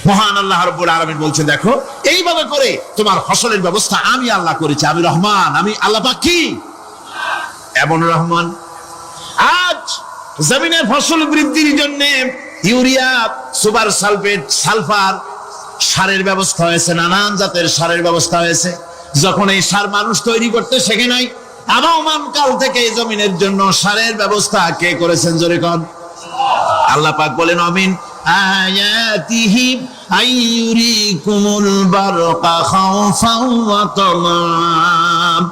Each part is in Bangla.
মহান আল্লাহ রাব্বুল আলামিন বলছেন, দেখো এইভাবে করে তোমার ফসলের ব্যবস্থা আমি আল্লাহ করেছি। আমি রহমান, আমি আল্লাহ পাক কি এমন রহমান। আজ জমিনে ফসল বৃদ্ধির জন্য ইউরিয়া, সুপার সালফেট, সালফার সারের ব্যবস্থা হয়েছে, নানান জাতের সারের ব্যবস্থা হয়েছে। যখন এই সার মানুষ তৈরি করতে শেখে নাই, আবহমান কাল থেকে এই জমিনের জন্য সারের ব্যবস্থা কে করেছেন? জোরে কোন? আল্লাহ পাক বলেন, আমিন আয়াতিহি আইয়ুরিকুমুল বারকা খাউফাও ওয়া তামাম।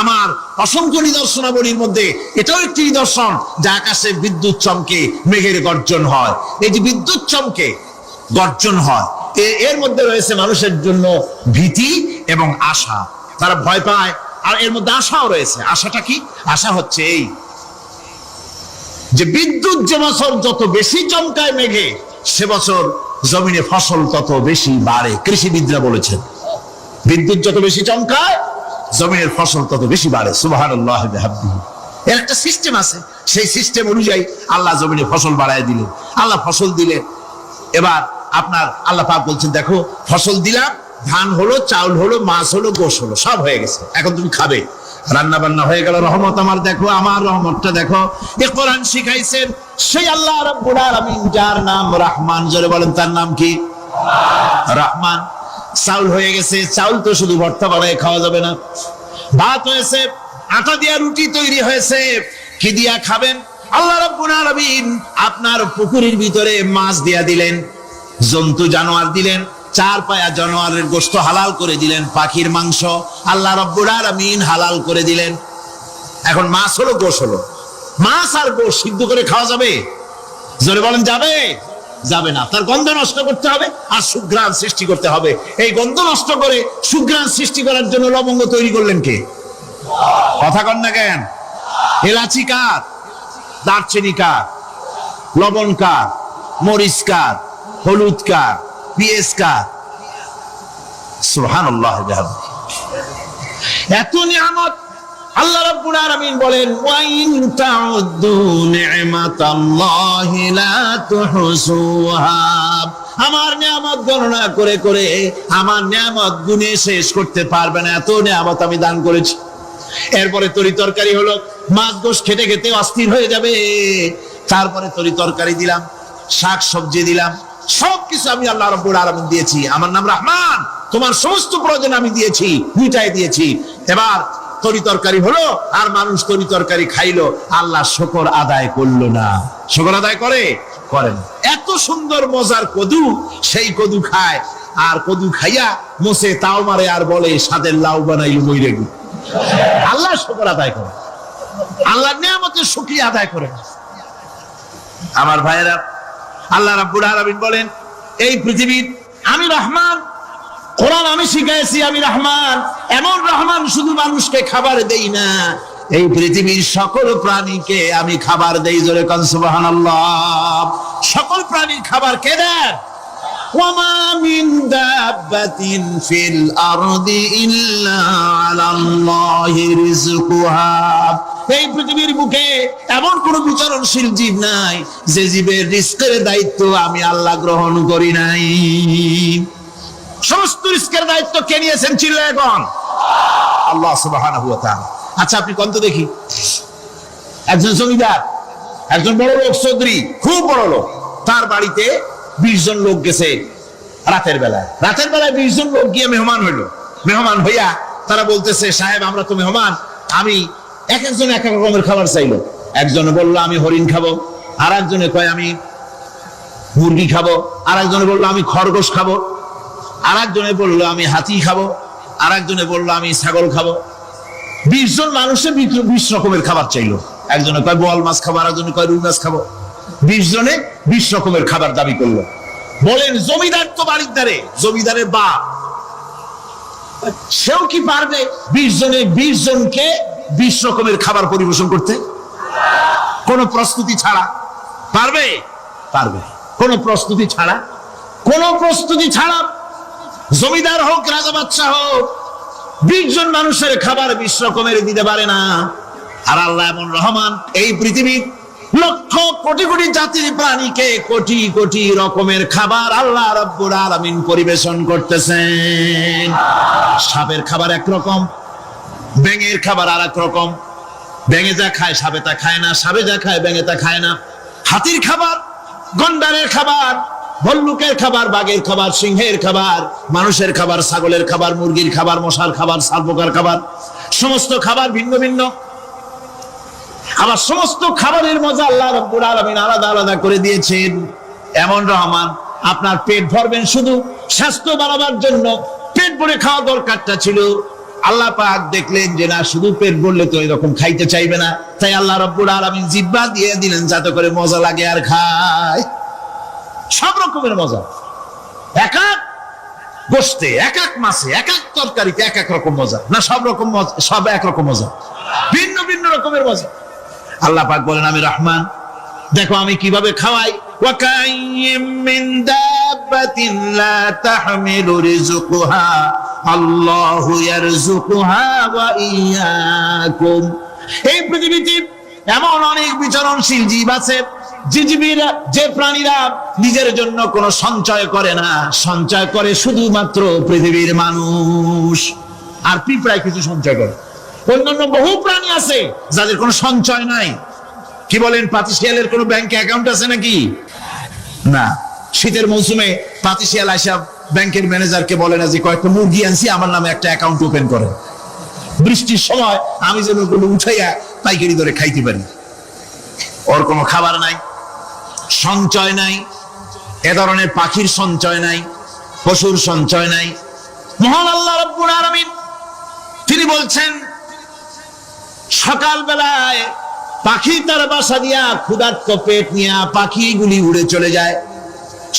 আমার অসংখ্য নিদর্শনাবলীর মধ্যে এটাও একটি নিদর্শন যে আকাশে বিদ্যুৎ চমকে মেঘের গর্জন হয়। এই যে বিদ্যুৎ চমকে গর্জন হয়, এর মধ্যে রয়েছে মানুষের জন্য ভীতি এবং আশা। তারা ভয় পায়, আর এর মধ্যে আশাও রয়েছে। আশাটা কি? আশা হচ্ছে এই যে বিদ্যুৎ যে বছর যত বেশি চমকায় মেঘে, সে বছর জমিনে ফসল তত বেশি বাড়ে। কৃষিবিদরা বলেছেন, বিদ্যুৎ যত বেশি চমকায় জমিনের ফসল তত বেশি বাড়ে। সুবহানাল্লাহ ওয়া বিহামদিহি। এর একটা সিস্টেম আছে, সেই সিস্টেম অনুযায়ী আল্লাহ জমিনে ফসল বাড়ায় দিলেন। আল্লাহ ফসল দিলেন। এবার আপনার আল্লাহ পাক বলছেন, দেখো ফসল দিলাম, ধান হলো, চাউল হলো, মাছ হলো, গোশ হলো, সব হয়ে গেছে, এখন তুমি খাবে। রান্না বান্না হয়ে গেল, রহমত আমার দেখো, আমার রহমতটা দেখো। এ কোরআন শিখাইছেন সেই আল্লাহ রাব্বুল আলামিন, যার নাম রহমান। জোরে বলেন, তার নাম কি? রহমান। চাউল হয়ে গেছে, চাউল তো শুধু ভর্তা বানায় খাওয়া যাবে না। ভাত হয়েছে, আটা দিয়া রুটি তৈরি হয়েছে, কি দিয়া খাবেন? আল্লাহ রাব্বুল আলামিন আপনার পুকুরের ভিতরে মাছ দিয়া দিলেন, জন্তু জানোয়ার দিলেন, চার পায়া জানোয়ারের গোশত হালাল করে দিলেন, পাখির মাংস আল্লাহ রাব্বুল আলামিন হালাল করে দিলেন। এখন মাছ হলো, গোশ হলো। মাছ আর গোশ সিদ্ধ করে খাওয়া যাবে? জোরে বলেন, যাবে? যাবে না। তার গন্ধ নষ্ট করতে হবে আর সুঘ্রাণ সৃষ্টি করতে হবে। এই গন্ধ নষ্ট করে সুঘ্রাণ সৃষ্টি করার জন্য লবঙ্গ তৈরি করলেন কে? কথা কন না কেন? এলাচি কার? দারচিনি কার? লবণ কার? মরিচ কার? হলুদ কার? পেঁয়াজ কার? সুবহানাল্লাহ ওয়া বিহামদিহি। এত নিয়ামত আল্লাহ রাব্বুল আলামিন বলেন, ওয়া ইন তাউদ্দু নি'মাতাল্লাহি লা তুহসুহা। আমার নিয়ামত গণনা করে করে আমার নিয়ামত গুণে শেষ করতে পারবে না, এত নিয়ামত আমি দান করেছি। এরপরে তরি তরকারি হলো, মাছ গোশ খেতে খেতে অস্থির হয়ে যাবে। তারপরে তরি তরকারি দিলাম, শাক সবজি দিলাম, সবকিছু আমি আল্লাহ রাব্বুল আলামিন দিয়েছি। আমার নাম রহমান, তোমার সমস্ত প্রয়োজন আমি দিয়েছি, মিটাই দিয়েছি। এবার তরি তরকারি হলো, আর মানুষ তরি তরকারি খাইলো, আল্লাহ শুকর আদায় করলো না। শুকর আদায় করেন। এত সুন্দর মজার কদু, সেই কদু খায়, আর কদু খাইয়া মোসে তাও মারে, আর বলে স্বাদের লাউ বানাইলো মইরে গু। আল্লাহ শুকর আদায় করে, আল্লাহর নিয়ামতের শুকরিয়া আদায় করে। আমার ভাইয়েরা, আল্লাহ রাব্বুল আলামিন বলেন, এই পৃথিবীর আমি রহমান, কোরআন আমি শিখাইছি আমি রহমান। এমন রহমান শুধু মানুষকে খাবার দেই না, এই পৃথিবীর সকল প্রাণীকে আমি খাবার দেই। জোরে কোন সুবহানাল্লাহ। সকল প্রাণীর খাবার কে দেন? ওয়া মা মিন দাব্বাতিন ফিল আরদি ইল্লা আলাল্লাহি রিজকুহা। এই পৃথিবীর বুকে এমন কোন বিচরণশীল জীব নাই যে জীবের রিজকের দায়িত্ব আমি আল্লাহ গ্রহণ করি নাই। সমস্ত রিজকের দায়িত্ব কে নিয়েছেন? চিল্লায় এখন আল্লাহ সুবহানাহু ওয়া তাআলা। আচ্ছা, আপনি কোন তো দেখি, একজন জমিদার, একজন বড় লোক, চৌধুরী, খুব বড় লোক, তার বাড়িতে 20 জন লোক গেছে রাতের বেলায়। 20 জন লোক গিয়ে মেহমান হইলো। মেহমান হইয়া তারা বলতেছে, সাহেব আমরা তো মেহমান, আমি এক একজন এক এক রকমের খাবার চাইলো। একজনে বললো আমি হরিণ খাবো, আর একজনে কয় আমি মুরগি খাবো, আর একজনে বললো আমি খরগোশ খাবো, আর একজনে বললো আমি হাতি খাবো, আর একজনে বললো আমি ছাগল খাবো। 20 জন মানুষের 20 রকমের খাবার চাইলো। একজনে কয় বোয়াল মাছ খাবো, আর একজনে কয় রুই মাছ খাবো। 20 জনে 20 রকমের খাবার দাবি করলো। বলেন, জমিদার তো বাড়ির ধারে, জমিদারের বাপ, সেও কি পারবে 20 জনে 20 জনকে 20 রকমের খাবার পরিবেশন করতে? কোন প্রস্তুতি ছাড়া পারবে? পারবে। কোন প্রস্তুতি ছাড়া, কোন প্রস্তুতি ছাড়া জমিদার হোক, রাজা বাদশাহ হোক, 20 জন মানুষের খাবার 20 রকমের দিতে পারে না। আর আল্লাহ এমন রহমান, এই পৃথিবীর লক্ষ কোটি কোটি জাতির প্রাণীকে কোটি কোটি রকমের খাবার আল্লাহ রাব্বুল আলামিন পরিবেশন করতেছেন। সাপের খাবার একরকম, ব্যাঙের খাবার আর এক রকম। ব্যাঙে যা খায় সাপে তা খায় না, সাপে যা খায় ব্যাঙে তা খায় না। হাতির খাবার, গন্ডারের খাবার, ভল্লুকের খাবার, বাঘের খাবার, সিংহের খাবার, মানুষের খাবার, ছাগলের খাবার, মুরগির খাবার, মশার খাবার, শালপোকার খাবার, সমস্ত খাবার ভিন্ন ভিন্ন। আবার সমস্ত খাবারের মজা আল্লাহ রাব্বুল আলামিন আলাদা আলাদা করে দিয়েছেন। এমন রহমান, আপনার পেট ভরবেন শুধু স্বাস্থ্য বাড়াবার জন্য, পেট ভরে খাওয়া দরকারটা ছিল। আল্লাহ পাক দেখলেন যে না, শুধু পেট ভরলে তো এরকম খাইতে চাইবে না, তাই আল্লাহ রাব্বুল আলামিন জিহ্বা দিয়ে দিলেন যাতে করে মজা লাগে আর খায়। সব রকমের মজা, এক এক গোশতে, এক এক মাছে, এক এক তরকারিতে এক এক রকম মজা। না সব রকম মজা, সব একরকম মজা, ভিন্ন ভিন্ন রকমের মজা। আল্লাহ পাক বলেন আমি রহমান, দেখো আমি কিভাবে খাওয়াই। ওয়াকাইয়িম মিন দাব্বাতিন লা তাহমিলু রিজকুহা আল্লাহু ইয়ারযুকুহা ওয়া ইয়্যাকুম। এই পৃথিবীতে এমন অনেক বিচরণশীল জীব আছে, যে প্রাণীরা নিজের জন্য কোনো সঞ্চয় করে না, সঞ্চয় করে শুধুমাত্র পৃথিবীর মানুষ। আর পিঁপড়ায় কিছু সঞ্চয় করে। অন্যান্য বহু প্রাণী আছে যাদের কোনো সঞ্চয় নাই। কি বলেন, পাতিশিয়ালের কোনো ব্যাংকে অ্যাকাউন্ট আছে নাকি? না। শীতের মৌসুমে পাতিশিয়াল আইসা ব্যাংকের ম্যানেজারকে বলে না যে কয়েকটা মুরগি আনছি, আমার নামে একটা অ্যাকাউন্ট ওপেন করেন, বৃষ্টির সময় আমি যেন ওগুলো উঠাইয়া পাইকারি দরে খাইতে পারি। ওর কোনো খাবার নাই, সঞ্চয় নাই। এ ধরনের পাখির সঞ্চয় নাই, পশুর সঞ্চয় নাই। মহান আল্লাহ রাব্বুল আলামিন তিনি বলছেন, সকাল বেলায় পাখি তার বাসা দিয়া ক্ষুধার্ত পেট নিয়ে পাখিগুলি উড়ে চলে যায়।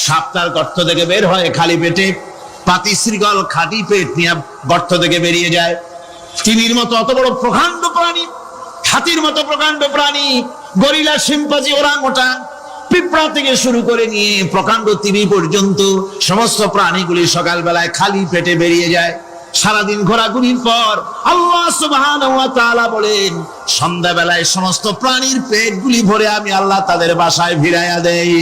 সাপ তার গর্ত থেকে বের হয় খালি পেটে, পাতি শৃগাল খালি পেট নিয়ে গর্ত থেকে বেরিয়ে যায়। তিমির মতো অত বড় প্রকাণ্ড প্রাণী, হাতির মতো প্রকাণ্ড প্রাণী, গরিলা, শিম্পাঞ্জি, ওরাংওটাং, পিঁপড়া থেকে শুরু করে নিয়ে প্রকাণ্ড তিমি পর্যন্ত সমস্ত প্রাণীগুলি সকালবেলায় খালি পেটে বেরিয়ে যায়। সারাদিন ঘোরাঘুরির পর আল্লাহ সুবহানাহু ওয়া তাআলা বলেন, সন্ধ্যাবেলায় সমস্ত প্রাণীর পেটগুলি ভরে আমি আল্লাহ তাদের বাসায় ফিরাইয়া দেই।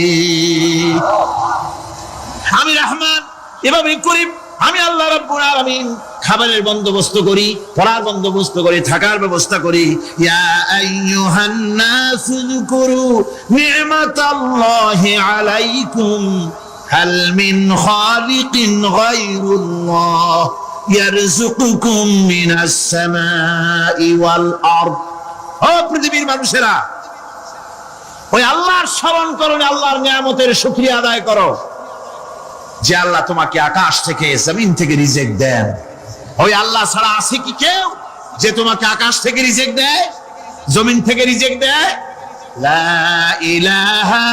আমি রহমান, এভাবে করি। আমি আল্লাহ রাব্বুল আলামিন খাবারের বন্দোবস্ত করি, পড়ার বন্দোবস্ত করি, থাকার ব্যবস্থা করি। ইয়া আইয়ুহান নাসু যকুরু নি'মাতাল্লাহি আলাইকুম হাল মিন খালিকিন গায়রুল্লাহ ইয়ারযুকুকুম মিনাস সামাই ওয়াল আরদ। ও পৃথিবীর মানুষেরা, ওই আল্লাহর স্মরণ করো, আল্লাহর নিয়ামতের শুকরিয়া আদায় করো যে আল্লাহ তোমাকে আকাশ থেকে, জমিন থেকে রিজিক দেন। ওই আল্লাহ ছাড়া আছে কি কেউ যে তোমাকে আকাশ থেকে রিজিক দেয়, জমিন থেকে রিজিক দেয়? লা ইলাহা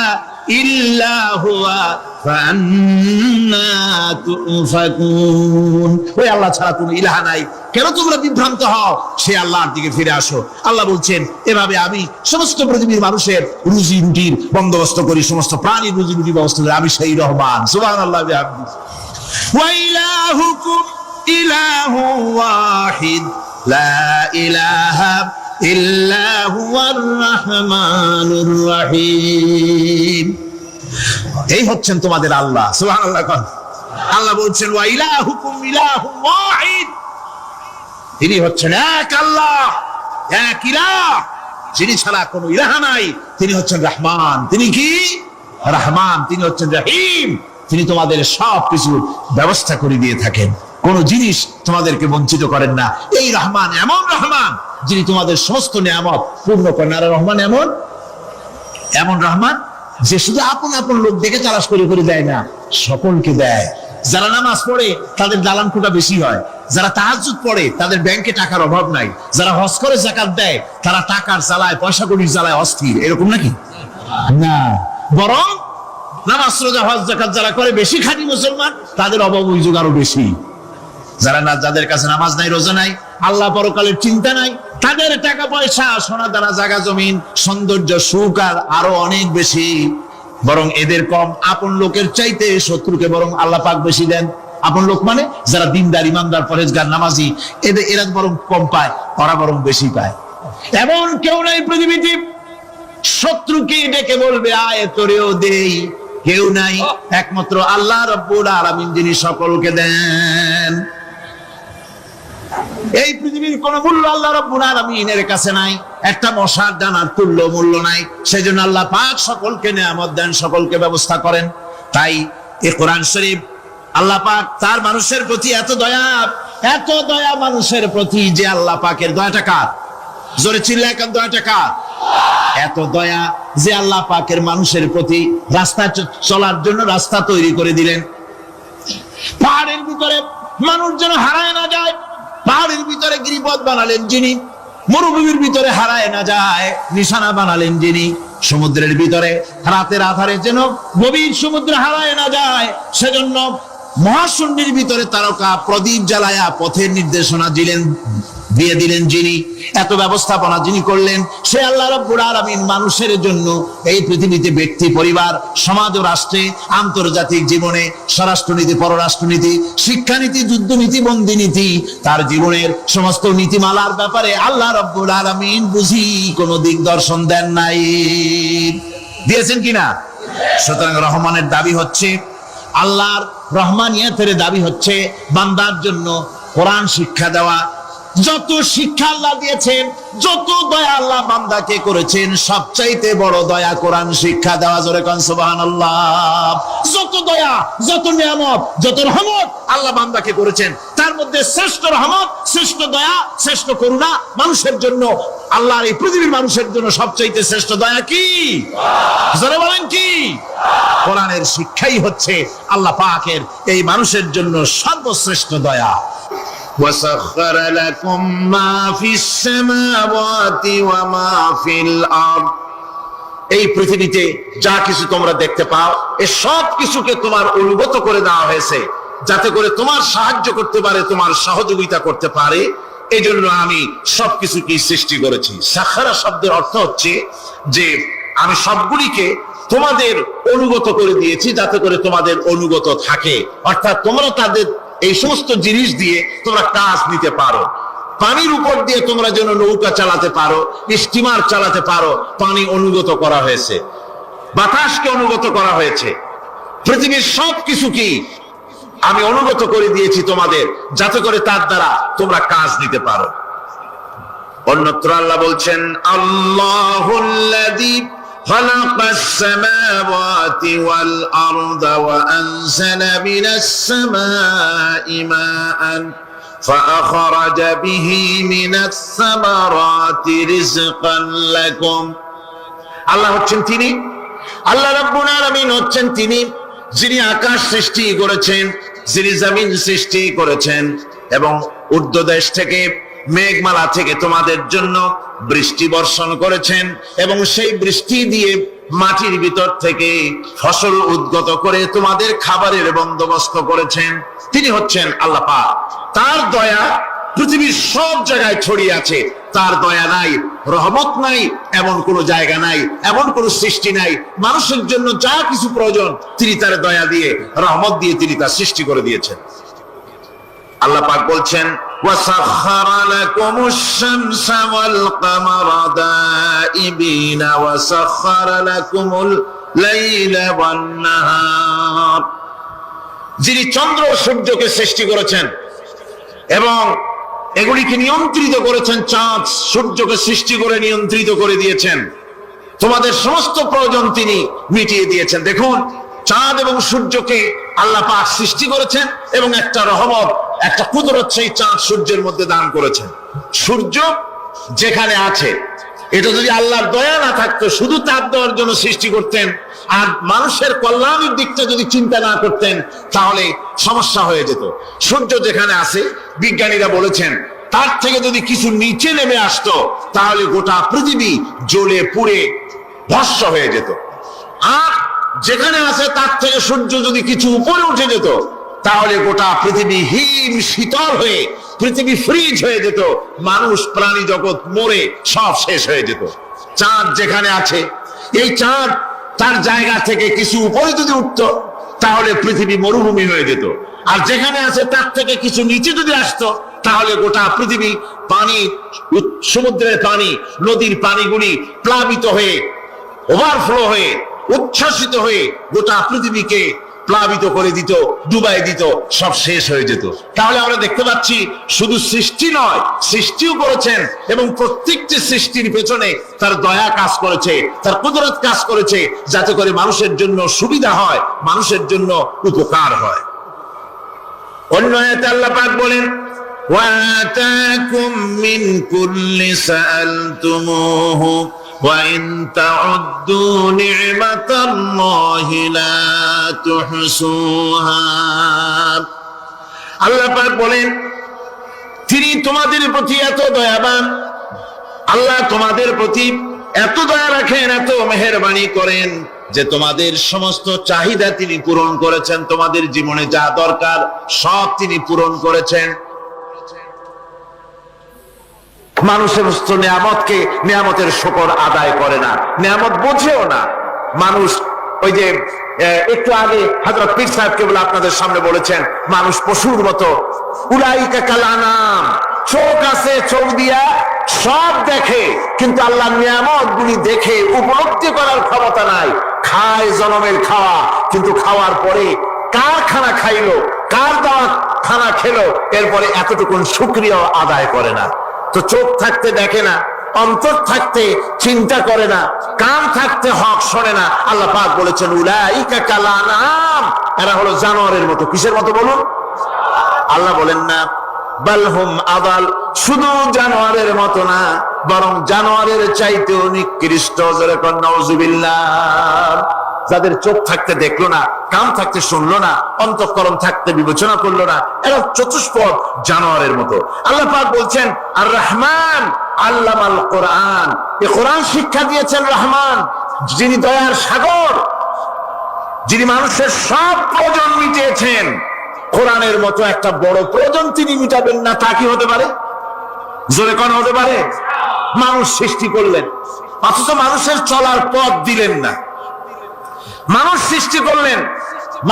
ইল্লা হুয়া ফান্না তুফাকুন। ওই আল্লাহ ছাড়া কোনো ইলাহা নাই, কেন তোমরা বিভ্রান্ত হও? সে আল্লাহর দিকে ফিরে আসো। আল্লাহ বলছেন, এভাবে আমি সমস্ত পৃথিবীর মানুষের রুজি রুটির বন্দোবস্ত করি, সমস্ত প্রাণীর রুজি রুটির ব্যবস্থা করি। আমি সেই রহমান। সুবহানাল্লাহ বিহামদিহি। ওয়া ইলাহুকুম ইলাহু ওয়াহিদ লা ইলাহা ইল্লা হুয়ার রাহমানুর রহিম। এই হচ্ছেন তোমাদের আল্লাহ। সুবহানাল্লাহ। আল্লাহ বলছেন, ওয়া ইলাহুকুম ইলাহু ওয়াহিদ, তিনি হচ্ছেন এক আল্লাহ, এক ইলাহ, যিনি ছাড়া কোনো ইলাহ নাই। তিনি হচ্ছেন রহমান। তিনি কি? রহমান। তিনি হচ্ছেন রহিম। তিনি তোমাদের সব কিছু ব্যবস্থা করে দিয়ে থাকেন, কোন জিনিস তোমাদেরকে বঞ্চিত করেন না। এই রহমান এমন রহমান যিনি তোমাদের সমস্ত নিয়ামত পূর্ণ করেন। আর রহমান এমন রহমান যে শুধু আপন আপন লোক দেখে তালাশ করে করে দেয় না, সকলকে দেয়। যারা নামাজ পড়ে তাদের দালান কোটা বেশি হয়, যারা তাহাজ্জুদ পড়ে তাদের ব্যাংকে টাকার অভাব নাই, যারা হজ করে যাকাত দেয় তারা টাকার জ্বালায়, পয়সা কড়ির জ্বালায় অস্থির। এরকম নাকি? না, বরং নামাজ রোজা হজ যাকাত যারা করে বেশি খাঁটি মুসলমান, তাদের অভাব অভিযোগ আরো বেশি। যাদের কাছে নামাজ নাই, রোজা নাই, আল্লাহ পরকালের চিন্তা নাই, তাদের টাকা পয়সা, সোনা দানা, জায়গা জমিন, সৌন্দর্য, সুখ আর আরো অনেক বেশি। বরং এদের কম। আপন লোকের চাইতে শত্রুকে বরং আল্লাহ পাক বেশি দেন। আপন লোক মানে যারা দিনদার, ইমানদার, পরেজগার, নামাজি, এরা বরং কম পায়, ওরা বরং বেশি পায়। এমন কেউ নাই পৃথিবীতে শত্রুকে ডেকে বলবে আয় তোরেও দেই, কেউ নাই, একমাত্র আল্লাহ রাব্বুল আলামিন যিনি সকলকে দেন। এই পৃথিবীর কোন মূল্য আল্লাহ রাব্বুল আলামিনের কাছে নাই, একটা মশার দানার তুল্য মূল্য নাই। সেজন্য আল্লাহ পাক সকলকে নিয়ামত দেন, সকলকে ব্যবস্থা করেন। তাই এই কোরআন শরীফ আল্লাহ পাক তার মানুষের প্রতি এত দয়া মানুষের প্রতি, যে আল্লাহ পাকের দয়াটা কার? জোরে চিল্লায় এখন দয়াটা কার? এত দয়া যে আল্লাহ পাকের মানুষের প্রতি রাস্তা চলার জন্য রাস্তা তৈরি করে দিলেন। পাহাড়ের ভিতরে মানুষ যেন হারায় না যায়, পাহাড়ের ভিতরে গিরিপথ বানালেন যিনি, মরুভূমির ভিতরে হারায় না যায় নিশানা বানালেন যিনি, সমুদ্রের ভিতরে রাতের আধারে যেন গভীর সমুদ্রে হারায় না যায় সেজন্য মহাশূন্যের ভিতরে তারকা প্রদীপ জ্বালায়া পথের নির্দেশনা দিয়ে দিলেন যিনি, এত ব্যবস্থাপনা যিনি করলেন, সে আল্লাহ রাব্বুল আলামিন মানুষের জন্য এই পৃথিবীতে ব্যক্তি, পরিবার, সমাজ ও রাষ্ট্রে, আন্তর্জাতিক জীবনে, স্বরাষ্ট্রনীতি, পররাষ্ট্রনীতি, শিক্ষানীতি, যুদ্ধনীতি, বন্দিনীতি, তার জীবনের সমস্ত নীতিমালার ব্যাপারে আল্লাহ রাব্বুল আলামিন বুঝি কোনো দিকদর্শন দেন নাই। দিয়েছেন কিনা? সুতরাং রহমানের দাবি হচ্ছে, আল্লাহর রহমানিয়তের দাবি হচ্ছে বান্দার জন্য কোরআন শিক্ষা দেওয়া। যত শিক্ষা আল্লাহ দিয়েছেন, যত দয়া আল্লাহ বান্দাকে করেছেন, সবচাইতে বড় দয়া কোরআন শিক্ষা দেওয়া। জোরে কোন সুবহানাল্লাহ। যত দয়া, যত নিয়ামত, যত রহমত আল্লাহ বান্দাকে করেছেন, তার মধ্যে শ্রেষ্ঠ রহমত, শ্রেষ্ঠ দয়া, শ্রেষ্ঠ করুণা মানুষের জন্য, আল্লাহর এই পৃথিবীর মানুষের জন্য সবচাইতে শ্রেষ্ঠ দয়া কি? জোরে বলেন কি? কোরআনের শিক্ষাই হচ্ছে আল্লাহ পাকের এই মানুষের জন্য সর্বশ্রেষ্ঠ দয়া। وَسَخَّرَ لَكُم مَّا فِي السَّمَاوَاتِ وَمَا فِي الْأَرْضِ। এই পৃথিবীতে যা কিছু তোমরা দেখতে পাও, এই সব কিছুকে তোমার অনুগত করে দেওয়া হয়েছে, যাতে করে তোমার সাহায্য করতে পারে, তোমার সহযোগিতা করতে পারে। এই জন্য আমি সবকিছুকে সৃষ্টি করেছি। সাখারা শব্দের অর্থ হচ্ছে যে আমি সবগুলিকে তোমাদের অনুগত করে দিয়েছি, যাতে করে তোমাদের অনুগত থাকে, অর্থাৎ তোমরা তাদের এই সমস্ত জিনিস দিয়ে তোমরা কাজ নিতে পারো। পানির উপর দিয়ে তোমরা যেন নৌকা চালাতে পারো, স্টিমার চালাতে পারো, পানি অনুগত করা হয়েছে, বাতাসকে অনুগত করা হয়েছে। পৃথিবীর সব কিছু কি আমি অনুগত করে দিয়েছি তোমাদের, যাতে করে তার দ্বারা তোমরা কাজ নিতে পারো। অন্যত্র আল্লাহ বলছেন, আল্লাহুল্লাযী خلق السماوات والأرض وأنزل من السماء ماء فأخرج به من الثمرات رزقا لكم। আল্লাহ হচ্ছেন তিনি, আল্লাহ রাব্বুল আলামিন হচ্ছেন তিনি যিনি আকাশ সৃষ্টি করেছেন, যিনি জমিন সৃষ্টি করেছেন, এবং ঊর্ধ্বদেশ থেকে মেঘমালা থেকে তোমাদের জন্য বৃষ্টি বর্ষণ করেছেন, এবং সেই বৃষ্টি দিয়ে মাটির ভিতর থেকে ফসল উদ্গত করে তোমাদের খাবারের বন্দোবস্ত করেছেন। তিনি হচ্ছেন আল্লাহ পাক। তার দয়া পৃথিবীর সব জায়গায় ছড়িয়ে আছে। তার দয়া নাই, রহমত নাই, এমন কোন জায়গা নাই, এমন কোন সৃষ্টি নাই। মানুষের জন্য যা কিছু প্রয়োজন তিনি তার দয়া দিয়ে, রহমত দিয়ে তিনি তা সৃষ্টি করে দিয়েছেন। আল্লাহ পাক বলছেন, وَسَخَّرَ لَكُمُ الشَّمْسَ وَالْقَمَرَ دَائِبِينَ وَسَخَّرَ لَكُمُ اللَّيْلَ وَالنَّهَارَ। যিনি চন্দ্র ও সূর্যকে সৃষ্টি করেছেন এবং এগুলিকে নিয়ন্ত্রিত করেছেন, চাঁদ সূর্যকে সৃষ্টি করে নিয়ন্ত্রিত করে দিয়েছেন, তোমাদের সমস্ত প্রয়োজন তিনি মিটিয়ে দিয়েছেন। দেখুন, চাঁদ এবং সূর্যকে আল্লাহ পাক সৃষ্টি করেছেন এবং একটা রহমত, একটা কুদরত সেই চাঁদ সূর্যের মধ্যে দান করেছেন। সূর্য যেখানে আছে, এটা যদি আল্লাহর দয়া না থাকতো, শুধু তাপ দেওয়ার জন্য সৃষ্টি করতেন আর মানুষের কল্যাণের দিকটা যদি চিন্তা না করতেন, তাহলে সমস্যা হয়ে যেত। সূর্য যেখানে আছে, বিজ্ঞানীরা বলেছেন তার থেকে যদি কিছু নিচে নেমে আসতো, তাহলে গোটা পৃথিবী জ্বলে পুড়ে ভস্ম হয়ে যেত। আর যেখানে আছে তার থেকে সূর্য যদি কিছু উপরে উঠে যেত, তাহলে গোটা পৃথিবী হিম শীতল হয়ে, পৃথিবী ফ্রিজ হয়ে যেত, মানুষ প্রাণী জগৎ মরে সব শেষ হয়ে যেত। চাঁদ যেখানে আছে, এই চাঁদ তার জায়গা থেকে কিছু উপরে যদি উঠত, তাহলে পৃথিবী মরুভূমি হয়ে যেত। আর যেখানে আছে তার থেকে কিছু নিচে যদি আসতো, তাহলে গোটা পৃথিবী পানি, সমুদ্রের পানি, নদীর পানিগুলি প্লাবিত হয়ে ওভারফ্লো হয়ে উচ্ছ্বাসিত হয়ে গোটা পৃথিবীকে প্লাবিত করে দিত, ডুবাই দিত, সব শেষ হয়ে যেত। তাহলে আমরা দেখতে পাচ্ছি শুধু সৃষ্টি নয়, সৃষ্টিও করেছেন এবং প্রত্যেকটি সৃষ্টির পেছনে তার দয়া কাজ করেছে, তার কুদরত কাজ করেছে, যাতে করে মানুষের জন্য সুবিধা হয়, মানুষের জন্য উপকার হয়। অন্য আয়াতে আল্লাহ পাক বলেন, ওয়াতাকুম মিন কুল্লি সাআলতুমুহু ওয়া ইন তাউদ্দু নি'মাতাল্লাহি লা তুহসুহা। আল্লাহ পাক বলেন, তিনি তোমাদের প্রতি এত দয়াবান, আল্লাহ তোমাদের প্রতি এত দয়া রাখেন, এত মেহেরবানি করেন যে তোমাদের সমস্ত চাহিদা তিনি পূরণ করেছেন। তোমাদের জীবনে যা দরকার সব তিনি পূরণ করেছেন। মানুষ সমস্ত নিয়ামতকে, নিয়ামতের শুকর আদায় করে না, নিয়ামত বোঝেও না মানুষ। ওই যে একটু আগে হযরত পীর সাহেব কেবল আপনাদের সামনে বলেছেন, মানুষ পশুর মতো, উলাইকা কাল আনাম, চোখ আছে, চোখ দিয়া সব দেখে, কিন্তু আল্লাহ নিয়ামত গুলি দেখে উপলব্ধি করার ক্ষমতা নাই। খায় জনমের খাওয়া, কিন্তু খাওয়ার পরে কার খানা খাইলো, কার দাওয়াত খানা খেলো, এরপরে এতটুকুন শুকরিয়া আদায় করে না। তো চোখ থাকতে দেখে না, অন্তর থাকতে চিন্তা করে না, কান থাকতে হক শোনে না। আল্লাহ পাক বলেছেন, উলাইকা কাল আনাম, এরা হলো জানোয়ারের মতো। কিসের মতো বলুন? আল্লাহ বলেন না বালহুম আদাল, শুধু জানোয়ারের মতো না, বরং জানোয়ারের চাইতেও নিকৃষ্ট। যেরকম নাউজুবিল্লাহ। যাদের চোখ থাকতে দেখলো না, কান থাকতে শুনলো না, অন্তঃকরণ থাকতে বিবেচনা করলো না, এরা চতুষ্পদ জানোয়ারের মতো। আল্লাহ পাক বলছেন, আর রহমান আল্লামাল কোরআন, এই কোরআন শিক্ষা দিয়েছেন রহমান, যিনি দয়ার সাগর, যিনি মানুষের সব প্রয়োজন মিটিয়েছেন। কোরআনের মতো একটা বড় প্রয়োজন তিনি মিটাবেন না, তা কি হতে পারে? জোরে কোন হতে পারে? মানুষ সৃষ্টি করলেন, অথচ মানুষের চলার পথ দিলেন না। মানুষ সৃষ্টি করলেন,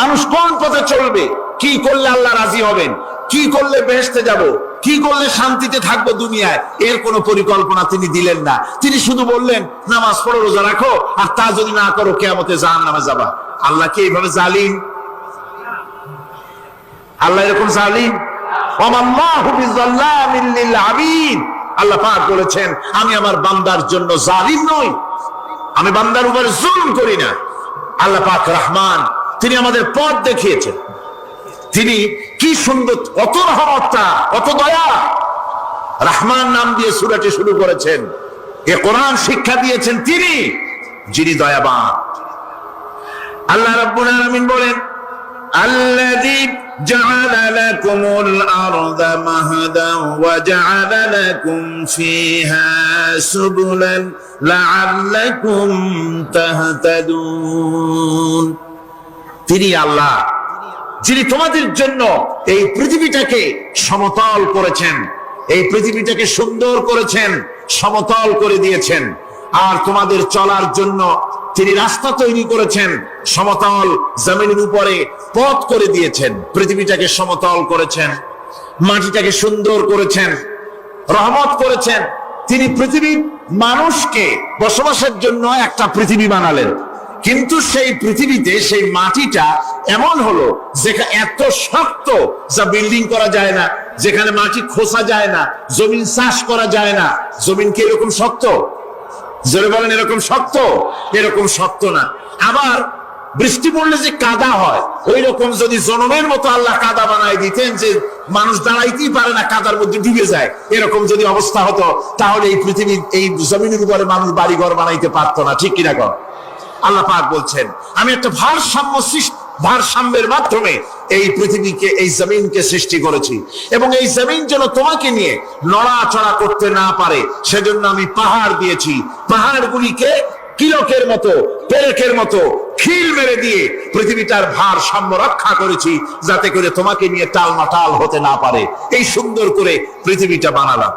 মানুষ কোন পথে চলবে, কি করলে আল্লাহ রাজি হবেন, কি করলে বেহেশতে যাব, কি করলে শান্তিতে থাকবো দুনিয়ায়, এর কোনো পরিকল্পনা তিনি দিলেন না। তিনি শুধু বললেন, নামাজ পড়ো, রোজা রাখো, আর তা যদি না করো কিয়ামতে জাহান্নামে যাবা। আল্লাহ কি এইভাবে জালিম? আল্লাহ এরকম জালিম? ওয়ামাল্লাহু বিযাল্লামিল লিল আবিদ। আল্লাহ পাক বলেছেন, আমি আমার বান্দার জন্য জালিম নই, আমি বান্দার উপর জুলুম করি না। আল্লাহ পাক রহমান, তিনি আমাদের পথ দেখিয়েছেন। তিনি কি সুন্দর, কত রহমতটা, কত দয়া। রহমান নাম দিয়ে সূরাটি শুরু করেছেন। এ কোরআন শিক্ষা দিয়েছেন তিনি, যিনি দয়াবান। আল্লাহ রাব্বুল আলামিন বলেন, আল্লাযী জাআলা লাকুমুল আরদা মাহদান ওয়া জাআলা লাকুম ফীহা সুবুলান লাআল্লাকুম তাহতাদুন। তিনি আল্লাহ, যিনি তোমাদের জন্য এই পৃথিবীটাকে সমতল করেছেন, এই পৃথিবীটাকে সুন্দর করেছেন, সমতল করে দিয়েছেন। আর তোমাদের চলার জন্য তিনি রাস্তা তৈরি করেছেন, সমতল জমিনের উপরে পথ করে দিয়েছেন, পৃথিবীটাকে সমতল করেছেন, মাটিটাকে সুন্দর করেছেন, রহমত করেছেন। তিনি পৃথিবীর মানুষকে বসবাসের জন্য একটা পৃথিবী বানালেন, কিন্তু সেই পৃথিবীতে সেই মাটিটা এমন হলো যেখানে এত শক্ত, যা বিল্ডিং করা যায় না, যেখানে মাটি খোসা যায় না, জমিন চাষ করা যায় না। জমিন কি এরকম শক্ত? জোরে বলেন, এরকম শক্ত? এরকম শক্ত না। আবার বৃষ্টি পড়লে যে কাদা হয়, ওই রকম যদি জনমের মতো আল্লাহ কাদা বানায় দিতেন যে মানুষ দাঁড়াইতেই পারে না, কাদার মধ্যে ডুবে যায়, এরকম যদি অবস্থা হতো, তাহলে এই পৃথিবী, এই জমিনের উপরে মানুষ বাড়ি ঘর বানাইতে পারতো না। ঠিক কিনা কর? আল্লাহ পাক বলছেন, আমি একটা ভারসাম্যের মাধ্যমে এই পৃথিবীকে, এই জমিনকে সৃষ্টি করেছি, এবং এই জমিন যেন তোমাকে নিয়ে নড়াচড়া করতে না পারে, সেজন্য আমি পাহাড় দিয়েছি। পাহাড়গুলিকে কিলকের মতো, পেরেকের মতো খিল মেরে দিয়ে পৃথিবীটার ভারসাম্য রক্ষা করেছি, যাতে করে তোমাকে নিয়ে টালমাটাল হতে না পারে। এই সুন্দর করে পৃথিবীটা বানালাম।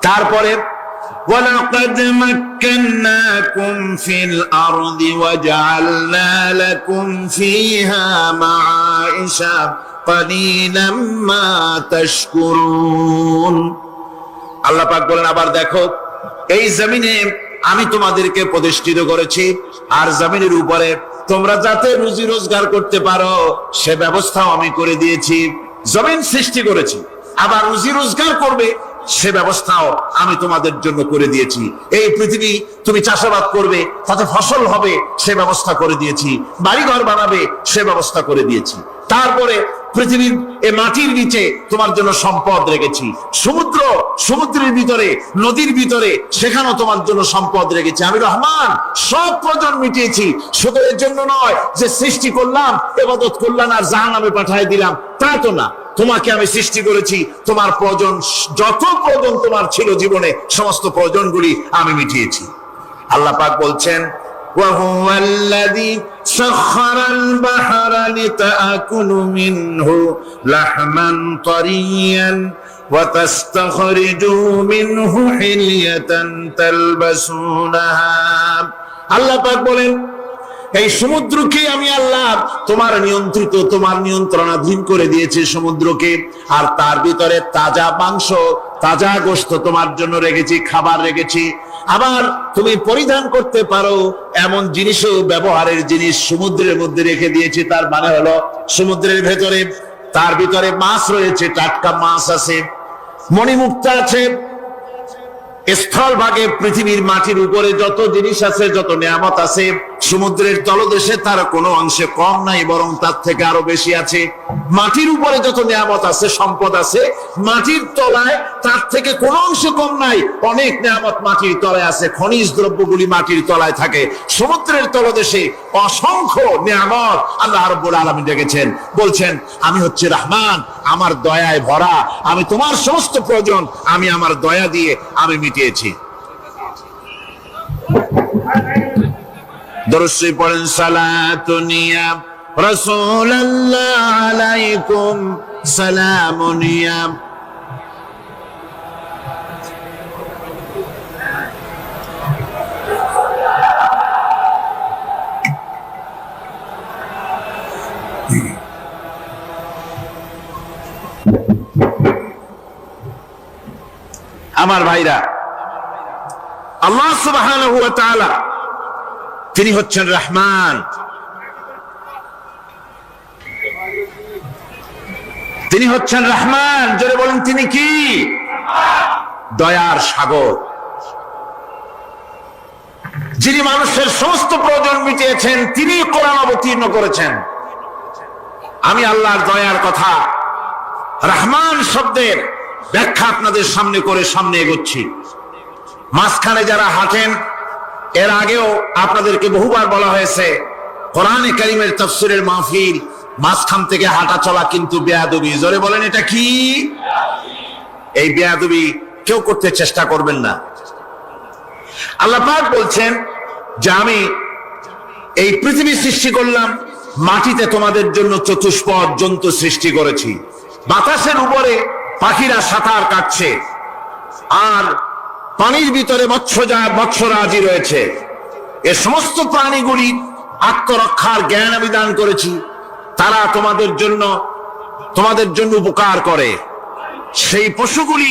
তারপরে وَلَقَدْ مَكَّنَّاكُمْ فِي الْأَرْضِ وَجَعَلْنَا لَكُمْ فِيهَا مَعَائِشَ قَلِيلًا مَا تَشْكُرُونَ। আল্লাহ পাক বলেন, আবার দেখো, এই জমিনে আমি তোমাদেরকে প্রতিষ্ঠিত করেছি, আর জমিনের উপরে তোমরা যাতে রুজি রোজগার করতে পারো সে ব্যবস্থাও আমি করে দিয়েছি। জমিন সৃষ্টি করেছি, আবার রুজি রোজগার করবে সে ব্যবস্থাও আমি তোমাদের জন্য করে দিয়েছি। এই পৃথিবী তুমি চাষাবাদ করবে, তাতে ফসল হবে সে ব্যবস্থা করে দিয়েছি, বাড়িঘর বানাবে সে ব্যবস্থা করে দিয়েছি। তারপরে পৃথিবীর এই মাটির নিচে তোমার জন্য সম্পদ রেখেছি, সমুদ্র, সমুদ্রের ভিতরে, নদীর ভিতরে, সেখানেও তোমার জন্য সম্পদ রেখেছি। আমি রহমান সব প্রয়োজন মিটিয়েছি। শুধু এর জন্য নয় যে সৃষ্টি করলাম, ইবাদত করলাম আর জাহান্নামে পাঠিয়ে দিলাম, তা তো না। তোমাকে আমি সৃষ্টি করেছি, তোমার প্রয়োজন, যত প্রয়োজন তোমার ছিল জীবনে, সমস্ত প্রয়োজনগুলি আমি মিটিয়েছি। আল্লাহ পাক বলছেন, وهو الذي سخر البحر لتأكلوا منه لحما طريا وتستخرجوا منه حلية تلبسونها। আল্লাহ পাক বলেন, এই সমুদ্রকে আমি আল্লাহ তোমার নিয়ন্ত্রিত, তোমার নিয়ন্ত্রণাধীন করে দিয়েছি সমুদ্রকে, আর তার ভিতরে তাজা মাংস, তাজা গোশত তোমার জন্য রেখেছি, খাবার রেখেছি। আবার তুমি পরিধান করতে পারো এমন জিনিসও, ব্যবহারের জিনিস সমুদ্রের মধ্যে রেখে দিয়েছি। তার মানে হলো সমুদ্রের ভেতরে, তার ভিতরে মাছ রয়েছে, টাটকা মাছ আছে, মণিমুক্তা আছে। স্থলভাগে পৃথিবীর মাটির উপরে যত জিনিস আছে, যত নিয়ামত আছে, সমুদ্রের তলদেশে তার কোনো অংশে কম নাই, বরং তার থেকে আরো বেশি আছে। মাটির উপরে যত নিয়ামত আছে, সম্পদ আছে, মাটির তলায় তার থেকে কোনো অংশ কম নাই, অনেক নিয়ামত মাটির তলায় আছে। খনিজ দ্রব্যগুলি মাটির তলায় থাকে। সমুদ্রের তলদেশে অসংখ্য নিয়ামত আল্লাহ রাব্বুল আলামিন রেখেছেন। বলছেন, আমি হচ্ছে রহমান, আমার দয়ায় ভরা, আমি তোমার সমস্ত প্রয়োজন আমি আমার দয়া দিয়ে আমি মিটিয়েছি। দরুদ শরীফ পড়েন, সালাতুন ইয়া রাসূলুল্লাহ আলাইকুম সালামুন ইয়া। আমার ভাইরা, আল্লাহ সুবহানাহু ওয়া তাআলা তিনি হচ্ছেন রহমান, তিনি হচ্ছেন রহমান। জোরে বলেন, তিনি কি? দয়ার সাগর, যিনি মানুষের সমস্ত প্রয়োজন মিটিয়েছেন, তিনি কোরআন অবতীর্ণ করেছেন। আমি আল্লাহর দয়ার কথা, রহমান শব্দের ব্যাখ্যা আপনাদের সামনে করে সামনে এগোচ্ছি। মাঝখানে যারা হাঁটেন, এর আগেও আপনাদেরকে বহুবার বলা হয়েছে, কোরআনে কারীমের তাফসীরের মাহফিল, মাঝখান থেকে হাঁটা চলা কিন্তু বেয়াদবি। জোরে বলেন, এটা কি? এই বেয়াদবি কেউ করতে চেষ্টা করবেন না। আল্লাহ পাক বলছেন যে আমি এই পৃথিবী সৃষ্টি করলাম, মাটিতে তোমাদের জন্য চতুষ্পদ জন্তু সৃষ্টি করেছি, বাতাসের উপরে পাখিরা সাঁতার কাটছে, আর পানির ভিতরে মৎস্যরাজি রয়েছে। এ সমস্ত প্রাণীগুলি আত্মরক্ষার জ্ঞান আমি দান করেছি, তারা তোমাদের জন্য উপকার করে। সেই পশুগুলি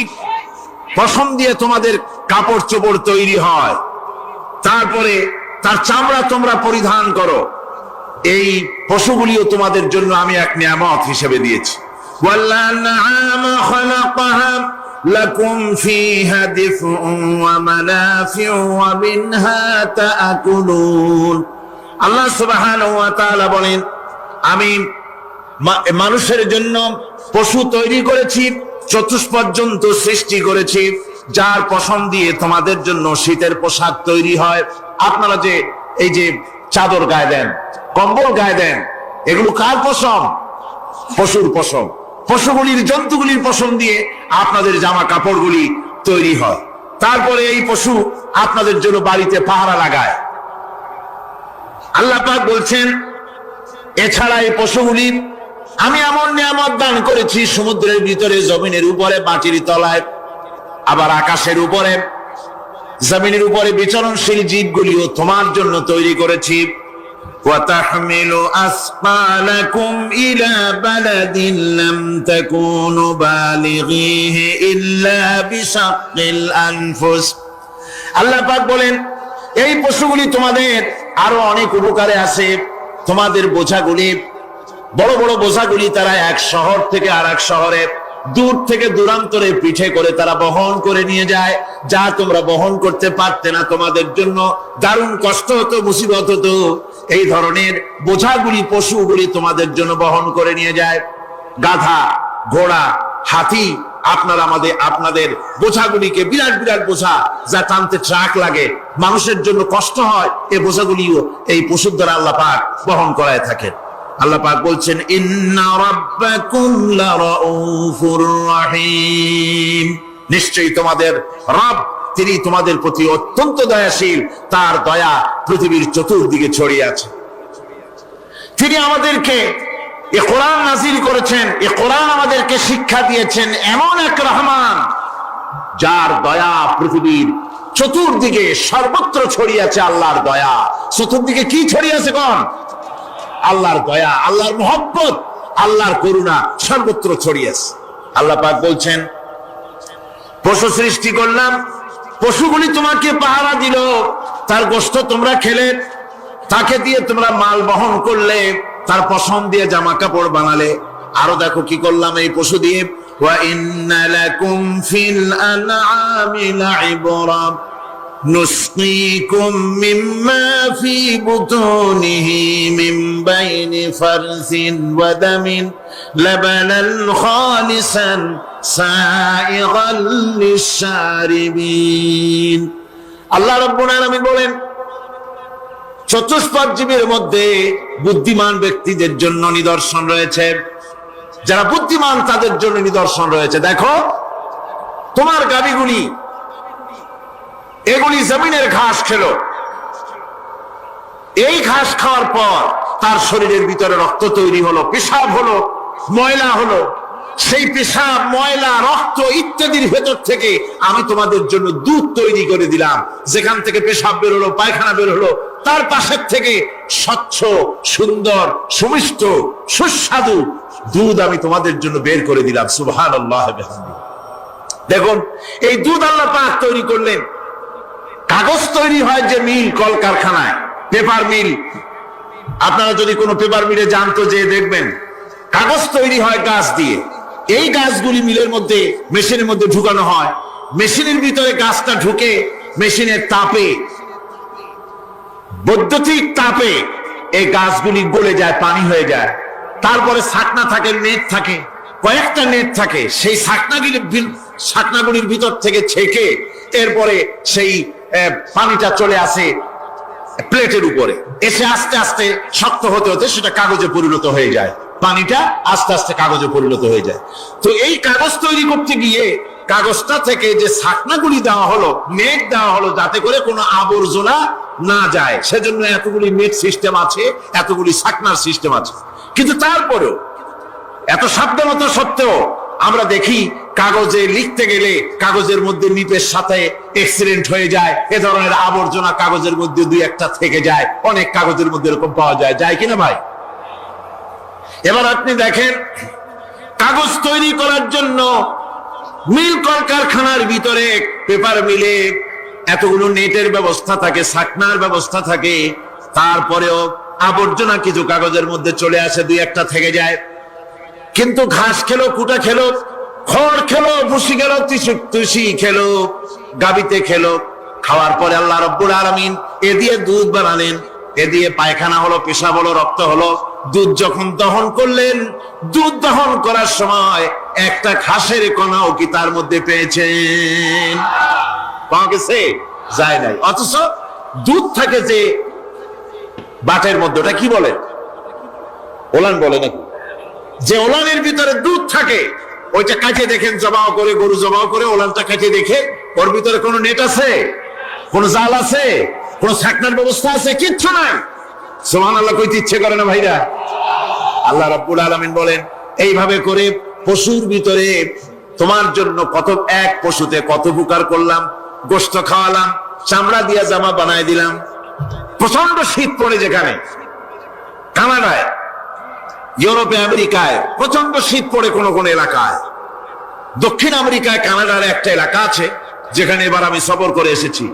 পশম দিয়ে তোমাদের কাপড় চোপড় তৈরি হয়, তারপরে তার চামড়া তোমরা পরিধান করো। এই পশুগুলিও তোমাদের জন্য আমি এক নিয়ামত হিসেবে দিয়েছি। والأنعام خلقها لكم فيها دفء ومنافع ومنها تأكلون। আল্লাহ সুবহানাহু ওয়া তাআলা বলেন, আমি মানুষের জন্য পশু তৈরি করেছি, চতুষ্পদ জন্তু সৃষ্টি করেছি, যার পশম দিয়ে তোমাদের জন্য শীতের পোশাক তৈরি হয়। আপনারা যে এই যে চাদর গায়ে দেন, কম্বল গায়ে দেন, এগুলো কার পশম? পশুর পশম। পশুগুলির, জন্তুগুলির পশম দিয়ে আপনাদের জামা কাপড়গুলি তৈরি হয়। তারপরে এই পশু আপনাদের জন্য বাড়িতে পাহারা লাগায়। আল্লাহ পাক বলছেন, এছাড়া এই পশুগুলি আমি এমন নিয়ামত দান করেছি, সমুদ্রের ভিতরে, জমিনের উপরে, মাটির তলায়, আবার আকাশের উপরে, জমিনের উপরে বিচরণশীল জীবগুলিও তোমার জন্য তৈরি করেছি। وَتَحْمِلُ أَثْقَالَكُمْ إِلَى بَلَدٍ لَّمْ تَكُونُوا بَالِغِيهِ إِلَّا بِشَقِّ الْأَنفُسِ। আল্লাহ পাক বলেন, এই পশুগুলি তোমাদের আরো অনেক উপকারে আসে। তোমাদের বোঝাগুলি, বড় বড় বোঝাগুলি তারা এক শহর থেকে আর এক শহরে, দূর থেকে দূরান্তরে পিঠে করে তারা বহন করে নিয়ে যায়। যা তোমরা বহন করতে পারতে না, তোমাদের জন্য দারুণ কষ্ট হতো, মুসিবত হতো, এই ধরনের বোঝাগুলি, পশুগুলি তোমাদের জন্য বহন করে নিয়ে যায়। গাধা, ঘোড়া, হাতি, আপনাদের বোঝাগুলিকে, বিরাট বিরাট বোঝা যা টানতে ট্রাক লাগে, মানুষের জন্য কষ্ট হয়, এই বোঝাগুলিও এই পশুর দ্বারা আল্লাহ পাক বহন করায় থাকেন। আল্লাহ পাক বলছেন, ইন্না রাব্বাকুম লারাউফুর রাহিম, নিশ্চয়ই তোমাদের রব, তিনি তোমাদের প্রতি অত্যন্ত দয়াশীল, তার দয়া পৃথিবীর চতুর্দিকে ছড়িয়ে আছে। তিনি আমাদেরকে এ কোরআন নাযিল করেছেন, এ কোরআন আমাদেরকে শিক্ষা দিয়েছেন এমন এক রহমান, যার দয়া পৃথিবীর চতুর্দিকে সর্বত্র ছড়িয়ে আছে। আল্লাহর দয়া চতুর্দিকে কি ছড়িয়ে আছে? কোন? আল্লাহর দয়া, আল্লাহর মহব্বত, আল্লাহর করুণা সর্বত্র ছড়িয়ে আছে। আল্লাহ পাক বলছেন, পশু সৃষ্টি করলাম, পশুগুলি তোমাকে পাহারা দিল, তার গোশত তোমরা খেলে, তাকে দিয়ে তোমরা মাল বহন করলে, তার পশম দিয়ে জামা কাপড় বানালে। আরো দেখো কি করলাম এই পশু দিয়ে, ওয়া ইন্না লাকুম ফিল আনআমি লাইবরা নুসকিকুম মিম্মা ফি বুতুনিহি মিন বাইনি ফারসিন ওয়া দামিন লাবানান খালিসান সাইগাল লিশারিবিন। আল্লাহ রাব্বুল আলামিন বলেন, চতুষ্পদ জীবের মধ্যে বুদ্ধিমান ব্যক্তিদের জন্য নিদর্শন রয়েছে। যারা বুদ্ধিমান তাদের জন্য নিদর্শন রয়েছে। দেখো, তোমার গাভীগুলি, এগুলি জমিনের ঘাস খেলো, এই ঘাস খাওয়ার পর তার শরীরের ভিতরে রক্ত তৈরি হলো, পেশাব হলো, ময়লা হলো। সেই পেশাব, ময়লা, রক্ত ইত্যাদির ভেতর থেকে আমি তোমাদের জন্য দুধ তৈরি করে দিলাম। যেখান থেকে পেশাব বের হলো, পায়খানা বের হলো, তার পাশের থেকে স্বচ্ছ, সুন্দর, সুমিষ্ট, সুস্বাদু দুধ আমি তোমাদের জন্য বের করে দিলাম। সুবহানাল্লাহ বিহামদিহি। দেখুন, এই দুধ আল্লাহ পাক তৈরি করলেন। কাগজ তৈরি হয় যে মিল, কলকারখানায়, পেপার মিল, আপনারা যদি কোনো পেপার মিলে যান তো যে দেখবেন কাগজ তৈরি হয় গাছ দিয়ে। এই গাছগুলি মিলের মধ্যে, মেশিনের মধ্যে ঢুকানো হয়। মেশিনের ভিতরে গাছটা ঢুকে মেশিনের তাপে, বৈদ্যুতিক তাপে এই গাছগুলি গলে যায়, পানি হয়ে যায়। তারপরে ছাকনা থাকে, নেট থাকে, কয়েকটা নেট থাকে। সেই ছাকনাগুলির ভিতর থেকে ছেঁকে এরপরে সেই পানিটা চলে আসে প্লেটের উপরে, এসে আস্তে আস্তে শক্ত হতে হতে সেটা কাগজে পরিণত হয়ে যায়। পানিটা আস্তে আস্তে কাগজে পরিণত হয়ে যায়। তো এই কাগজ তৈরি করতে গিয়ে কাগজটা থেকে যে ছাকনাগুলি দেওয়া হলো, নেট দেওয়া হলো, যাতে করে কোনো আবর্জনা না যায়, সেজন্য এতগুলি নেট সিস্টেম আছে, এতগুলি ছাকনার সিস্টেম আছে। কিন্তু তারপরেও এত সাবধানতা সত্ত্বেও আমরা দেখি কাগজে লিখতে গেলে কাগজের মধ্যে নিপের সাথে অ্যাক্সিডেন্ট হয়ে যায়। এ ধরনের আবর্জনা কাগজের মধ্যে দুই একটা থেকে যায়। অনেক কাগজের মধ্যে এরকম পাওয়া যায়, যায় কিনা ভাই? এবার আপনি দেখেন, কাগজ তৈরি করার জন্য মিল কলকারখানার ভিতরে, পেপার মিলে এতগুলো নেটের ব্যবস্থা থাকে, ছাকনার ব্যবস্থা থাকে। তারপরেও আবর্জনা কিছু কাগজের মধ্যে চলে আসে, দুই একটা থেকে যায়। কিন্তু ঘাস খেলো, কুটা খেলো, খড় খেলো, ভুসি খেলো, তুষি খেলো, গাবিতে খেলো, খাওয়ার পরে আল্লাহ রাব্বুল আলামিন এ দিয়ে দুধ বানালেন। এ দিয়ে পায়খানা হলো, পেশাব হলো, রক্ত হলো। দুধ যখন দহন করলেন, দুধ দহন করার সময় একটা ঘাসের কণাও কি তার মধ্যে পেয়েছেন? পাওয়া গেছে? যায় নাই। অথচ দুধ থাকে যে বাটের মধ্যে, ওটা কি বলে? ওলান বলে নাকি? যে ওলানের ভিতরে দুধ থাকে, ওইটা কাটে দেখেন, জবাও করে, গরু জবাও করে ওলানটা কাটে দেখে ওর ভিতরে কোনো নেট আছে, কোনো জাল আছে, কোন ছাকনার ব্যবস্থা আছে? কিচ্ছু নাই। সুবহানাল্লাহ কইতে ইচ্ছে করে না ভাইরা? আল্লাহ রাব্বুল আলামিন বলেন, এইভাবে করে পশুর ভিতরে তোমার জন্য কত, এক পশুতে কত উপকার করলাম। গোশত খাওয়ালাম, চামড়া দিয়া জামা বানায় দিলাম। প্রচন্ড শীত পড়ে যেখানে, কানাডায়, ইউরোপে, আমেরিকায় প্রচন্ড শীত পড়ে কোন কোন এলাকায়। দক্ষিণ আমেরিকায়, কানাডার একটা এলাকা আছে যেখানে এবার আমি সফর করে এসেছি।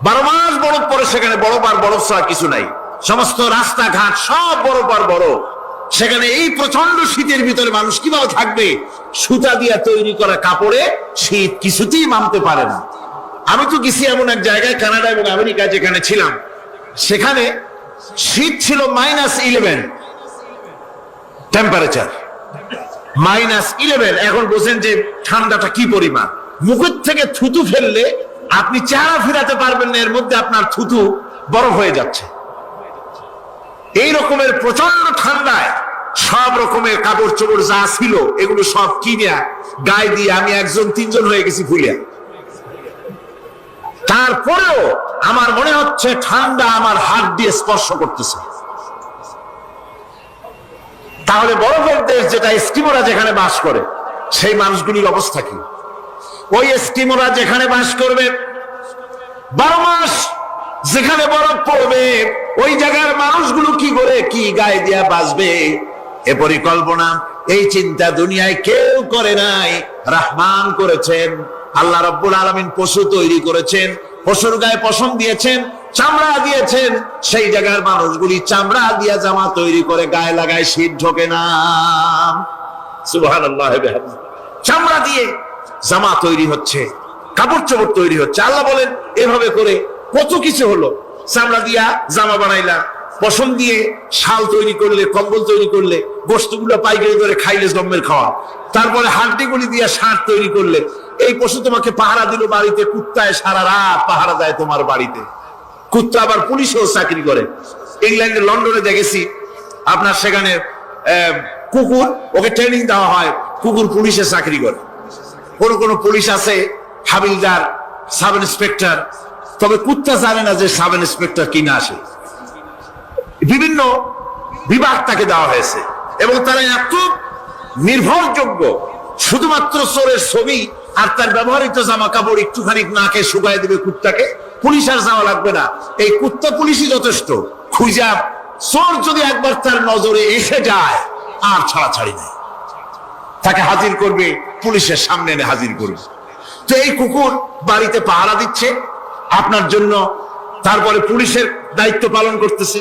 12 মাস বরফ পরে, সেখানে বরফ আর বরফ ছাড়া কিছু নাই, সমস্ত রাস্তাঘাট সব বরফ আর বরফ। সেখানে এই প্রচন্ড শীতের ভিতরে মানুষ কিভাবে থাকবে? সুতা দিয়ে তৈরি করা কাপড়ে শীত কিছুতেই মানতে পারে না। আমি তো গেছি এমন এক জায়গায়, কানাডা এবং আমেরিকা যেখানে ছিলাম, সেখানে শীত ছিল -11 টেম্পারেচার, -11। এখন বোঝেন যে ঠান্ডাটা কি পরিমাণ। মুখের থেকে থুতু ফেললে আপনি চেহারা ফিরাতে পারবেন না, এর মধ্যে আপনার থুতু বরফ হয়ে যাচ্ছে। এই রকমের প্রচন্ড ঠান্ডায় সব রকমের কাপড় চোপড় যা ছিল এগুলো সব কিনে গায়ে দিয়ে আমি 1 জন 3 জন হয়ে গেছি ফুলিয়া। তারপরেও আমার মনে হচ্ছে ঠান্ডা আমার হাত দিয়ে স্পর্শ করতেছে। তাহলে বরফের দেশ যেটা, এস্কিমোরা যেখানে বাস করে, সেই মানুষগুলির অবস্থা কি? ওই এস্কিমোরা যেখানে বাস করবে, 12 মাস যেখানে বরফ পড়বে, ওই জায়গার মানুষগুলো কি করে কি গায়ে দিয়া বাঁচবে? এ পরিকল্পনা, এই চিন্তা দুনিয়ায় কেউ করে নাই, রহমান করেছেন। আল্লাহ রাব্বুল আলামিন পশু তৈরি করেছেন, পশুর গায়ে পশম দিয়েছেন, চামড়া দিয়েছেন। সেই জায়গার মানুষগুলি চামড়া দিয়া জামা তৈরি করে গায়ে লাগায়, শীত ঢোকে না। সুবহানাল্লাহ। চামড়া দিয়ে জামা তৈরি হচ্ছে, কাপড় চোপড় তৈরি হচ্ছে। আল্লাহ বলেন এভাবে করে কত কিছু হলো। চামড়া দিয়া জামা বানাইলা, পশম দিয়ে শাল তৈরি করলে, কম্বল তৈরি করলে, বস্তুগুলো পাইকারি করে খাইলে জম্মের খাওয়া। তারপরে হাড্ডিগুলি দিয়ে শার্ট তৈরি করলে। এই পশু তোমাকে পাহারা দিল বাড়িতে, কুত্তায় সারা রাত পাহারা দেয় তোমার বাড়িতে। কুত্তা আবার পুলিশেও চাকরি করে। ইংল্যান্ডে, লন্ডনে দেখেছি আপনার, সেখানে কুকুর, ওকে ট্রেনিং দেওয়া হয়, কুকুর পুলিশে চাকরি করে। কোন পুলিশ আছে হাবিলদার, সাব ইন্সপেক্টর, তবে কুত্তা জানে না যে সাব ইন্সপেক্টর কিনা আসে। বিভিন্ন বিভাগ তাকে দেওয়া হয়েছে এবং তারা এত নির্ভরযোগ্য, শুধুমাত্র চোরের ছবি আর তার ব্যবহৃত জামা কাপড় একটুখানি নাকে শুকায় দিবে কুত্তাকে, পুলিশ আর যাওয়া লাগবে না। এই কুত্তা পুলিশই যথেষ্ট। খুঁজা চোর যদি একবার তার নজরে এসে যায়, আর ছাড়াছাড়ি নেই, তাকে হাজির করবে, পুলিশের সামনে এনে হাজির করবে। তো এই কুকুর বাড়িতে পাহারা দিচ্ছে আপনার জন্য, তারপরে পুলিশের দায়িত্ব পালন করতেছে।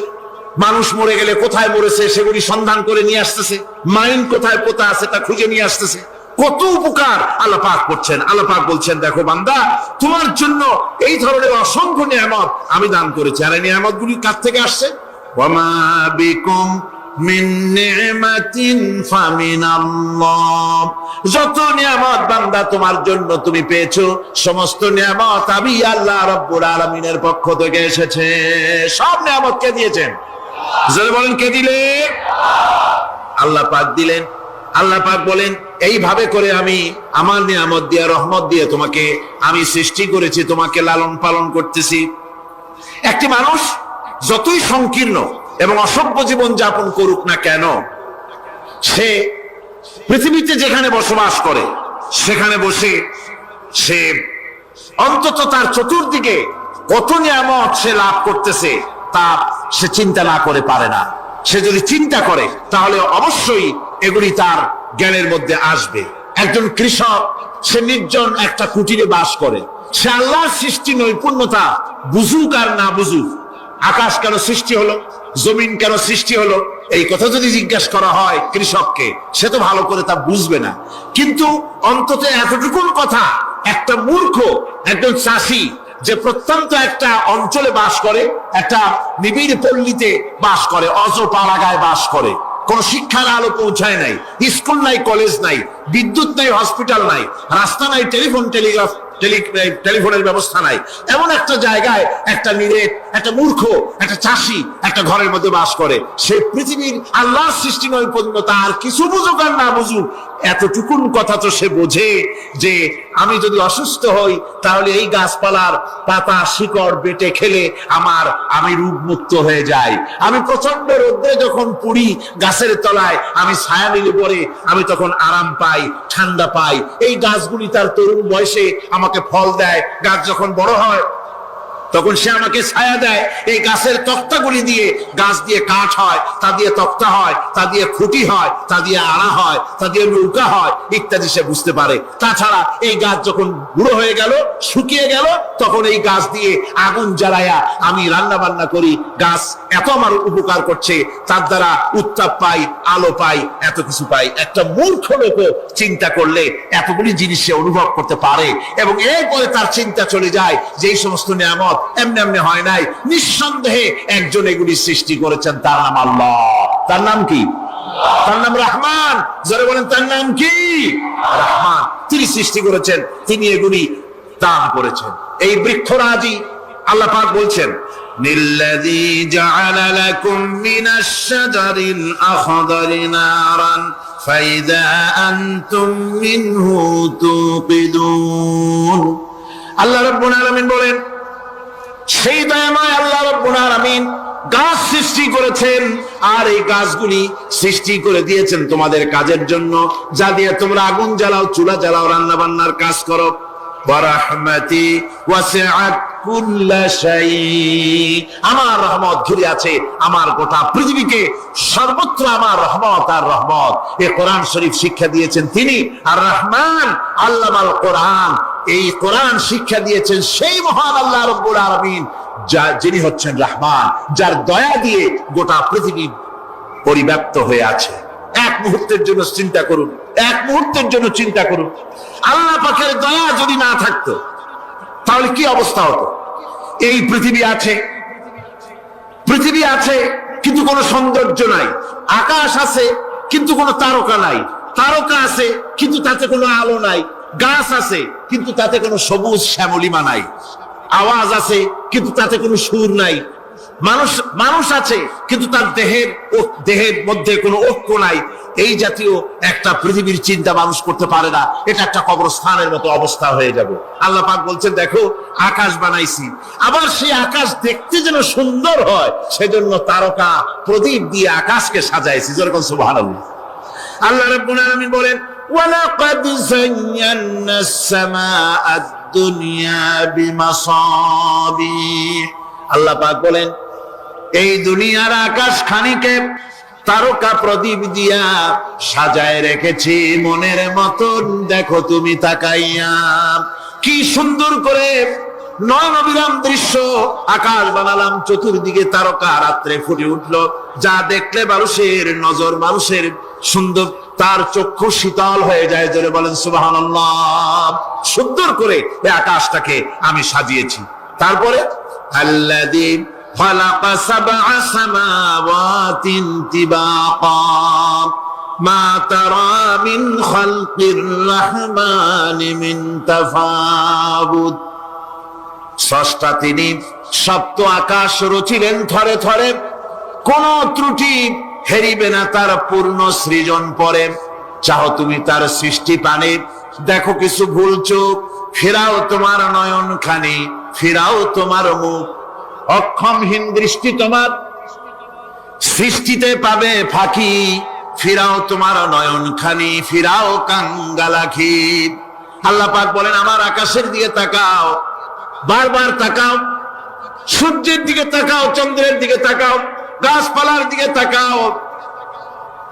মানুষ মরে গেলে কোথায় মরেছে সেগুলি সন্ধান করে নিয়ে আসতেছে, মাইন কোথায় পোতা আছে তা খুঁজে নিয়ে আসতেছে। কত উপকার আল্লাহ পাক করছেন। আল্লাহ পাক বলছেন, দেখো বান্দা, তোমার জন্য এই ধরনের অসংখ্য নিয়ামত আমি দান করেছি। আর এই নিয়ামত গুলি কার থেকে আসছে? ওয়ামা বিকুম মিন নি'মাতিন ফামিনাল্লাহ। যত নিয়ামত বান্দা তোমার জন্য তুমি পেয়েছো, সমস্ত নিয়ামত আমি আল্লাহ রাব্বুল আলামিনের পক্ষ থেকে এসেছে। সব নিয়ামত কে দিয়েছেন? যারা বলেন কে দিলেন? আল্লাহ পাক দিলেন। আল্লাহ পাক বলেন, এইভাবে করে আমি আমার নিয়ামত দিয়ে, রহমত দিয়ে তোমাকে আমি সৃষ্টি করেছি, তোমাকে লালন পালন করতেছি। একটি মানুষ যতই সংকীর্ণ এবং অসভ্য জীবন যাপন করুক না কেন, সে পৃথিবীতে যেখানে বসবাস করে সেখানে বসে সে অন্তত তার চতুর্দিকে কত নিয়ামত সে লাভ করতেছে তা সে চিন্তা না করে পারে না। সে যদি চিন্তা করে তাহলে অবশ্যই এগুলি তার জ্ঞানের মধ্যে আসবে। একজন কৃষক, সে নির্জন একটা কুটিরে বাস করে। সে আল্লাহর সৃষ্টি নৈপুণ্যতা বুঝুক আর না বুঝুক, আকাশ কেন সৃষ্টি হলো, জমিন কেন সৃষ্টি হলো, এই কথা যদি জিজ্ঞাসা করা হয় কৃষককে, সে তো ভালো করে তা বুঝবে না। কিন্তু অন্তত এতটুকুন কথা একটা মূর্খ, একজন চাষি যে প্রত্যন্ত একটা অঞ্চলে বাস করে, একটা নিবিড় পল্লীতে বাস করে, অজপাড়াগায় বাস করে, কোন শিক্ষার আলো পৌঁছায় নাই, স্কুল নাই, কলেজ নাই, বিদ্যুৎ নাই, হসপিটাল নাই, রাস্তা নাই, টেলিফোনের ব্যবস্থা নাই, এমন একটা জায়গায় একটা নিরেট, একটা মূর্খ, একটা চাষি একটা ঘরের মধ্যে বাস করে। সে পৃথিবীর আল্লাহর সৃষ্টি নৈপুণ্যতা আর কিছু বুঝুক আর না বুঝুক, এতটুকুন কথা তো সে বোঝে যে আমি যদি অসুস্থ হই তাহলে এই গাছপালার পাতা শিকড় বেটে খেলে আমি রোগমুক্ত হয়ে যাই। আমি প্রচন্ড রোদ্রে যখন পুড়ি গাছের তলায়, আমি ছায়া নিলে পরে আমি তখন আরাম পাই, ঠান্ডা পাই। এই গাছগুলি তার তরুণ বয়সে আমাকে ফল দেয়। গাছ যখন বড় হয় তখন সে আমাকে ছায়া দেয়। এই গাছের তক্তাগুলি দিয়ে, গাছ দিয়ে কাঠ হয়, তা দিয়ে তক্তা হয়, তা দিয়ে খুঁটি হয়, তা দিয়ে আড়া হয়, তা দিয়ে নৌকা হয় ইত্যাদি সে বুঝতে পারে। তাছাড়া এই গাছ যখন বুড়ো হয়ে গেল, শুকিয়ে গেল, তখন এই গাছ দিয়ে আগুন জ্বালায়া আমি রান্না বান্না করি। গাছ এত আমার উপকার করছে, তার দ্বারা উত্তাপ পাই, আলো পাই, এত কিছু পাই। একটা মূর্খ লোক চিন্তা করলে এতগুলি জিনিস সে অনুভব করতে পারে, এবং এরপরে তার চিন্তা চলে যায় যে এই সমস্ত নিয়ামত এমনি এমনি হয় নাই। নিঃসন্দেহে একজন এগুলি সৃষ্টি করেছেন, তার নাম আল্লাহ। তার নাম কি? তার নাম রহমান। যারা বলেন তার নাম কি? রহমান। তিনি সৃষ্টি করেছেন, তিনি এগুলি দান করেছেন। এই বৃক্ষরাজি আল্লাহ পাক বলছেন, নিল্লাযী জাআলা লাকুম মিনাশ শাজারিল আখদারি নারান ফাইযা আনতুম মিনহু তুকিদুন। আল্লাহ রাব্বুল আলামিন বলেন, সেই দয়াময় আল্লাহ রাব্বুল আলামিন গাছ সৃষ্টি করেছেন, আর এই গাছগুলি সৃষ্টি করে দিয়েছেন তোমাদের কাজের জন্য, যা দিয়ে তোমরা আগুন জ্বালাও, চুলা জ্বালাও, রান্না বান্নার কাজ করো। ওয়ারাহমাতি ওয়াসিআত কুল্লা শাই, আমার রহমত ঘিরে আছে আমার গোটা পৃথিবীকে, সর্বত্র আমার রহমত আর রহমত। এই কোরআন শরীফ শিক্ষা দিয়েছেন তিনি। আর রহমান আল্লামাল কোরআন, এই কোরআন শিক্ষা দিয়েছেন সেই মহান আল্লাহ রাব্বুল আলামিন, যিনি হচ্ছেন রহমান, যার দয়া দিয়ে গোটা পৃথিবী পরিব্যাপ্ত হয়ে আছে। এক মুহূর্তের জন্য চিন্তা করুন, এক মুহূর্তের জন্য চিন্তা করুন, আল্লাহ পাকের দয়া যদি না থাকতো তাহলে কি অবস্থা হতো? এই পৃথিবী আছে, পৃথিবী আছে কিন্তু কোনো সৌন্দর্য নাই। আকাশ আছে কিন্তু কোনো তারকা নাই। তারকা আছে কিন্তু তাতে কোনো আলো নাই। গাছ আছে কিন্তু তাতে কোনো সবুজ শ্যামলিমা নাই। আওয়াজ আছে কিন্তু তাতে কোনো সুর নাই। মানুষ আছে কিন্তু তার দেহের মধ্যে কোনো ঐক্য নাই। এই জাতীয় একটা পৃথিবীর চিন্তা মানুষ করতে পারে না। এটা একটা কবরস্থানের মতো অবস্থা হয়ে যাবে। আল্লাহ পাক বলছেন, দেখো আকাশ বানাইছি, আবার সেই আকাশ দেখতে যেন সুন্দর হয় সেজন্য তারকা প্রদীপ দিয়ে আকাশকে সাজাইছি। যেরকম সুবহানাল্লাহ। আল্লাহ রাব্বুল আলামিন বলেন, ওয়ালাকাদ যায়্যানাস সামাআদ দুনিয়া বিমাসাবিহ। আল্লাহ পাক বলেন, এই দুনিয়ার আকাশ খানিকে তারকা প্রদীপ দিয়া সাজায় রেখেছি মনের মতন। দেখো তুমি তাকাইয়া, কি সুন্দর করে নয়নবিরাম দৃশ্য আকাশ বানালাম, চতুর্দিকে তারকা রাত্রে ফুটে উঠলো, যা দেখলে মানুষের নজর, মানুষের সুন্দর, তার চক্ষু শীতল হয়ে যায়। জোরে বলেন সুবহানাল্লাহ। সুন্দর করে এই আকাশটাকে আমি সাজিয়েছি। তারপরে আল্লাযী খালাকা সাবআ সামাওয়াতিন তিবাকা মা তারা মিন খালকির রহমানি মিন তাফাউত। স্রষ্টা তিনি সপ্ত আকাশ রচিলেন থরে থরে, কোন ত্রুটি হেরিবে না তার পূর্ণ সৃজন পরে। চাও তুমি তার সৃষ্টি পানে, দেখো কিছু ভুল চোখ, ফেরাও তোমার নয়ন খানি, ফেরাও তোমার মুখ। অক্ষমহীন দৃষ্টি তোমার সৃষ্টিতে পাবে ফাঁকি, ফিরাও তোমার নয়ন খানি, ফিরাও কাঙ্গালাখি। আল্লাহ পাক বলেন, আমার আকাশের দিকে তাকাও, বারবার তাকাও, সূর্যের দিকে তাকাও, চন্দ্রের দিকে তাকাও, গাছপালার দিকে তাকাও,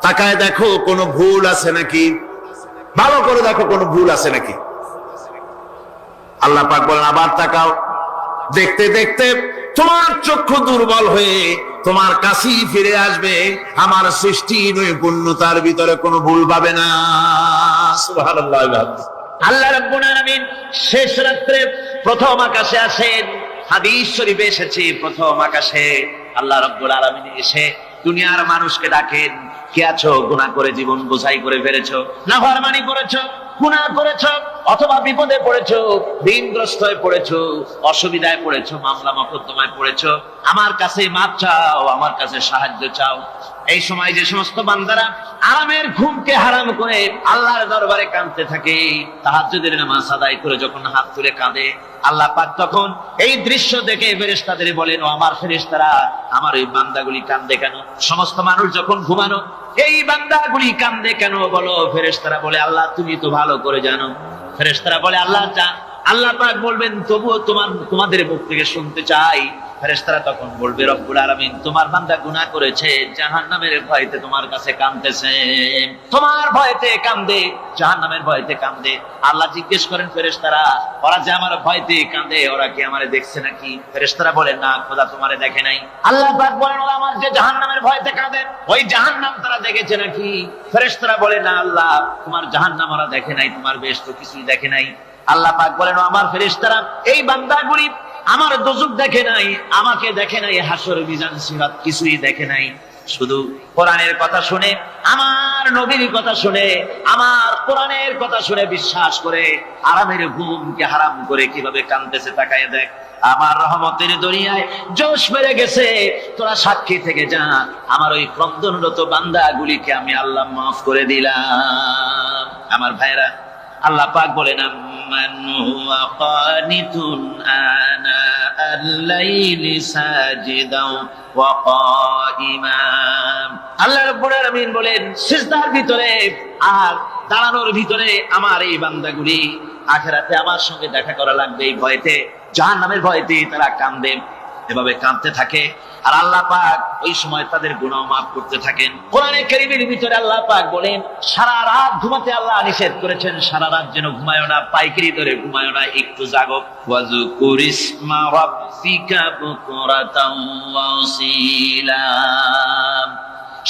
তাকায় দেখো কোনো ভুল আছে নাকি, ভালো করে দেখো কোনো ভুল আছে নাকি। আল্লাহ পাক বলেন, আবার তাকাও। দেখতে দেখতে তোমার চক্ষু দুর্বল হয়ে তোমার কাছেই ফিরে আসবে। আমার সৃষ্টি নৈপুণ্যতার ভিতরে কোনো ভুল পাবে না। সুবহানাল্লাহ। আল্লাহ রাব্বুল আলামিন শেষ রাত্রে প্রথম আকাশে আসেন। হাদিস শরীফে এসেছে, প্রথম আকাশে আল্লাহ রাব্বুল আলামিন এসে দুনিয়ার মানুষকে ডাকেন, কে আছো? গুনাহ করে জীবন বোঝাই করে ফেলেছো, নাফরমানি করেছো, গুনাহ করেছো, অথবা বিপদে পড়েছো, ঋণগ্রস্ত হয়ে পড়েছো, অসুবিধায় পড়েছো, মামলা মোকদ্দমায় পড়েছো, আমার কাছে মাপ চাও, আমার কাছে সাহায্য চাও। এই সময় যে সমস্ত বান্দারা আরামের ঘুমকে হারাম করে আল্লাহর দরবারে কাঁদতে থাকে, তাহাজ্জুদের নামাজ আদায় করে যখন হাত তুলে কাঁদে, আল্লাহ পাক তখন এই দৃশ্য দেখে ফেরেশতাদের বলেন, ও আমার ফেরেশতারা, আমার এই বান্দাগুলি কাঁদে কেন? সমস্ত মানুষ যখন ঘুমানো, এই বান্দাগুলি কাঁদে কেন বলো? ফেরেশতারা বলে, আল্লাহ তুমি তো ভালো করে জানো। ফেরেশতারা বলে, আল্লাহ আল্লাহ পাক বলবেন তবুও তোমাদের মুখ থেকে শুনতে চাই। ফেরেশতারা তখন বলবে রব্বুল আলামিন তোমার বান্দা গুনাহ করেছে, জাহান্নামের ভয়তে তোমার কাছে কাঁদতেছে, তোমার ভয়তে কাঁদে, জাহান্নামের ভয়তে কাঁদে। আল্লাহ জিজ্ঞেস করেন ফেরেশতারা ওরা যে আমার ভয়তে কাঁদে ওরা কি আমারে দেখছে নাকি? ফেরেশতারা বলেন না খোদা তোমারে দেখে নাই। আল্লাহ পাক বলেন ওরা আমার যে জাহান্নামের ভয়তে কাঁদে ওই জাহান্নাম তারা দেখেছে নাকি? ফেরেশতারা বলেন না আল্লাহ তোমার জাহান্নাম ওরা দেখে নাই, তোমার বেহেশত কিছুই দেখে নাই। আল্লাহ পাক বলেন আমার ফেরেশতারা এই বান্দাগুলি আমার দোজখ দেখে নাই, আমাকে দেখে নাই, হাসর মিজান সিরাত কিছুই দেখে নাই, শুধু কোরআনের কথা শুনে, আমার নবীর কথা শুনে, আমার কোরআনের কথা শুনে বিশ্বাস করে আরামের ঘুমকে হারাম করে কিভাবে কাঁদতেছে তাকায় দেখ। আমার রহমতের দরিয়ায় জোশ বেড়ে গেছে, তোরা সাক্ষী থেকে যা আমার ওই ক্রন্দনরত বান্দাগুলিকে আমি আল্লাহ মাফ করে দিলাম। আমার ভাইরা আল্লাহ পাক বলেন আম্মান হুয়া কানিতুন আনা আল-লাইলি সাজিদাও ওয়া কাইমা। আল্লাহ রাব্বুল আলামিন বলেন সিজদার ভিতরে আর দাঁড়ানোর ভিতরে আমার এই বান্দাগুলি আখিরাতে আমার সঙ্গে দেখা করা লাগবে এই ভয়তে, জাহান্নামের ভয়তে তারা কাঁদবে, এভাবে কাঁদতে থাকে। আর আল্লাহ পাক ওই সময় তাদের গুনাহ মাফ করতে থাকেন। কোরআনে কারীমের ভিতরে আল্লাহ পাক বলেন সারা রাত ঘুমাতে আল্লাহ নিষেধ করেছেন, সারা রাত যেন ঘুমায়ো না, পাইকারি ধরে ঘুমায়ো না, একটু জাগো। ওয়াজকুরিসমা রাব্বিকা বুকরাতাও ওয়া আসীলা।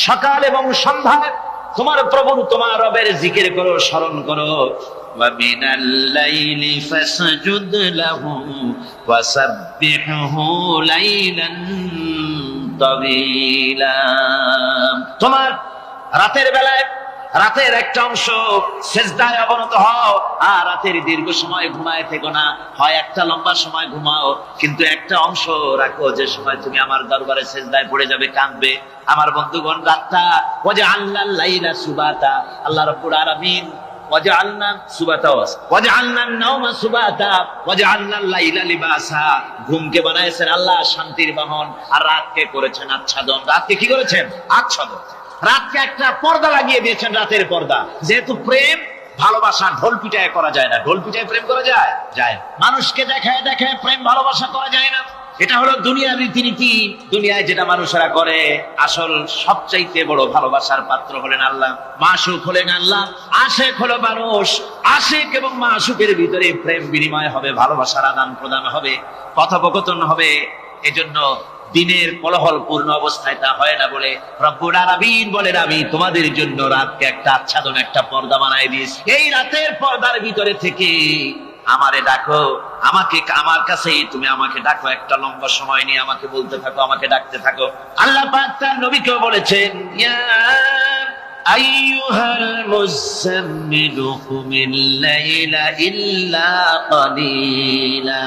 সকাল এবং সন্ধ্যায় তোমার প্রভু তোমার রবের জিকির করো, স্মরণ করো। وَمِنَ اللَّيْلِ فَاسْجُدْ لَهُ وَسَبِّحْهُ لَيْلًا طَوِيلًا। তোমার রাতের বেলায় রাতের একটা অংশ সিজদায় অবনত হও, আর রাতের দীর্ঘ সময় ঘুমায় থেকো না, হয় একটা লম্বা সময় ঘুমাও কিন্তু একটা অংশ রাখো যে সময় তুমি আমার দরবারে সিজদায় পড়ে যাবে, কাঁদবে। আমার বন্ধুগণ রাতটা ওয়াজআলনা লাইলা সুবাতা, আল্লাহ রাব্বুল আলামিন ওয়াজআলনা সুবাতা ওয়াজআলনা নাওমা সুবাতা ওয়াজআলনা লাইলা লিবাসা, ঘুমকে বানাইছেন আল্লাহ শান্তির বাহন আর রাতকে করেছেন আচ্ছাদন। রাতকে কি করেছেন? আচ্ছাদন। রাতকে একটা পর্দা লাগিয়ে দিয়েছেন, রাতের পর্দা। যেহেতু প্রেম ভালোবাসা ঢোল পিটায় করা যায় না, ঢোল পিটায় প্রেম করা যায়? যায়। মানুষকে দেখায় দেখায় প্রেম ভালোবাসা করা যায় না, এটা হলো দুনিয়ার রীতিনীতি। দুনিয়ায় যেটা মানুষেরা করে, আসল সবচাইতে বড় ভালোবাসার পাত্র হলেন আল্লাহ, মাসুক হলেন আল্লাহ, আশেক হলো মানুষ। আশেক এবং মাসুকের ভিতরে প্রেম বিনিময় হবে, ভালোবাসার আদান প্রদান হবে, কথোপকথন হবে। এজন্য দিনের কোলাহল পূর্ণ অবস্থায় তা হয় না বলে রব্বুল আলামিন বলেন আমি তোমাদের জন্য রাতকে একটা আচ্ছাদন, একটা পর্দা বানাই দিয়েছি। এই রাতের পর্দার ভিতরে থেকে আমারে ডাকো, আমাকে আমার কাছে তুমি আমাকে ডাকো, একটা লম্বা সময় নিয়ে আমাকে বলতে থাকো, আমাকে ডাকতে থাকো। আল্লাহ পাক তার নবীকে বলেছেন ইয়া আইয়ুহাল মুযাম্মিলু কুমিল লাইলা ইল্লা কালিলা।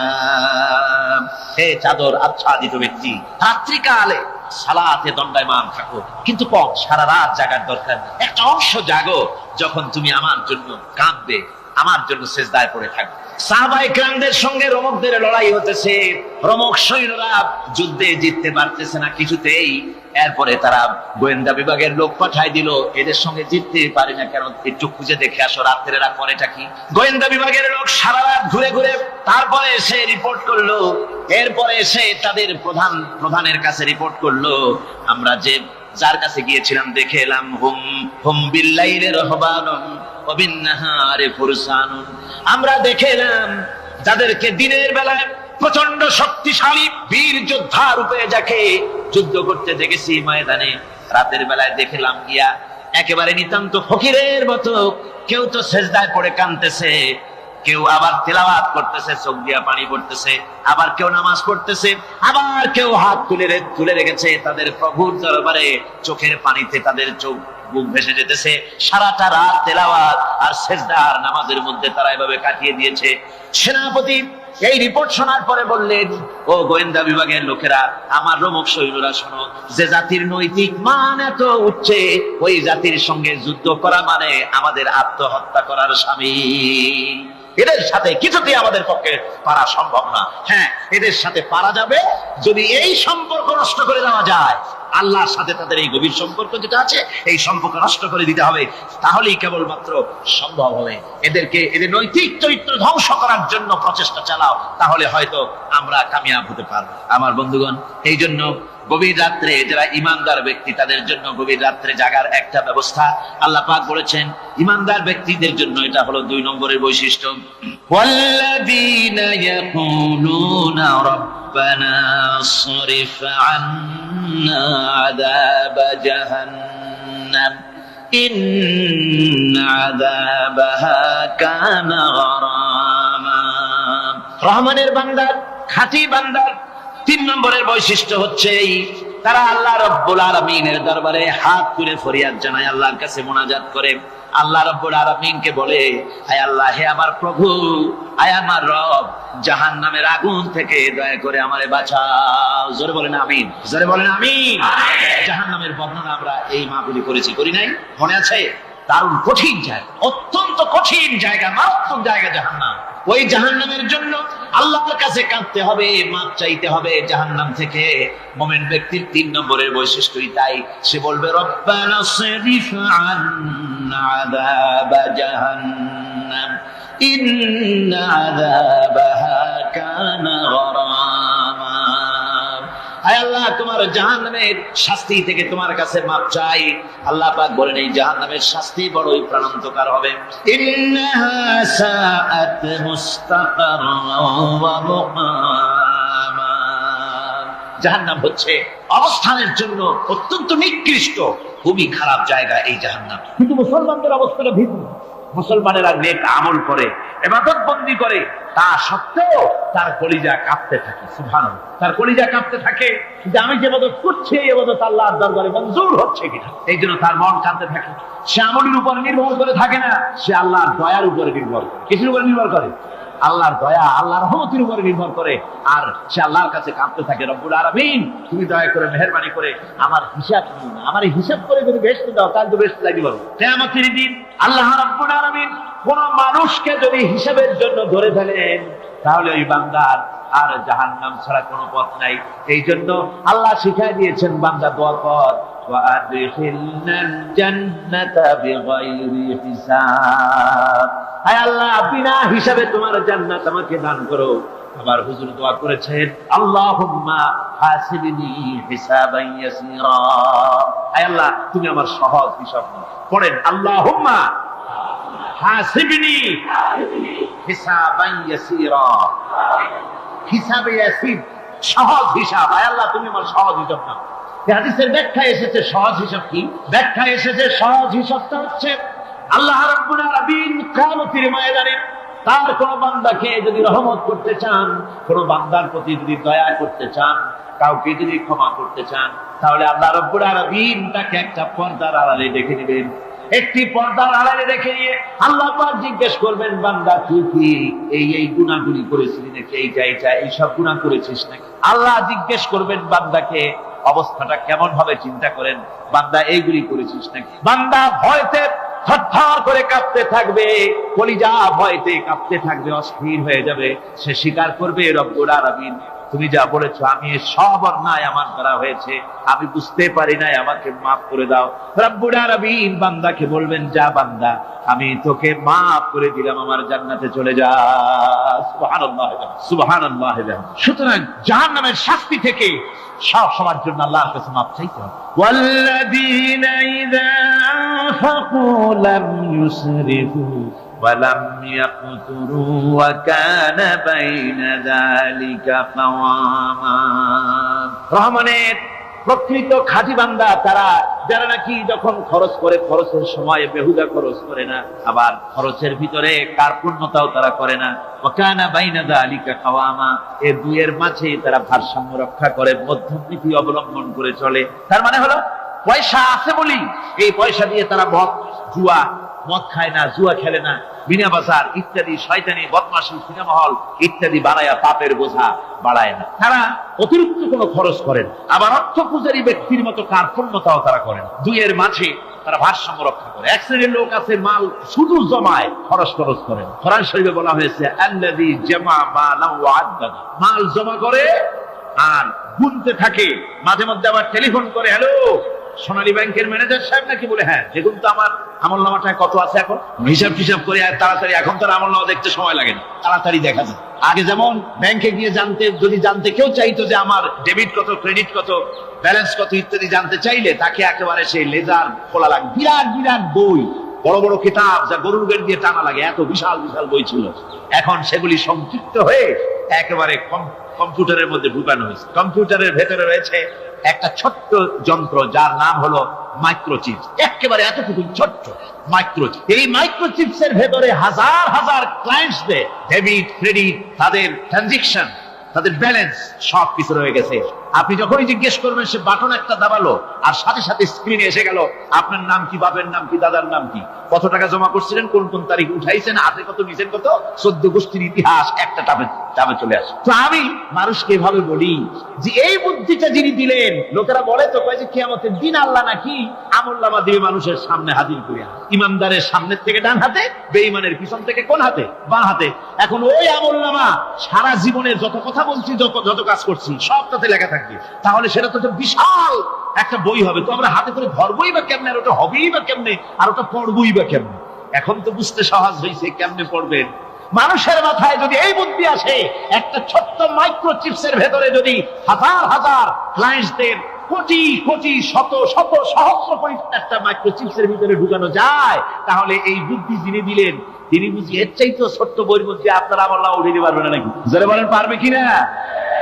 হে চাদর আচ্ছাদিত ব্যক্তি, রাত্রিকালে সালাতে দণ্ডায়মান থাকো, কিন্তু কম, সারা রাত জাগার দরকার নেই। একটা অংশ জাগো যখন তুমি আমার জন্য কাঁদবে, আমার জন্য সিজদায় পড়ে থাকবে। সাহাবায়ে কেরামদের সঙ্গে রোমকদের লড়াই হতেছে, রোমক সৈন্যরা যুদ্ধে জিততে পারতেছে না কিছুতেই। এরপরে তারা গোয়েন্দা বিভাগের লোক পাঠায় দিল, এদের সঙ্গে জিততে পারি না কেন, একটু খুঁজে দেখে আসো রাত্রে এরা করেটা কি। গোয়েন্দা বিভাগের লোক সারা রাত ঘুরে ঘুরে তারপরে এসে রিপোর্ট করলো। এরপরে এসে তাদের প্রধানের কাছে রিপোর্ট করলো, আমরা যার কাছে গিয়েছিলাম দেখে এলাম হুম হুম বিল্লাইলি রাহবানুন ওয়া বিন্নাহারি ফুরসানুন, আমরা দেখে এলাম যাদেরকে দিনের বেলায় প্রচন্ড শক্তিশালী বীর যোদ্ধা রূপে যাকে যুদ্ধ করতে দেখেছি ময়দানে, রাতের বেলায় দেখলাম গিয়া একেবারে নিতান্ত ফকিরের মতো কেউ তো সেজদায় পড়ে কাঁদতেছে, কেউ আবার তেলাওয়াত করতেছে, চোখ দিয়া পানি পড়তেছে, আবার কেউ নামাজ পড়তেছে, আবার কেউ হাত তুলে রেখেছে তাদের প্রভুর দরবারে, চোখের পানিতে তাদের চোখ বুক ভেসে যেতেছে। সারাটা রাত তেলাওয়াত আর সেজদা আর নামাজের মধ্যে তারা এভাবে কাটিয়ে দিয়েছে। সেনাপতি এই রিপোর্ট শোনার পরে বললেন, ও গোয়েন্দা বিভাগের লোকেরা, আমার রোমক সৈন্যরা শোনো, যে জাতির নৈতিক মান এত উচ্চে, ওই জাতির সঙ্গে যুদ্ধ করা মানে আমাদের আত্মহত্যা করার শামিল। এদের সাথে কিছুতেই আমাদের পক্ষে পারা সম্ভব না। হ্যাঁ, এদের সাথে পারা যাবে যদি এই সম্পর্ক নষ্ট করে দেওয়া যায়, আল্লাহর সাথে তাদের এই গভীর সম্পর্ক যেটা আছে, এই সম্পর্ক নষ্ট করে দিতে হবে। তাহলেই কেবলমাত্র সম্ভব হবে। এদের নৈতিক চরিত্র ধ্বংস করার জন্য প্রচেষ্টা চালাও, তাহলে হয়তো আমরা কামিয়াব হতে পারবো। আমার বন্ধুগণ, এই জন্য গভীর রাত্রে যারা ইমানদার ব্যক্তি তাদের জন্য গভীর রাত্রে জাগার একটা ব্যবস্থা আল্লাহ পাক বলেছেন। ইমানদার ব্যক্তিদের জন্য এটা হলো 2 নম্বরের বৈশিষ্ট্য। ওয়াল্লাযীনা ইয়াকুলুনা রাব্বানা সরিফ আন্না আযাব জাহান্নাম ইন্না আযাবাহা কানা গারামা। রহমানের বান্দা, খাঁটি বান্দার 3 নম্বরের বৈশিষ্ট্য হচ্ছে তারা আল্লাহ রাব্বুল আলামিনের দরবারে হাত তুলে ফরিয়াদ জানায়, আল্লাহর কাছে মোনাজাত করে। আল্লাহ রাব্বুল আলামিনকে বলে, আয় আল্লাহ, হে আমার প্রভু, আয় আমার রব, জাহান্নামের আগুন থেকে দয়া করে আমারে বাঁচাও। জোরে বলেন আমিন, জোরে বলেন আমিন। জাহান্নামের বর্ণনা আমরা এই মাহফিলে করেছি, করি নাই? মনে আছে? দারুণ কঠিন জায়গা, অত্যন্ত কঠিন জায়গা, মারাত্মক জায়গা জাহান্নাম। ওই জাহান্নামের জন্য আল্লাহর কাছে কাঁদতে হবে, মাপ চাইতে হবে জাহান্নাম থেকে। মুমিন ব্যক্তির 3 নম্বরের বৈশিষ্ট্যই তাই। সে বলবে, রব্বানা সরিফ আন্না আযাবা জাহান্নাম ইন্না আযাবাহা কানা গারামা। আয় আল্লাহ, তোমার জাহান্নামের শাস্তি থেকে তোমার কাছে মাপ চাই। আল্লাহ পাক বলেন, এই জাহান্নামের শাস্তি বড়ই প্রাণান্তকার হবে। ইন্নাহা সাআত মুস্তাকাররান ওয়া মুকামা। জাহান্নাম হচ্ছে অবস্থানের জন্য অত্যন্ত নিকৃষ্ট, খুবই খারাপ জায়গা এই জাহান্নাম। কিন্তু মুসলমানদের অবস্থাটা ভিন্ন। মুসলমানেরা নেক আমল করে, ইবাদত বন্দি করে, তা সত্ত্বেও তার কলিজা কাঁপতে থাকে। সুবহানাল্লাহ, তার কলিজা কাঁপতে থাকে যে আমি যে ইবাদত করছি, এই ইবাদত আল্লাহর দরবারে মঞ্জুর হচ্ছে কিনা। এই জন্য তার মন কাঁপতে থাকে। সে আমলের উপর নির্ভর করে থাকে না, সে আল্লাহর দয়ার উপরে নির্ভর করে। কিসের উপরে নির্ভর করে? আল্লাহর দয়া, আল্লাহর রহমতের উপরে নির্ভর করে। আর সে আল্লাহর কাছে কাঁপতে থাকে, রব্বুল আলামিন, তুমি দয়া করে মেহেরবানি করে আমার হিসাব নিও না। আমার হিসাব করে যদি বেহেশতে দাও, তাহলে তো বেহেশতে লাগবে। কিয়ামতের দিন আল্লাহ রাব্বুল আলামিন কোন মানুষকে যদি হিসাবের জন্য ধরে ফেলেন, তাহলে ওই বান্দার আর জাহান্নাম ছাড়া কোনো পথ নাই। এই জন্য আল্লাহ শিখাই দিয়েছেন, বান্দা দোয়া কর, ওয়াদখিলনাল জান্নাতা বিগাইরি হিসাব। হায় আল্লাহ, বিনা হিসাবে তোমার জান্নাত আমাকে দান করো। আবার হুজুর দোয়া করেছেন, আল্লাহুম্মা হাসিবনি হিসাবান ইয়াসীরা। হায় আল্লাহ, তুমি আমার সহজ হিসাব নাও। পড়েন, আল্লাহুম্মা হাসিবনি হিসাবান ইয়াসীরা। হিসাবে ইয়াসির, সহজ হিসাব। হায় আল্লাহ, তুমি আমার সহজ হিসাব নাও। এই হাদিসের ব্যাখ্যা এসেছে সহজ হিসাব কি? ব্যাখ্যা এসেছে সহজ হিসাবটা হচ্ছে আল্লাহ রাব্বুল আলামিন কিয়ামতের ময়দানে তার কোন বান্দাকে যদি রহমত করতে চান, কোন বান্দার প্রতি যদি দয়া করতে চান, কাউকে যদি ক্ষমা করতে চান, তাহলে আল্লাহ রাব্বুল আলামিন তাকে একটা পর্দার আড়ালে রেখে দিবেন। একটি পর্দার আড়ালে রেখে নিয়ে আল্লাহ পাক জিজ্ঞেস করবেন, বান্দা তুই কি এই গুনাহগুলি করেছিস নাকি? এইসব গুনাহ করেছিস নাকি? আল্লাহ জিজ্ঞেস করবেন বান্দাকে, অবস্থাটা কেমন হবে চিন্তা করেন, বান্দা এইগুলি করেছিস নাকি? বান্দা ভয়তে থরথর করে কাঁপতে থাকবে, কলিজা ভয়তে কাঁপতে থাকবে, অস্থির হয়ে যাবে। সে স্বীকার করবে, রব্বুল আলামিন, তুমি যা বলেছো আমি সব অন্যায় আমার দ্বারা হয়েছে, আমি বুঝতে পারি নাই, আমাকে মাফ করে দাও। রব্বুল আলামিন বান্দাকে বলবেন, যা বান্দা, আমি তোকে মাফ করে দিলাম, আমার জান্নাতে চলে যা। সুবহানাল্লাহ, সুবহানাল্লাহ। সুতরাং জাহান্নামের শাস্তি থেকে সবার জন্য আল্লাহর কাছে মাফ চাইতে হবে। ওয়াল্লাযীনা ইযা আনফাকু লাম ইউসরিফু ওয়া লাম ইয়াকতুরু ওয়া কানা বাইনা যালিকা কাওয়ামা। রহমানের প্রকৃত খাঁটি বান্দা তারা, যারা নাকি যখন খরচ করে, খরচের সময় বেহুদা খরচ করে না, আবার খরচের ভিতরে কার্পণ্যতাও তারা করে না। ওয়া কানা বাইনা যালিকা কাওয়ামা, এই দুইয়ের মাঝে তারা ভারসাম্য রক্ষা করে, মধ্যমনীতি অবলম্বন করে চলে। তার মানে হলো, পয়সা আছে বলি এই পয়সা দিয়ে তারা মদ খায় না, জুয়া খেলে না, বিনা বাজার ইত্যাদি শয়তানি, বদমাশি, সিনেমা হল ইত্যাদি বানায়া পাপের বোঝা বাড়ায় না। তারা অতিরিক্ত কোনো খরচ করেন, আবার অর্থ পূজারী ব্যক্তির মতো কার্পণ্যতাও তারা করেন। দুইয়ের মাঝে তারা ভারসাম্য রক্ষা করে। এক শ্রেণীর লোক আছে, মাল শুধু জমায়, খরচ করেন। কোরআন শরীফে বলা হয়েছে, আল্লাযী জামা মালান ওয়া আদ্দাদা, মাল জমা করে আর গুনতে থাকে, মাঝে মধ্যে আবার টেলিফোন করে, হ্যালো সোনালী ব্যাংকের ম্যানেজার সাহেব নাকি? বলে হ্যাঁ। দেখুন তো আমার আমলনামাটায় কত আছে, এখন হিসাব টিসাব করে আর তাড়াতাড়ি, এখন তো আমলনামা দেখতে সময় লাগে না, তাড়াতাড়ি দেখা যায়। আগে যেমন ব্যাংকে গিয়ে যদি জানতে কেউ চাইতো যে আমার ডেবিট কত, ক্রেডিট কত, ব্যালেন্স কত ইত্যাদি জানতে চাইলে তাকে একেবারে সেই লেজার খোলা লাগে, বিরাট বিরাট বই, বড় বড় কিতাব যা গরুর গাড়ি দিয়ে টানা লাগে, এত বিশাল বিশাল বই ছিল। এখন সেগুলি সংক্ষিপ্ত হয়ে একেবারে কম্পিউটারের মধ্যে ঢুকানো হয়েছে। কম্পিউটারের ভেতরে রয়েছে একটা ছোট্ট যন্ত্র যার নাম হলো মাইক্রোচিপস, একেবারে এতটুকু ছোট্ট মাইক্রোচিপ। এই মাইক্রোচিপস এর ভেতরে হাজার হাজার ক্লায়েন্টসদের ডেবিট, ক্রেডিট, তাদের ট্রানজাকশন, তাদের ব্যালেন্স সবকিছু রয়ে গেছে। আপনি যখনই জিজ্ঞেস করবেন, সে বাটন একটা দাবালো আর সাথে সাথে স্ক্রিনে এসে গেল আপনার নাম কি, বাপের নাম কি, দাদার নাম কি, কত টাকা জমা করছিলেন, কোন কোন তারিখ উঠাইছেন, হাতে কত নিচেন কত, 14 গোষ্ঠীর ইতিহাস একটা টাবে চলে আসে। তো আমি মানুষকে এভাবে বলি যে এই বুদ্ধিটা যিনি দিলেন, লোকেরা বলে তো কয় যে কিয়ামতের দিন আল্লাহ নাকি আমলনামা দিয়ে মানুষের সামনে হাজির করিয়া, ইমানদারের সামনের থেকে ডান হাতে, বেঈমানের পিছন থেকে কোন হাতে, বাঁ হাতে। এখন ওই আমলনামা সারা জীবনের যত কথা বলছি, যত কাজ করছি সব তাতে লেখা থাকবে। তাহলে সেটা তো বিশাল একটা বই হবে, তো আমরা হাতে করে ধরবই বা কেমনে, আর ওটা হবেই বা কেমনে, আর ওটা পড়বই বা কেমনে? এখন তো বুঝতে সহজ হয়েছে কেমনে পড়বেন। মানুষের মাথায় যদি এই বুদ্ধি আসে, একটা ছোট্ট মাইক্রোচিপসের ভেতরে যদি হাজার হাজার ক্লায়েন্টদের কোটি কোটি শত শত সহস্র কোটি একটা মাইক্রোচিপসের ভিতরে ঢুকানো যায়, তাহলে এই বুদ্ধি যিনি দিলেন তিনি বুঝি এর চাইতেও ছোট্ট বইয়ের মধ্যে আপনারা আমলনামা উঠাতে পারবেন না নাকি? যারা বলেন পারবে কিনা?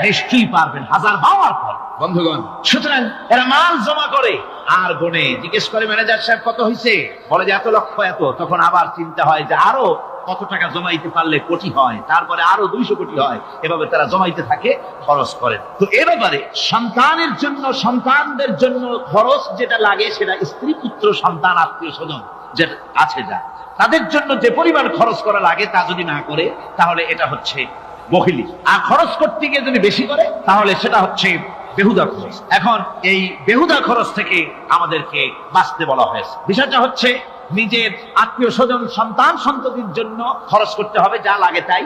নিশ্চয়ই পারবেন, হাজার পাওয়ার পর। বন্ধুগণ, সুতরাং এরা মাল জমা করে আর গনে, জিজ্ঞেস করে ম্যানেজার সাহেব কত হয়েছে, বলে যে এত লক্ষ এত। তখন আবার চিন্তা হয় যে আরো কত টাকা জমাইতে পারলে কোটি হয়, তারপরে আরো 200 কোটি হয়। এভাবে তারা জমাইতে থাকে, খরচ করেন। তো এ ব্যাপারে সন্তানের জন্য, সন্তানদের জন্য খরচ যেটা লাগে, সেটা স্ত্রী, পুত্র, সন্তান, আত্মীয় স্বজন যেটা আছে, যা তাদের জন্য যে পরিমাণ খরচ করা লাগে তা যদি না করে, তাহলে এটা হচ্ছে বখিলি। আর খরচ করতে গিয়ে যদি বেশি করে, তাহলে সেটা হচ্ছে বেহুদা খরচ। এখন এই বেহুদা খরচ থেকে আমাদেরকে বাঁচতে বলা হয়েছে। বিষয়টা হচ্ছে নিজের আত্মীয় স্বজন, সন্তান সন্ততির জন্য খরচ করতে হবে যা লাগে তাই।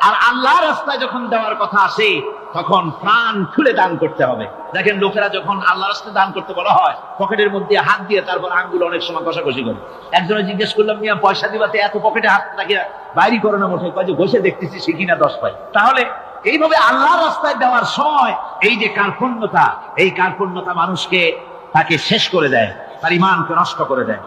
আর আল্লাহর রাস্তায় যখন দেওয়ার কথা আসে, তখন প্রাণ খুলে দান করতে হবে। দেখেন, লোকেরা যখন আল্লাহর রাস্তায় দান করতে বলা হয়, পকেটের মধ্যে হাত দিয়ে তারপর আঙ্গুল অনেক সময় কষাকষি করে। একজনে জিজ্ঞেস করলাম, মিয়া পয়সা দিবাতে এত পকেটে হাত থাকে বাইরে করো না মোটে? কয় যে ঘষে দেখতেছি শিখি না 10 পাই। তাহলে এইভাবে আল্লাহর রাস্তায় দেওয়ার সময় এই যে কার্পণ্যতা, এই কার্পণ্যতা মানুষকে তাকে শেষ করে দেয়, তার ঈমানকে নষ্ট করে দেয়।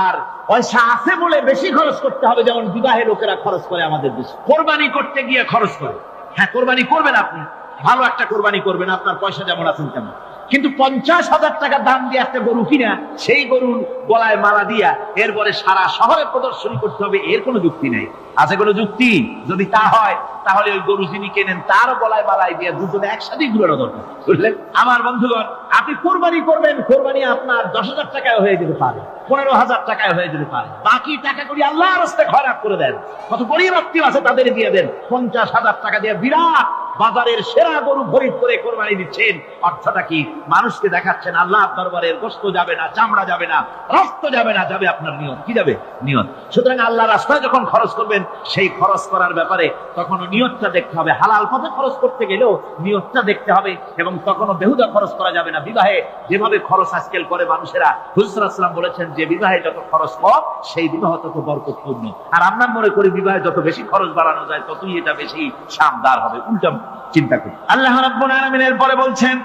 আর পয়সা আছে বলে বেশি খরচ করতে হবে, যেমন বিবাহে লোকেরা খরচ করে আমাদের দেশে। কোরবানি করতে গিয়ে খরচ করে। হ্যাঁ, কোরবানি করবেন আপনি, ভালো একটা কোরবানি করবেন, আপনার পয়সা যেমন আছেন তেমন। কিন্তু 50,000 টাকা দাম দিয়ে একটা গরু কিনা, সেই গরুর গলায় মালা দিয়া এরপরে সারা শহরে প্রদর্শনী করতে হবে, এর কোনো যুক্তি নেই। আছে কোনো যুক্তি? যদি তা হয়, তাহলে ওই গরু যিনি কেনেন তার গলায় মালাই দিয়ে দুজনে একসাথেই ঘুরানো দরকার। বুঝলেন আমার বন্ধুগণ? আপনি কোরবানি করবেন, কোরবানি আপনার 10,000 টাকায় হয়ে যেতে পারে, 15,000 টাকায় হয়ে যেতে পারে। বাকি টাকা করি আল্লাহর রাস্তায় খয়রাত করে দেন। কত গরিব আত্মীয় আছে তাদের দিয়ে দেন। 50,000 টাকা দিয়ে বিরাট বাজারের সেরা গরু খরিদ করে কোরবানি দিচ্ছেন। অর্থটা কি? মানুষকে দেখাচ্ছেন আল্লাহর দরবারের গোশত যাবে না, চামড়া যাবে না, রক্ত যাবে না, যাবে আপনার নিয়ত। কি যাবে? নিয়ত। সুতরাং আল্লাহর রাস্তায় যখন খরচ করবেন, সেই খরচ করার ব্যাপারে তখনও নিয়তটা দেখতে হবে। হালাল পথে খরচ করতে গেলেও নিয়তটা দেখতে হবে, এবং তখনও বেহুদা খরচ করা যাবে না। বিবাহে যেভাবে খরচ আজকাল করে মানুষেরা, হুজুর সাল্লাল্লাহু আলাইহি ওয়াসাল্লাম বলেছেন যে বিবাহে যত খরচ কম, সেই বিবাহ তত বরকতপূর্ণ। আর আমরা মনে করি বিবাহে যত বেশি খরচ বাড়ানো যায়, ততই এটা বেশি শানদার হবে। উল্টা চিন্তা করি। আল্লাহ রাব্বুল আলামিন এরপরে বলছেন,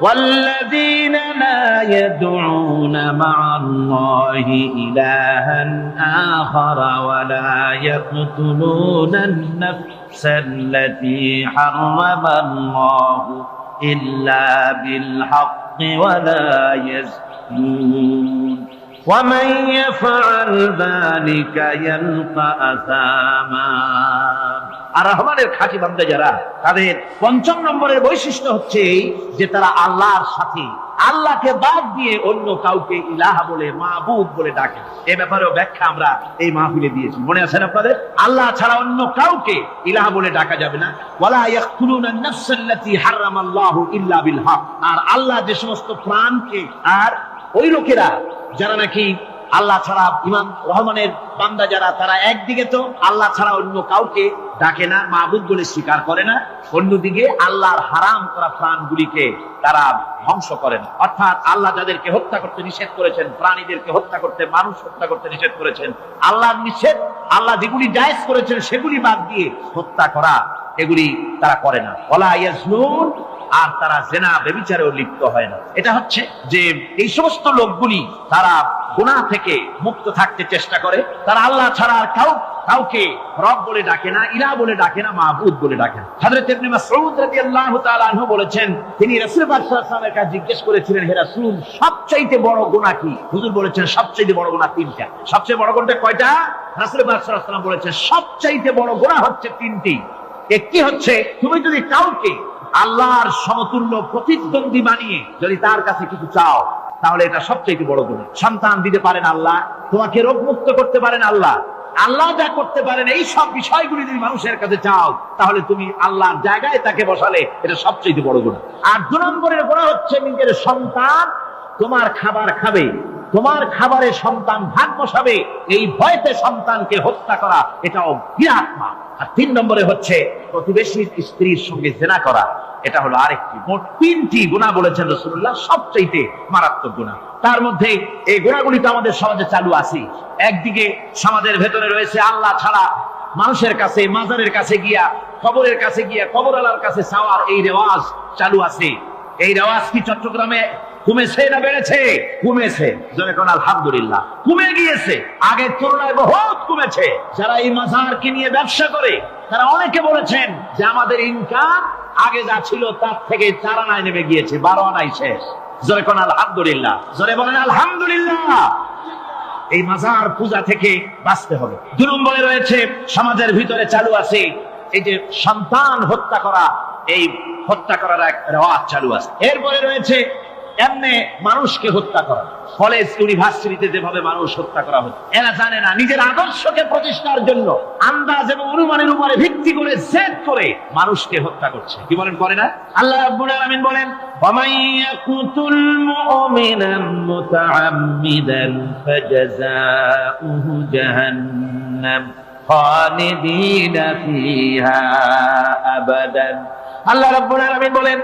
والذين لا يدعون مع الله إلها آخر ولا يقتلون النفس التي حرم الله إلا بالحق ولا يزنون ومن يفعل ذلك يلقى أثاما। আর রহমানের খাঁটি বান্দা যারা, তাদের 5 নম্বরের বৈশিষ্ট্য হচ্ছে যে তারা আল্লাহর সাথে, আল্লাহকে বাদ দিয়ে অন্য কাউকে ইলাহা বলে, মাবুদ বলে ডাকে। এ ব্যাপারেও ব্যাখ্যা আমরা এই মাহফিলে দিয়েছি, মনে আছে আপনাদের? আল্লাহ ছাড়া অন্য কাউকে ইলাহা বলে ডাকা যাবে না। ওয়ালা ইয়াকতুলুনা আন-নাফসাল্লাতী হারামাল্লাহু ইল্লা বিল হক। আর আল্লাহ যে সমস্ত প্রাণকে, আর ওই লোকেরা যারা নাকি আল্লাহ ছাড়া ইমাম রহমানের বান্দা যারা, তারা একদিকে তো আল্লাহ ছাড়া অন্য কাউকে ডাকে না, মাবুদ বলে স্বীকার করে না, অন্যদিকে আল্লাহর হারাম করা প্রাণগুলিকে তারা ধ্বংস করে না। অর্থাৎ আল্লাহ যাদেরকে হত্যা করতে নিষেধ করেছেন, প্রাণীদেরকে হত্যা করতে, মানুষ হত্যা করতে নিষেধ করেছেন, আল্লাহর নিষেধ, আল্লাহ যেগুলি জায়েজ করেছেন সেগুলি বাদ দিয়ে হত্যা করা, এগুলি তারা করে না। ওয়ালা ইয়াজনুন, আর তারা জেনা ব্যভিচারেও লিপ্ত হয় না। এটা হচ্ছে যে এই সমস্ত লোকগুলি তারা গুনাহ থেকে মুক্ত থাকতে চেষ্টা করে, তারা আল্লাহ ছাড়া আর কাউকে রব বলে ডাকে না, ইলাহ বলে ডাকে না, মাবুদ বলে ডাকে না। হযরত ইবনে মাসউদ রাদিয়াল্লাহু তাআলা আনহু বলেছেন, তিনি রাসূল পাক সাল্লাল্লাহু আলাইহি ওয়াসাল্লামের কাছে জিজ্ঞেস করেছিলেন, হে রাসূল, সবচাইতে বড় গুনাহ কি? হুজুর বলেছেন সবচাইতে বড় গুনাহ তিনটা। সবচেয়ে বড় গুনাহটা কয়টা? রাসূল পাক সাল্লাল্লাহু আলাইহি ওয়াসাল্লাম বলেছেন সবচাইতে বড় গুনাহ হচ্ছে তিনটি। একটি হচ্ছে, তুমি যদি কাউকে আল্লাহর সমতুল্য প্রতিদ্বন্দ্বী বানিয়ে যদি তার কাছে কিছু চাও, তাহলে এটা সবচেয়ে বড় গুনাহ। সন্তান দিতে পারেন আল্লাহ, তোমাকে রোগ মুক্ত করতে পারেন আল্লাহ, আল্লাহ যা করতে পারেন এই সব বিষয়গুলি যদি মানুষের কাছে চাও, তাহলে তুমি আল্লাহর জায়গায় তাকে বসালে, এটা সবচেয়ে বড় গুনাহ। আর 2 নম্বরের গুনাহ হচ্ছে, নিজের সন্তান তোমার খাবার খাবে, তোমার খাবারে সন্তান ভাগ বসাবে, এই ভয়তে সন্তানকে হত্যা করা, এটাও বিরাট পাপ। আর 3 নম্বরে হচ্ছে প্রতিবেশীর স্ত্রীর সঙ্গে জেনা করা, এটা হলো আরেকটি। মোট 3টি গুনাহ বলেছেন রাসূলুল্লাহ, সবচেয়ে মারাত্মক গুনাহ। তার মধ্যে এই গুনাহগুলি তো আমাদের সমাজে চালু আছে। একদিকে সমাজের ভেতরে রয়েছে আল্লাহ ছাড়া মানুষের কাছে, মাজারের কাছে গিয়া, কবরের কাছে গিয়া, কবরওয়ালার কাছে চাওয়ার এই রেওয়াজ চালু আছে। এই রেওয়াজ কি চট্টগ্রামে কমেছে না বেড়েছে? কমেছে। জোরে কোন আলহামদুলিল্লাহ। কমে গিয়েছে, আগের তুলনায় বহুত কমেছে। যারা এই মাজারকে নিয়ে ব্যবসা করে, তারা অনেকে বলেছেন যে আমাদের ইনকাম আগে যা ছিল তার থেকে 4 আনায় নেমে গিয়েছে, 12 আনায় শেষ। জোরে কোন আলহামদুলিল্লাহ। জোরে বলেন আলহামদুলিল্লাহ। এই মাজার পূজা থেকে বাঁচতে হবে। 2 নম্বরে রয়েছে, সমাজের ভিতরে চালু আছে এই যে সন্তান হত্যা করা, এই হত্যা করার এক রেওয়াজ চালু আছে। এরপরে রয়েছে এমনি মানুষকে হত্যা করা। কলেজ ইউনিভার্সিটিতে যেভাবে মানুষ হত্যা করা হচ্ছে, এরা জানে না নিজের আদর্শকে প্রতিষ্ঠার জন্য আন্দাজ এবং অনুমানের উপরে ভিত্তি করে জেদ করে মানুষকে হত্যা করছে। কি বলেন, করে না? আল্লাহ রাব্বুল আলামিন বলেন, ওয়ামান ইয়াকুতুল মুমিনান মুতাআম্মিদান ফাজাযাউহু জাহান্নাম খালিদিনা ফিহা আবাদান। আল্লাহ রাব্বুল আলামিন বলেন,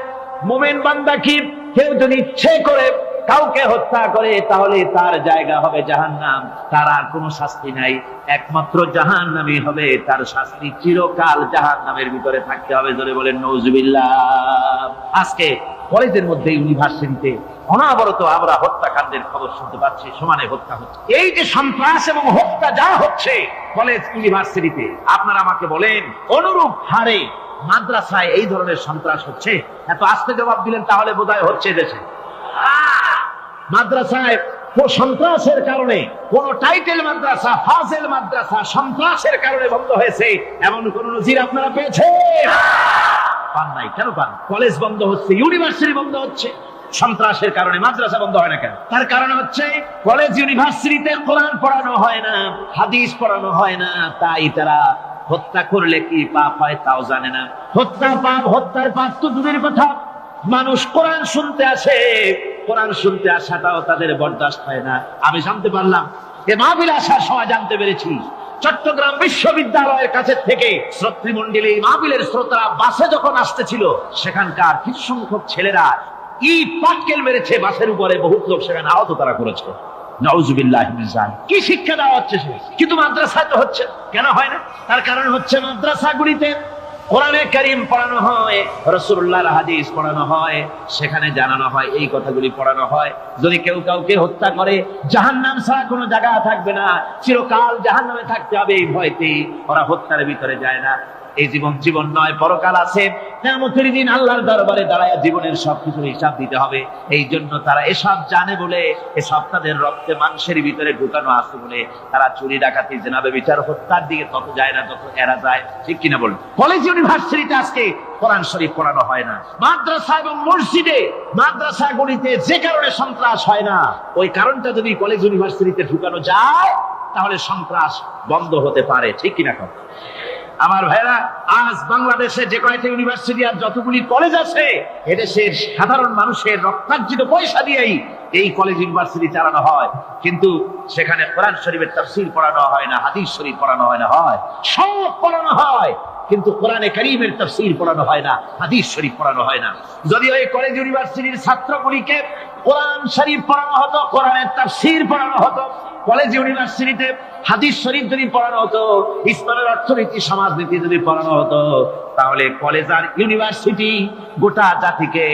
মুমিন বান্দা কি কেউ যদি ইচ্ছে করে কাউকে হত্যা করে, তাহলে তার জায়গা হবে জাহান্নাম, তার আর কোনো শাস্তি নাই, একমাত্র জাহান্নামই হবে তার শাস্তি, চিরকাল জাহান্নামের ভিতরে থাকতে হবে। জোরে বলেন নাউজুবিল্লাহ। আজকে কলেজের মধ্যে, ইউনিভার্সিটিতে অনবরত আমরা হত্যাকাণ্ডের খবর শুনতে পাচ্ছি, সমানে হত্যা হচ্ছে। এই যে সন্ত্রাস এবং হত্যা যা হচ্ছে কলেজ ইউনিভার্সিটিতে, আপনারা আমাকে বলেন অনুরূপ হারে মাদ্রাসায় এই ধরনের সন্ত্রাস হচ্ছে? এত আস্তে জবাব দিলেন তাহলে বোধহয় হচ্ছে দেশে। মাদ্রাসায় সন্ত্রাসের কারণে, কোন টাইটেল মাদ্রাসা, ফাজিল মাদ্রাসা সন্ত্রাসের কারণে বন্ধ হয়েছে, এমন কোন নজির আপনারা পেয়েছেন? পান নাই। কেন পান? কলেজ বন্ধ হচ্ছে, ইউনিভার্সিটি বন্ধ হচ্ছে, সন্ত্রাসের কারণে। মাদ্রাসা বন্ধ হয় না কেন? তার কারণ হচ্ছে কলেজ ইউনিভার্সিটিতে কোরআন পড়ানো হয় না, হাদিস পড়ানো হয় না, তাই তারা হত্যা করলে কি পাপ হয় তাও জানে না। হত্যা পাপ, হত্যার পাপ তো দূরের কথা, মানুষ কোরআন শুনতে আসে, কোরআন শুনতে আসাটাও তাদের বরদাস্ত হয় না। আমি জানতে পারলাম, এ মাহফিল আসার সময় জানতে পেরেছি, চট্টগ্রাম বিশ্ববিদ্যালয়ের কাছে থেকে শ্রোতৃমণ্ডলী, মাহফিলের শ্রোতারা বাসে যখন আসতেছিল, সেখানকার কিছু সংখ্যক ছেলেরা ইট পাটকেল মেরেছে বাসের উপরে, বহুত লোক সেখানে আহত তারা করেছে। নাউজুবিল্লাহি মিন যালিক। কি শিক্ষা দেওয়া হচ্ছে? কিন্তু মাদ্রাসায় তো হচ্ছে। কেন হয় না? তার কারণ হচ্ছে মাদ্রাসাগুলিতে কোরআনে কারীম পড়ানো হয়, রাসূলুল্লাহর হাদিস পড়ানো হয়, সেখানে জানানো হয়, এই কথাগুলি পড়ানো হয়। যদি কেউ কাউকে হত্যা করে, জাহান্নাম ছাড়া কোনো জায়গা থাকবে না, চিরকাল জাহান্নামে থাকতে হবে, এই ভয়তে ওরা হত্যার ভিতরে যায় না। এই জীবন নয়, পরকাল আছে। কিয়ামতের দিন আল্লাহর দরবারে দাঁড়ায় জীবনের সবকিছুর হিসাব দিতে হবে। এই জন্য তারা এসব জানে বলে, এসব তাদের রক্তে মাংসের ভিতরে ঢুকানো আছে বলে, তারা চুরি ডাকাতি, জেনা ব্যভিচার, হত্যার দিকে তত যায় না যত এরা যায়। ঠিক কিনা বলুন? কলেজ ইউনিভার্সিটিতে আজকে কোরআন শরীফ পড়ানো হয় না। মাদ্রাসা এবং মসজিদে, মাদ্রাসাগুলিতে যে কারণে সন্ত্রাস হয় না, ওই কারণটা যদি কলেজ ইউনিভার্সিটিতে ঢুকানো যায়, তাহলে সন্ত্রাস বন্ধ হতে পারে। ঠিক কিনা? আমার ভাইরা, আজ বাংলাদেশে যে কয়েকটা ইউনিভার্সিটি আর যতগুলি কলেজ আছে, এদেশের সাধারণ মানুষের রক্তার্জিত পয়সা দিয়েই এই কলেজ ইউনিভার্সিটি চালানো হয়, কিন্তু সেখানে কোরআন শরীফের তাফসীর পড়ানো হয় না, হাদিস শরীফ পড়ানো হয় না, হয় সব পড়ানো হয়, কিন্তু কোরআনে কারীমের তাফসীর পড়ানো হয় না, হাদিস শরীফ পড়ানো হয় না। যদিও এই কলেজ ইউনিভার্সিটির ছাত্রগুলিকে কোরআন শরীফ পড়ানো হতো, কোরআনের তাফসীর পড়ানো হতো, কলেজ ইউনিভার্সিটিতে হাদিস শরীফ যদি পড়ানো হতো, ইসলামের অর্থনীতি সমাজনীতি যদি পড়ানো হতো, তাহলে কলেজ আর ইউনিভার্সিটি গোটা জাতিকে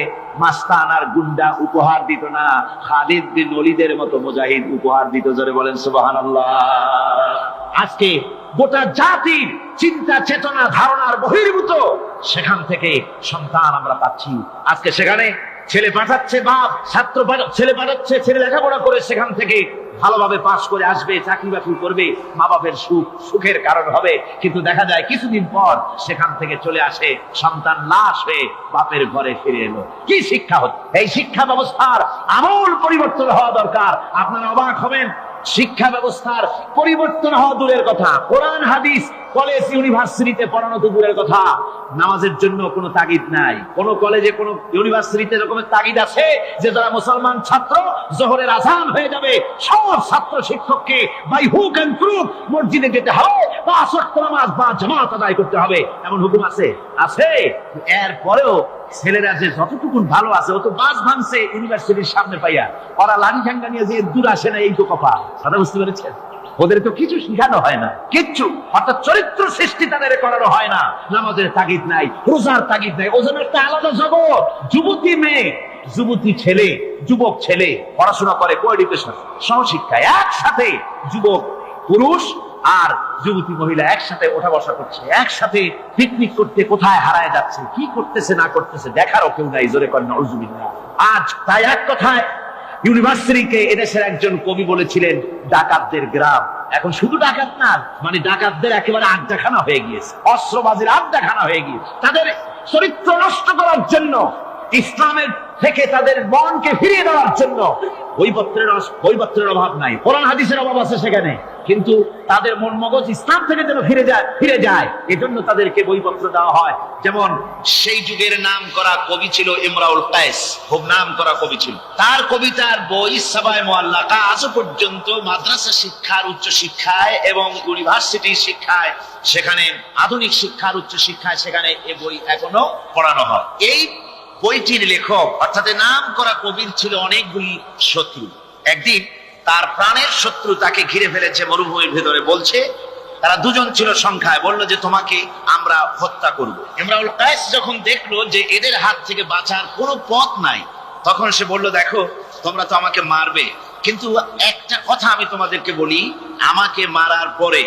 মাস্তান আর গুন্ডা উপহার দিত না, খালিদ বিন ওলীদের মতো মুজাহিদ উপহার দিত। জোরে বলেন সুবহানাল্লাহ। আজকে গোটা জাতির চিন্তা চেতনা ধারণার বহির্ভূত সেখান থেকে সন্তান আমরা পাচ্ছি। আজকে সেখানে ছেলে পাঠাচ্ছে বাপ, ছেলে পাঠাচ্ছে, ছেলে লেখাপড়া করে সেখান থেকে ভালোভাবে পাশ করে আসবে, চাকরি বাকরি করবে, মা বাপের সুখের কারণ হবে, কিন্তু দেখা যায় কিছুদিন পর সেখান থেকে চলে আসে সন্তান লাশ হয়ে বাপের ঘরে ফিরে এলো। কি শিক্ষা হচ্ছে? এই শিক্ষা ব্যবস্থার আমূল পরিবর্তন হওয়া দরকার। আপনারা অবাক হবেন, শিক্ষা ব্যবস্থার পরিবর্তন হওয়া দূরের কথা, কোরআন হাদিস কলেজ ইউনিভার্সিটিতে পড়ানো তো দূরের কথা, নামাজের জন্য কোনো তাগিদ নাই। কোন কলেজে কোন ইউনিভার্সিটিতে এরকমের তাগিদ আছে যে যারা মুসলমান ছাত্র জোহরের আযান হয়ে যাবে সব ছাত্র শিক্ষককে বাই হুক এন্ড ক্রুক মসজিদে যেতে হবে, 5 ওয়াক্ত নামাজ বা জামাত আদায় করতে হবে, এমন হুকুম আছে? আছে। এরপরেও ছেলেরা যে যতটুকু ভালো আছে, ও তো বাস ভাঙছে ইউনিভার্সিটির সামনে পাইয়া, ওরা লাঠি ঠাঙ্গা নিয়ে যে দূর আসে না, এই তো কপাল। কথা বুঝতে পেরেছেন? ওদের তো কিছু শিখানো হয় না, কিচ্ছু, অর্থাৎ চরিত্র সৃষ্টি তাদের করানো হয় না। নামাজের তাগিদ নাই, রোজার তাগিদ নাই, ওজন একটা আলাদা জগৎ। যুবতী মেয়ে, যুবতী ছেলে, যুবক ছেলে পড়াশোনা করে কো-এডুকেশন, সহশিক্ষায়, একসাথে যুবক পুরুষ আর যুবতী মহিলা একসাথে ওঠা বসা করছে, একসাথে পিকনিক করতে কোথায় হারায় যাচ্ছে, কি করতেছে না করতেছে দেখারও কেউ নাই। জোরে করেন নাউজুবিল্লাহ। আজ তাই এক কথায় ইউনিভার্সিটিকে এদেশের একজন কবি বলেছিলেন ডাকাতদের গ্রাম। এখন শুধু ডাকাত না, মানে ডাকাতদের একেবারে আড্ডাখানা হয়ে গিয়েছে, অস্ত্রবাজির আড্ডাখানা হয়ে গিয়েছে। তাদের চরিত্র নষ্ট করার জন্য, ইসলামের থেকে তাদের মনকে ফিরিয়ে দেওয়ার জন্য বইপত্রের অভাব নাই, কোরআন হাদিসের অভাব আছে সেখানে, কিন্তু তাদের মন মগজ ইসলাম থেকে যেন ফিরে যায় এজন্য তাদেরকে বইপত্র দেওয়া হয়। যেমন সেই যুগের নাম করা কবি ছিল ইমরাউল কায়েস, খুব নাম করা কবি ছিল। তার কবিতার বই সাবায়ে মুআল্লাকা আজও পর্যন্ত মাদ্রাসা শিক্ষার, উচ্চ শিক্ষায় এবং ইউনিভার্সিটি শিক্ষায়, সেখানে আধুনিক শিক্ষার, উচ্চ শিক্ষায় সেখানে এই বই এখনো পড়ানো হয়। এই বইটির লেখক অর্থাৎ নাম করা কবির ছিল অনেকগুলি শত্রু। একদিন তার প্রাণের শত্রু তাকে ঘিরে ফেলেছে মরুভূমির ভেতরে, বলছে, তারা দুজন ছিল সংখ্যায়, বলল যে তোমাকে আমরা হত্যা করব। ইমরাউল কায়েস যখন দেখলো যে এদের হাত থেকে বাঁচার কোনো পথ নাই, তখন সে বলল, দেখো তোমরা তো আমাকে মারবে, কিন্তু একটা কথা আমি তোমাদেরকে বলি, আমাকে মারার পরে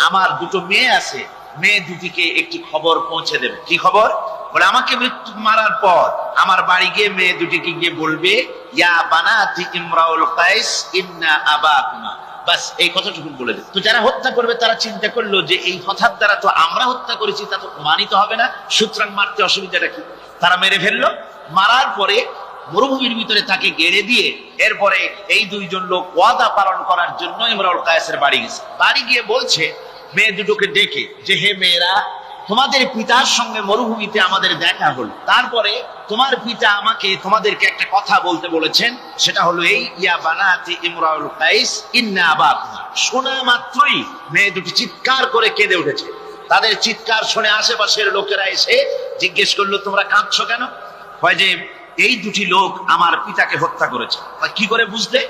আমার দুটো মেয়ে আছে, মেয়ে দুটিকে একটি খবর পৌঁছে দেবে। কি খবর? বলে আমাকে মৃত্যু মারার পর আমার বাড়ি গিয়ে মেয়ে দুটিকে গিয়ে বলবে, ইয়া বানাতি ইমরাউল কায়েস ইন্না আবাকুমা। বাস এই কথাটুকু বলে দেবে। তো যারা হত্যা করবে তারা চিন্তা করলো যে এই কথার দ্বারা তো আমরা হত্যা করেছি, তা তো প্রমাণিত হবে না, সুতরাং মারতে অসুবিধাটা কি? তারা মেরে ফেললো। মারার পরে মরুভূমির ভিতরে তাকে গেড়ে দিয়ে এরপরে এই দুইজন লোক ওয়াদা পালন করার জন্য ইমরাউল কায়েসের বাড়ি গেছে। বাড়ি গিয়ে বলছে মেয়ে দুটোকে ডেকে যে, হে মেয়েরা, তোমাদের পিতার সঙ্গে মরুভূমিতে আমাদের দেখা হলো, তারপরে তোমার পিতা আমাকে তোমাদেরকে একটা কথা বলতে বলেছেন, সেটা হলো এই, ইয়া বানাতি ইমরাউল কায়েস ইন্না আবাকুমা। শোনা মাত্রই মেয়ে দুটি চিৎকার করে কেঁদে উঠেছে। তাদের চিৎকার শুনে আশেপাশের লোকেরা এসে জিজ্ঞেস করলো, তোমরা কাঁদছো কেন? কয় যে এই দুটি লোক আমার পিতাকে হত্যা করেছে। কি করে বুঝলে?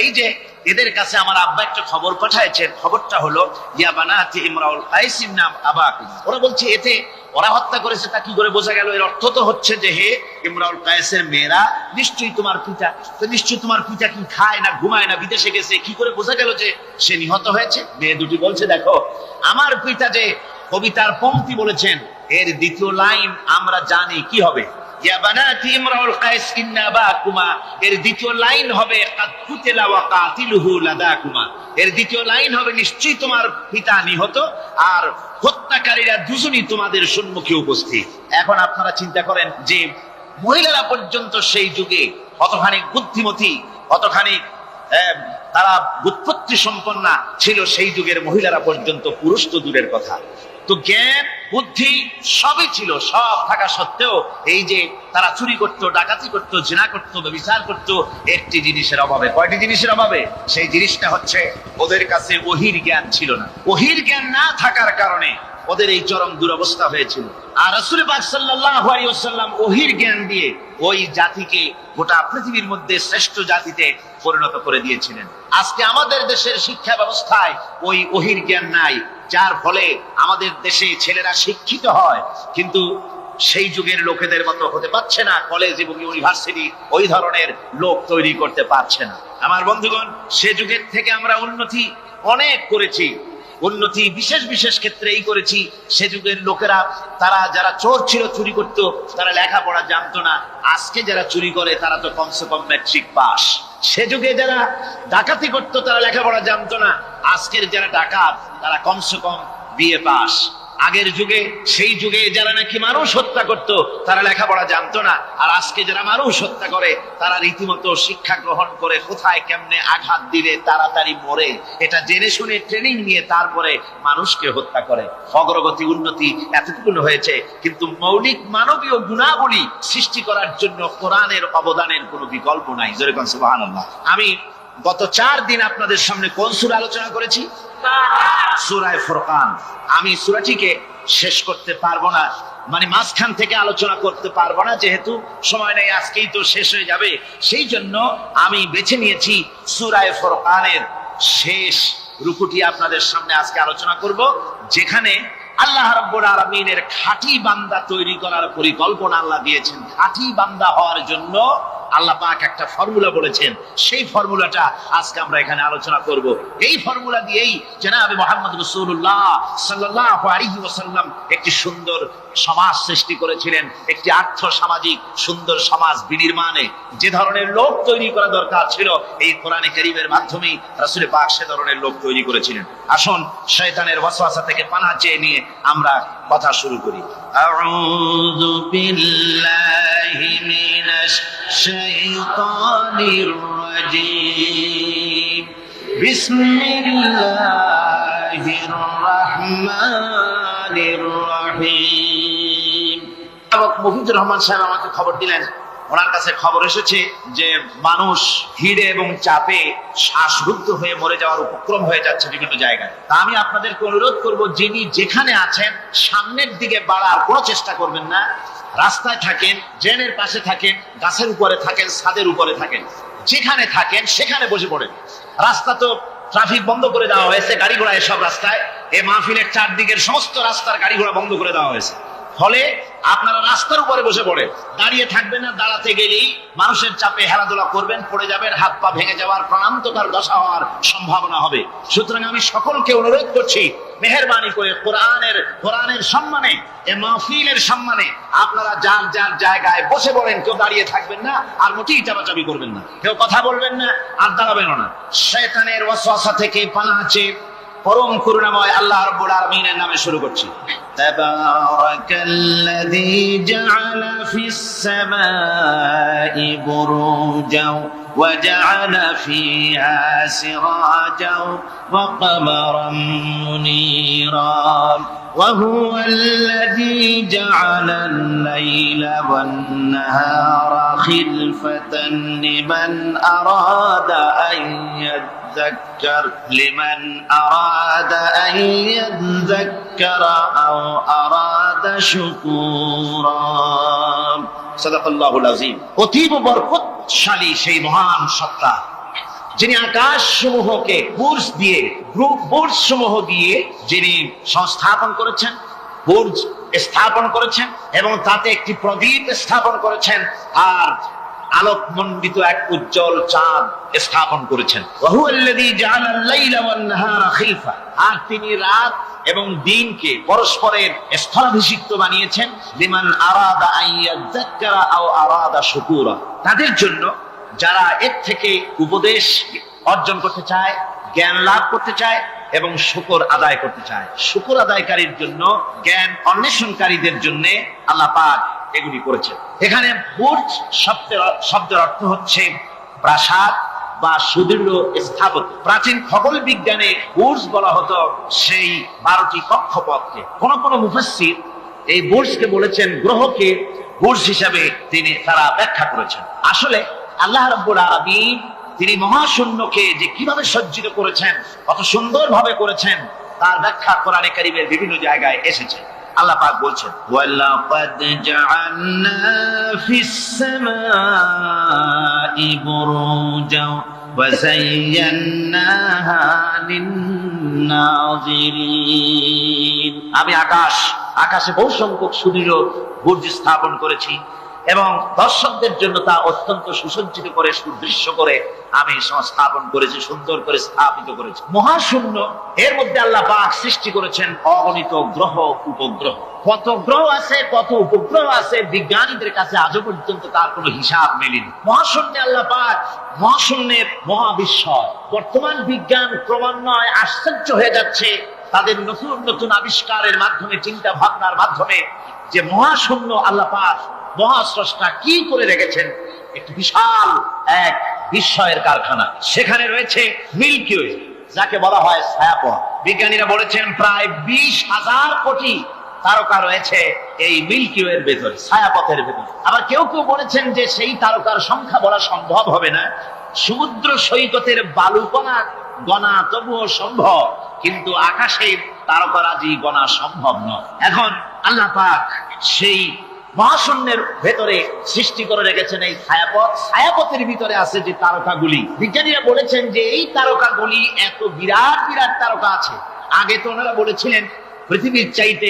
এই যে এদের কাছে আমার আব্বা একটা খবর পাঠাইছেন, খবরটা হলো ইয়া বানাতি ইমরাউল কায়েস ইন্না আবাকুমা। ওরা বলছে এতে ওরা হত্যা করেছে, তা কি করে বোঝা গেল? এর অর্থ তো হচ্ছে যে হে ইমরাউল কায়েসের মেয়েরা, নিশ্চয়ই তোমার পিতা, তো নিশ্চয়ই তোমার পিতা কি খায় না ঘুমায় না, বিদেশে গেছে, কি করে বোঝা গেল যে সে নিহত হয়েছে? মেয়ে দুটি বলছে, দেখো আমার পিতা যে কবিতার পংক্তি বলেছেন এর দ্বিতীয় লাইন আমরা জানি কি হবে, ইয়া বানাতি ইমরাউল কায়েস ইন্না আবাকুমা, এর দ্বিতীয় লাইন হবে কাদ কুতিলা ওয়া কাতিলুহু লাদাকুমা, এর দ্বিতীয় লাইন হবে নিশ্চয়ই তোমার পিতা নিহত আর হত্যাকারীরা দুজনই তোমাদের সম্মুখে উপস্থিত। এখন আপনারা চিন্তা করেন যে মহিলারা পর্যন্ত সেই যুগে কতখানি বুদ্ধিমতী, কতখানি তারা বুৎপত্তি সম্পন্না ছিল সেই যুগের মহিলারা পর্যন্ত, পুরুষ তো দূরের কথা। তো জ্ঞান বুদ্ধি সবই ছিল, সব থাকা সত্ত্বেও এই যে তারা চুরি করত, ডাকাতি করত, জিনা করত, ব্যভিচার করত একটি জিনিসের অভাবে। কয়টি জিনিসের অভাবে? সেই জিনিসটা হচ্ছে ওদের কাছে ওহির জ্ঞান ছিল না। ওহির জ্ঞান না থাকার কারণে ওদের এই চরম দুরবস্থা হয়েছিল। আর রাসূল পাক সাল্লাল্লাহু আলাইহি ওয়াসাল্লাম ওহির জ্ঞান দিয়ে ওই জাতিকে গোটা পৃথিবীর মধ্যে শ্রেষ্ঠ জাতিতে পরিণত করে দিয়েছিলেন। আজকে আমাদের দেশের শিক্ষা ব্যবস্থায় ওই ওহির জ্ঞান নাই, যার ফলে আমাদের দেশে ছেলেরা শিক্ষিত হয় কিন্তু সেই যুগের লোকেদের মতো হতে পারছে না, কলেজ এবং ইউনিভার্সিটি ওই ধরনের লোক তৈরি করতে পারছে না। আমার বন্ধুগণ, সে যুগের থেকে আমরা উন্নতি অনেক করেছি, উন্নতি বিশেষ বিশেষ ক্ষেত্রেই করেছি। সে যুগের লোকেরা, তারা যারা চোর ছিল, চুরি করত, তারা লেখাপড়া জানতো না। আজকে যারা চুরি করে তারা তো কমসে কম ম্যাট্রিক পাস। সে যুগে যারা ডাকাতি করত তারা লেখাপড়া জানতো না, আজকের যারা ডাকাত তারা কমসে কম বিএ পাস। আগের যুগে, সেই যুগে যারা নাকি মানুষ হত্যা করত তারা লেখাপড়া জানতো না, আর আজকে যারা মানুষ হত্যা করে তারা রীতিমতো শিক্ষা গ্রহণ করে কোথায় কেমনে আঘাত দিলে তাড়াতাড়ি মরে এটা জেনে শুনে ট্রেনিং নিয়ে তারপরে মানুষকে হত্যা করে। অগ্রগতি উন্নতি এতটুকু হয়েছে, কিন্তু মৌলিক মানবীয় গুণাবলী সৃষ্টি করার জন্য কোরআনের অবদানের কোনো বিকল্প নাই। জোরে কোন সুবহানাল্লাহ। আমি গত 4 দিন আপনাদের সামনে কোন সূরা আলোচনা করেছি? সূরা ফুরকান। আমি সূরাটিকে শেষ করতে পারবো না, মানে মাঝখান থেকে আলোচনা করতে পারবো না, যেহেতু সময় নেই, আজকেই তো শেষ হয়ে যাবে। সেই জন্য আমি বেছে নিয়েছি সূরা ফুরকানের শেষ রুকুটি আপনাদের সামনে আজকে আলোচনা করব, যেখানে আল্লাহ রাব্বুল আলামিনের খাঁটি বান্দা তৈরি করার পরিকল্পনা আল্লাহ দিয়েছেন। খাঁটি বান্দা হওয়ার জন্য আল্লাহ পাক একটা ফর্মুলা বলেছেন, সেই ফর্মুলাটা আজকে আমরা এখানে আলোচনা করব। এই ফর্মুলা দিয়েই জনাবে মুহাম্মদ রাসূলুল্লাহ সাল্লাল্লাহু আলাইহি ওয়াসাল্লাম একটি সুন্দর সমাজ সৃষ্টি করেছিলেন, একটি আর্থ সামাজিক সুন্দর সমাজ বিনির্মাণে যে ধরনের লোক তৈরি করা দরকার ছিল, এই কোরআনে কারীমের মাধ্যমেই রাসূল পাক সে ধরনের লোক তৈরি করেছিলেন। আসুন শয়তানের ওয়াসওয়াসা থেকে পানাহ চেয়ে নিয়ে আমরা কথা শুরু করি। আউযু বিল্লাহি মিনাশ শাইতানির রাজীম। বিসমিল্লাহির রাহমানির রাহিম। মুফিদুর রহমান সাহেব আমাকে খবর দিলেন, ওনার কাছে খবর এসেছে যে মানুষ ভিড়ে এবং চাপে শ্বাসরুদ্ধ হয়ে মরে যাওয়ার উপক্রম হয়ে যাচ্ছে বিভিন্ন জায়গায়। তা আমি আপনাদেরকে অনুরোধ করব, যিনি যেখানে আছেন সামনের দিকে বাড়ার কোনো চেষ্টা করবেন না। রাস্তায় থাকেন, ড্রেনের পাশে থাকেন, গাছের উপরে থাকেন, ছাদের উপরে থাকেন, যেখানে থাকেন সেখানে বসে পড়েন। রাস্তা তো ট্রাফিক বন্ধ করে দেওয়া হয়েছে, গাড়ি ঘোড়া এসব রাস্তায়, এই মাহফিলের চারদিকের সমস্ত রাস্তার গাড়ি ঘোড়া বন্ধ করে দেওয়া হয়েছে। ফলে আপনারা রাস্তার উপরে বসে পড়ে দাঁড়িয়ে থাকবেন না, দাঁড়াতে গেলেই মানুষের চাপে হেলাধুলা করবেন, পড়ে যাবেন, হাত পা ভেঙে যাওয়ার প্রাণান্তকার দশা হওয়ার সম্ভাবনা হবে। সুতরাং আমি সকলকে অনুরোধ করছি, মেহেরবানি করে কোরআনের সম্মানে, এ মাহফিলের সম্মানে আপনারা যার যার জায়গায় বসে পড়েন। কেউ দাঁড়িয়ে থাকবেন না, আর মোটেই চাপাচাপি করবেন না, কেউ কথা বলবেন না, আর দাঁড়াবেনও না। শয়তানের ওয়াসওয়াসা থেকে পানাহ চেয়ে পরম করুণাময় আল্লাহ রাব্বুল আলামিনের নামে শুরু করছি। তাবারাকাল্লাযী জাআলা ফিস সামাই বুরুজাও ওয়া জাআলা ফিহা সিরাজাও ওয়া কমারাম মুনীরা ওয়া হুয়াল্লাযী জাআলাল লাইলা ওয়ান নাহারা খিলফাতান লিমান আরাদা আন يذكر لمن أراد أن يذكر أو أراد شكورا صدق الله العظيم। অতীব বরকতশালী সেই মহান সত্তা, যিনি আকাশ সমূহকে বুর্জ সমূহ দিয়ে যিনি সংস্থাপন করেছেন, বুর্জ স্থাপন করেছেন এবং তাতে একটি প্রদীপ স্থাপন করেছেন, আর আলোকমণ্ডিত এক উজ্জ্বল চাঁদ স্থাপন করেছেন। আর তিনি রাত এবং দিনকে পরস্পরের স্থলাভিষিক্ত বানিয়েছেন। লিমান আরাদা আইয়াযাক্কারা আও আরাদা শুকুরা, তাদের জন্য যারা এর থেকে উপদেশ অর্জন করতে চায়, জ্ঞান লাভ করতে চায় এবং শুকর আদায় করতে চায়। শুকর আদায়কারীর জন্য, জ্ঞান অন্বেষণকারীদের জন্য আল্লাহ পাক এগুলি করেছেন। এখানে বুর্জ শব্দের অর্থ হচ্ছে প্রাসাদ, বা সুদৃঢ় স্থাপত্য। প্রাচীন খগোল বিজ্ঞানে বুর্জ বলা হতো সেই 12টি কক্ষপথকে। কোন কোন মুফাসসির এই বুর্জকে বলেছেন গ্রহকে বুর্জ হিসাবে তারা ব্যাখ্যা করেছেন। আসলে আল্লাহ রাব্বুল আলামিন তিনি মহাশূন্যকে যে কিভাবে সজ্জিত করেছেন, কত সুন্দরভাবে করেছেন, তার ব্যাখ্যা কোরআনে কারীমের বিভিন্ন জায়গায় এসেছে। আল্লাহ পাক বলছেন, ওয়ালাকাদ জাআলনা ফিস সামাই বুরুজা ওয়া যায়্যানাহা লিন-নাযিরিন। আমি আকাশে বহু সংখ্যক সুদৃঢ় বুর্জ স্থাপন করেছি এবং দর্শকদের জন্য তা অত্যন্ত সুসজ্জিত করে, সুদৃশ্য করে আমি স্থাপন করেছি, সুন্দর করে স্থাপিত করেছি। মহাশূন্য, এর মধ্যে আল্লাহ পাক সৃষ্টি করেছেন অগণিত গ্রহ উপগ্রহ। কত গ্রহ আছে, কত উপগ্রহ আছে, বিজ্ঞানীদের কাছে আজও পর্যন্ত তার কোনো হিসাব মেলেনি। মহাশূন্যে আল্লাহ পাক, মহাশূন্যের মহাবিস্ময়। বর্তমান বিজ্ঞান ক্রমান্বয়ে আশ্চর্য হয়ে যাচ্ছে তাদের নতুন নতুন আবিষ্কারের মাধ্যমে, চিন্তা ভাবনার মাধ্যমে, যে মহাশূন্য আল্লাহ পাক মহাস্রষ্টা কি করে রেখেছেন। একটি বিশাল এক বিস্ময়ের কারখানা। সেখানে রয়েছে মিল্কি ওয়ে, যাকে বলা হয় ছায়াপথ। বিজ্ঞানীরা বলেছেন প্রায় 20,000 কোটি তারকা রয়েছে এই মিল্কি ওয়ের ভেতরে, ছায়াপথের ভেতরে। আবার কেউ কেউ বলেছেন যে সেই তারকার সংখ্যা বলা সম্ভব হবে না, সমুদ্র সৈকতের বালুকণা গণা তবুও সম্ভব, কিন্তু আকাশের তারকারাজি গণা সম্ভব নয়। এখন আল্লাহ পাক সেই মহাশূন্যের ভেতরে সৃষ্টি করে রেখেছেন এই ছায়াপথ। ছায়াপথের ভিতরে আছে যে তারকাগুলি, বিজ্ঞানীরা বলেছেন যে এই তারকাগুলি এত বিরাট বিরাট তারকা আছে। আগে তো ওনারা বলেছিলেন পৃথিবীর চাইতে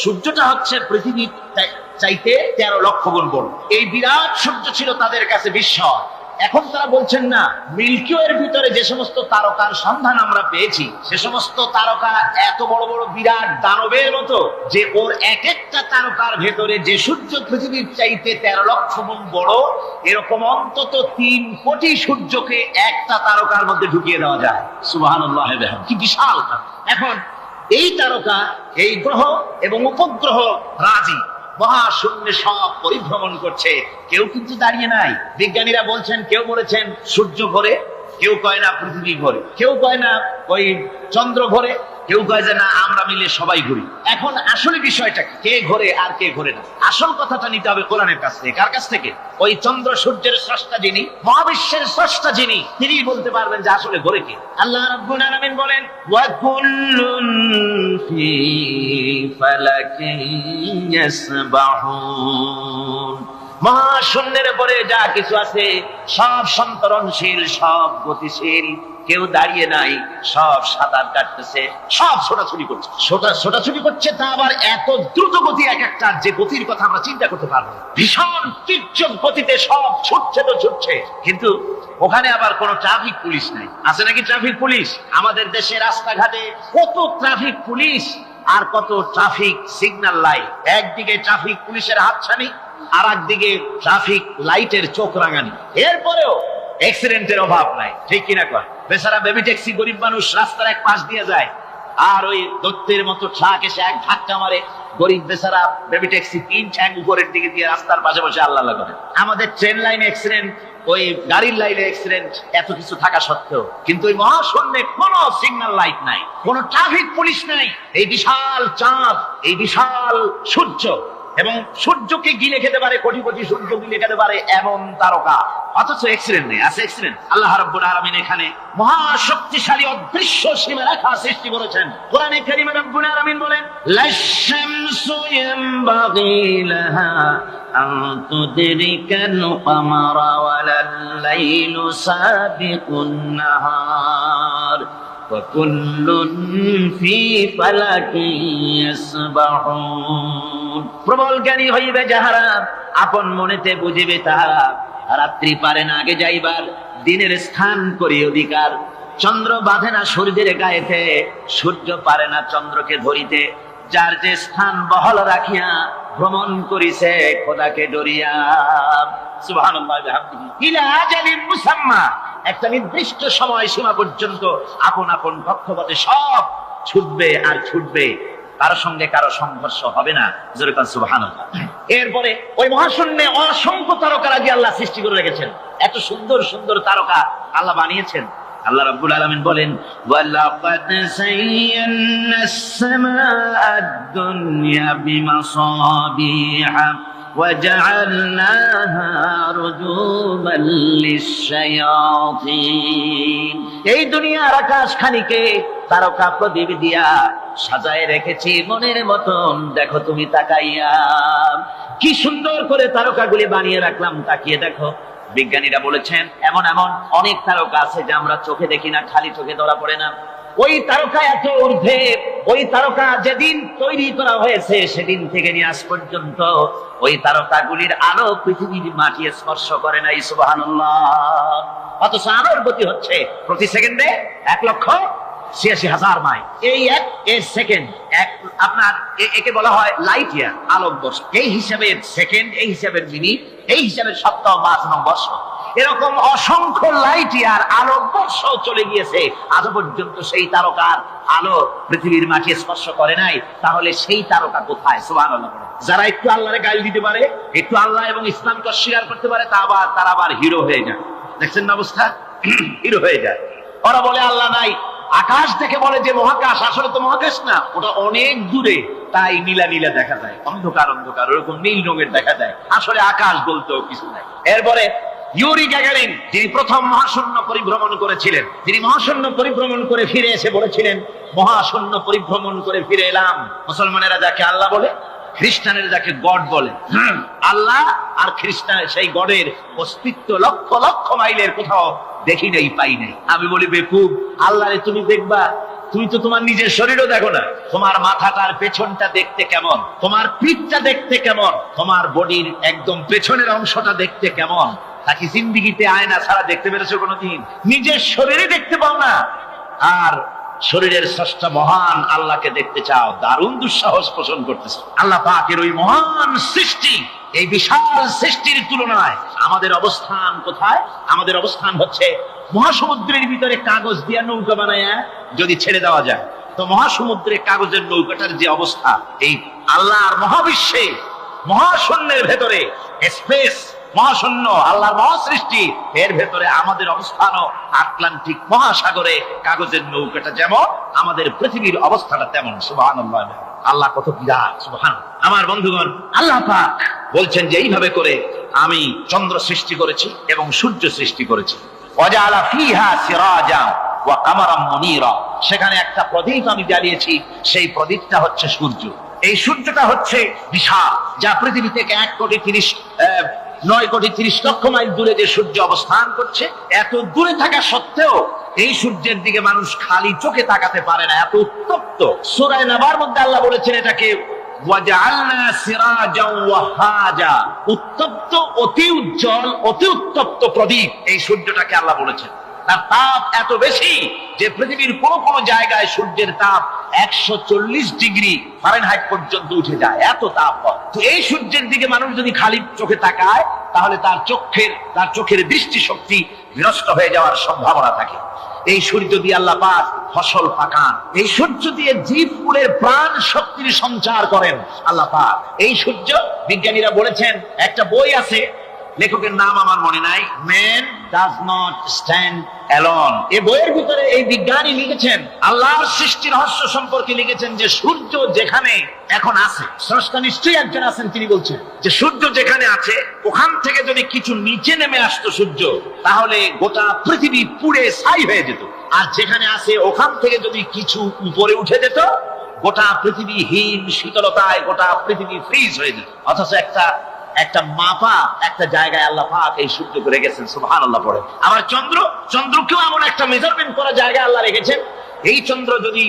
সূর্যটা হচ্ছে পৃথিবীর চাইতে 13 লক্ষ গুণ বড়। এই বিরাট সূর্য ছিল তাদের কাছে বিস্ময়। এখন তারা বলছেন না, মিল্কি ওয়ের ভিতরে যে সমস্ত তারকার সন্ধান আমরা পেয়েছি, সে সমস্ত তারকা এত বড় বড় বিরাট দানবের মতো, যে ওর এক একটা তারকার ভেতরে যে সূর্য পৃথিবীর চাইতে 13 লক্ষ গুণ বড়, এরকম অন্তত 3 কোটি সূর্যকে একটা তারকার মধ্যে ঢুকিয়ে দেওয়া যায়। সুবহানাল্লাহ, কি বিশাল! এখন এই তারকা, এই গ্রহ এবং উপগ্রহ রাজি মহাশূন্যে সব পরিভ্রমণ করছে, কেউ কিন্তু দাঁড়িয়ে নাই। বিজ্ঞানীরা বলছেন, কেউ বলেছেন সূর্য ঘোরে, কেউ কয় না পৃথিবী ঘোরে, কেউ কয় না ওই চন্দ্র ঘোরে, কেউ কয় যে না আমরা মিলে সবাই ঘুরি। এখন আসলে বিষয়টা কে ঘোরে আর কে ঘোরে না, আসল কথাটা নিতে হবে কোরআনের কাছ থেকে। কার কাছ থেকে? ওই চন্দ্র সূর্যের স্রষ্টা যিনি, মহাবিশ্বের স্রষ্টা যিনি, তিনি বলতে পারবেন যে আসলে ঘোরে কে। আল্লাহ রাব্বুল আলামিন বলেন, ওয়া কুল্লুন ফি ফালাকিন ইয়াসবাহুন। মহাশূন্যের পরে যা কিছু আছে সব সন্তরণশীল, সব গতিশীল, কেউ দাঁড়িয়ে নাই, সব সাঁতার কাটতেছে, সব ছোটাছুটি করছে। ছোটাছুটি করছে, তা আবার এত দ্রুত গতি, এক একটা যে গতির কথা আমরা চিন্তা করতে পারবো। ভীষণ তীর্যক গতিতে সব ছুটছে তো ছুটছে, কিন্তু ওখানে আবার কোনো ট্রাফিক পুলিশ নাই। আছে নাকি ট্রাফিক পুলিশ? আমাদের দেশে রাস্তাঘাটে কত ট্রাফিক পুলিশ আর কত ট্রাফিক সিগন্যাল লাইট। একদিকে ট্রাফিক পুলিশের হাতছানি, আর একদিকে ট্রাফিক লাইটের চোখ রাঙানি। এরপরেও অ্যাক্সিডেন্টের অভাব নাই, ঠিক কিনা কয়? বেচারা বেবি ট্যাক্সি, গরিব মানুষ, রাস্তার এক পাশ দিয়ে যায়, আর ওই দত্তের মতো ট্রাক এসে এক ধাক্কা মারে, গরিব বেচারা বেবি ট্যাক্সি 3 ঠ্যাং উপরের দিকে দিয়ে রাস্তার পাশে বসে আল্লাহ আল্লাহ করে। আমাদের ট্রেন লাইনে অ্যাক্সিডেন্ট, ওই গাড়ির লাইনে অ্যাক্সিডেন্ট, এত কিছু থাকা সত্ত্বেও কিন্তু ওই মহাশূন্যে কোনো সিগন্যাল লাইট নাই, কোনো ট্রাফিক পুলিশ নাই। এই বিশাল চাঁদ, এই বিশাল সূর্য, এবং সূর্যকে গিলে খেতে পারে, কোটি কোটি সূর্য গিলে খেতে পারে এমন তারকা, অথচ অ্যাক্সিডেন্ট নেই। আছে অ্যাক্সিডেন্ট? আল্লাহ রাব্বুল আলামিন এখানে মহাশক্তিশালী অদৃশ্য সীমারেখা সৃষ্টি করেছেন। কোরআনে কারীমে রাব্বুল আলামিন বলেন, লাশ-শামসু ইয়ানবাগি লাহা আন তুদরিকাল কামারা ওয়ালাল লাইলু সাবিকুন নাহার ওয়া কুল্লুন ফি ফালাকিন ইয়াসবাহুন। প্রবল জ্ঞানী হইবে যাহারা, আপন মনেতে বুঝিবে তাহারা, রাত্রি পারে না আগে যাইবার, দিনের স্থান করি অধিকার। চন্দ্র বাঁধে না সূর্যের গায়েতে, সূর্য পারে না চন্দ্রকে ধরিতে, যার যে স্থান বহল রাখিয়া ভ্রমণ করিছে খোদাকে ডরিয়া। সুবহানাল্লাহ বিহামদিহি। ইলা আজালিন মুসাম্মা, একটা নির্দিষ্ট সময় সীমা পর্যন্ত আপন আপন কক্ষপথে সব ছুটবে আর ছুটবে। কারো সঙ্গে কারো সংঘর্ষ হবে না। যেরকম সুবহানাল্লাহ। এরপরে ওই মহাশূন্যে অসংখ্য তারকারাজি আল্লাহ সৃষ্টি করে রেখেছেন। এত সুন্দর সুন্দর তারকা আল্লাহ বানিয়েছেন। আল্লাহ রাব্বুল আলামিন বলেন, ওয়ালাকাদ সাইয়্যানাস সামাআদ দুনিয়া বিমাসাবিহা وجعلناها رجوما للشياطين। এই দুনিয়ার আকাশ খানিকে তারকা প্রদীপ দিয়া সাজায় রেখেছি মনের মতন। দেখো তুমি তাকাইয়া কি সুন্দর করে তারকাগুলি বানিয়ে রাখলাম, তাকিয়ে দেখো। বিজ্ঞানীরা বলেছেন এমন এমন অনেক তারকা আছে যা আমরা চোখে দেখি না, খালি চোখে ধরা পড়ে না। ওই তারকা এত ঊর্ধ্বে, ওই তারকা যেদিন তৈরি করা হয়েছে সেদিন থেকে নিয়ে আজ পর্যন্ত ওই তারকাগুলির আলো পৃথিবীর মাটি স্পর্শ করে নাই। সুবহানাল্লাহ। অথচ আলোর গতি হচ্ছে প্রতি সেকেন্ডে 1,86,000 মাইল। এই এক সেকেন্ড আপনার একে বলা হয় লাইট ইয়ার, আলোকবর্ষ। এই হিসাবে সেকেন্ড, এই হিসাবে মিনিট, এই হিসাবে সপ্তাহ, মাস এবং বর্ষ। এরকম অসংখ্য লাইট ইয়ার আলোকবর্ষ চলে গিয়েছে, আজ পর্যন্ত সেই তারকার আলো পৃথিবীর মাটি স্পর্শ করে নাই। তাহলে সেই তারকা কোথায়? সুবহানাল্লাহ। যারা একটু আল্লাহরে গালি দিতে পারে, একটু আল্লাহ এবং ইসলামকে অস্বীকার করতে পারে, তারা আবার হিরো হয়ে যায়। দেখছেন না অবস্থা? হিরো হয়ে যায়। ওরা বলে আল্লাহ নাই, আকাশ দেখে বলে যে মহাকাশ, আসলে তো মহাকাশ না, ওটা অনেক দূরে, তাই নীলা নীলা দেখা যায়, অন্ধকার অন্ধকার ওরকম নীল রঙের দেখা যায়, আসলে আকাশ বলতেও কিছু নাই। এরপরে ইউরি গ্যাগারিন, যিনি প্রথম মহাশূন্য পরিভ্রমণ করেছিলেন, তিনি মহাশূন্য পরিভ্রমণ করে ফিরে এসে বলেছিলেন, মহাশূন্য পরিভ্রমণ করে ফিরে এলাম। মুসলমানেরা যাকে আল্লাহ বলে, খ্রিস্টানেরা যাকে গড বলে, আল্লাহ আর খ্রিস্টানের সেই গডের অস্তিত্ব লক্ষ লক্ষ মাইলের কোথাও দেখি নাই, পাই নাই। আমি বলি বেকুব, আল্লাহরে তুমি দেখবা, তুমি তো তোমার নিজের শরীরও দেখো না। তোমার মাথাটার পেছনটা দেখতে কেমন, তোমার পিঠটা দেখতে কেমন, তোমার বডির একদম পেছনের অংশটা দেখতে কেমন, তাকে জিন্দিগিতে আয়না ছাড়া দেখতে পেরেছো কোনোদিন? নিজের শরীরে দেখতে পাও না, আর শরীরের স্রষ্টা মহান আল্লাহকে দেখতে চাও, দারুণ দুঃসাহস পোষণ করতেছে। আল্লাহ পাকের ওই মহান সৃষ্টি, এই বিশাল সৃষ্টির তুলনায় আমাদের অবস্থান কোথায়? আমাদের অবস্থান হচ্ছে মহাসমুদ্রের ভিতরে কাগজ দিয়ে নৌকা বানায় যদি ছেড়ে দেওয়া যায়, তো মহাসমুদ্রে কাগজের নৌকাটার যে অবস্থা, এই আল্লাহর মহাবিশ্বে মহাশূন্যের ভেতরে স্পেস, মহাশূন্য আল্লাহর মহাসৃষ্টি, এর ভেতরে আমাদের অবস্থানও আটলান্টিক মহাসাগরে কাগজের নৌকাটা যেমন, আমাদের পৃথিবীর অবস্থাটা তেমন। সুবহানাল্লাহ। আল্লাহ কত বিরাট! সুবহানাল্লাহ। আমার বন্ধুগণ, আল্লাহ পাক বলছেন যে এইভাবে করে আমি চন্দ্র সৃষ্টি করেছি এবং সূর্য সৃষ্টি করেছি। ওয়াজালা ফিহা সিরাজা ওয়া কামারাম মুনীরা, সেখানে একটা প্রদীপ আমি জ্বালিয়েছি, সেই প্রদীপটা হচ্ছে সূর্য। এই সূর্যটা হচ্ছে বিশাল, যা পৃথিবী থেকে 9,30,00,000 মাইল দূরে যে সূর্য অবস্থান করছে, এত দূরে থাকা সত্ত্বেও এই সূর্যের দিকে মানুষ খালি চোখে তাকাতে পারে না, এত উত্তপ্ত। সূরা নাবার মধ্যে আল্লাহ বলেছেন এটাকে ওয়াজআলনা সিরাজাও ওয়াহাজা, উত্তপ্ত, অতি উজ্জ্বল, অতি উত্তপ্ত প্রদীপ এই সূর্যটাকে আল্লাহ বলেছেন। তার তাপ এত বেশি যে পৃথিবীর কোন জায়গায় সূর্যের তাপ 140 ডিগ্রি ফারেনহাইট পর্যন্ত উঠে যায়, এত তাপ হয়। তো এই সূর্যের দিকে মানুষ যদি খালি চোখে তাকায়, তাহলে তার চোখের দৃষ্টি শক্তি বিনষ্ট হয়ে যাওয়ার সম্ভাবনা থাকে। এই সূর্য দিয়ে আল্লাহ পাক ফসল পাকান, এই সূর্য দিয়ে জীবকুলের প্রাণ শক্তির সঞ্চার করেন আল্লাহ পাক। এই সূর্য, বিজ্ঞানীরা বলেছেন, একটা বই আছে, লেখকের নাম আমার মনে নাই, man does not stand alone. এই বইয়ের ভিতরে এই বিজ্ঞানী লিখেছেন, আল্লাহর সৃষ্টি রহস্য সম্পর্কে লিখেছেন যে সূর্য যেখানে এখন আছে, স্রষ্টা নিশ্চয়ই একজন আছেন, তিনি বলছেন যে সূর্য যেখানে আছে ওখান থেকে যদি কিছু নিচে নেমে আসতো সূর্য, তাহলে গোটা পৃথিবী পুড়ে ছাই হয়ে যেত। আর যেখানে আছে ওখান থেকে যদি কিছু উপরে উঠে যেত, গোটা পৃথিবী হিম শীতলতায় গোটা পৃথিবী ফ্রিজ হয়ে যেত। অথচ একটা মাপা একটা জায়গায় আল্লাহ পাক এই সূর্যকে রেখেছেন। সুবহানাল্লাহ পড়ে। আবার চন্দ্রকেও এমন একটা মেজারমেন্ট করা জায়গায় আল্লাহ রেখেছেন, এই চন্দ্র যদি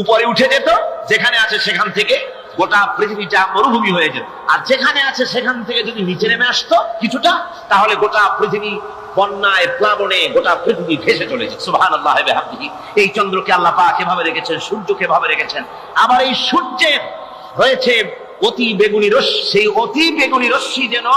উপরে উঠে যেত, যেখানে আছে সেখান থেকে গোটা পৃথিবীটা মরুভূমি হয়ে যেত। আর যেখানে আছে সেখান থেকে যদি নিচে নেমে আসতো কিছুটা, তাহলে গোটা পৃথিবী বন্যায়, প্লাবনে গোটা পৃথিবী ভেসে চলে যেত। সুবহানাল্লাহ ওয়া বিহামদিহি। এই চন্দ্রকে আল্লাহ পাক এভাবে রেখেছেন, সূর্যকে এভাবে রেখেছেন। আবার এই সূর্যের রয়েছে অতি বেগুনি রশ্মি, সেই অতি বেগুনি রশ্মি যেন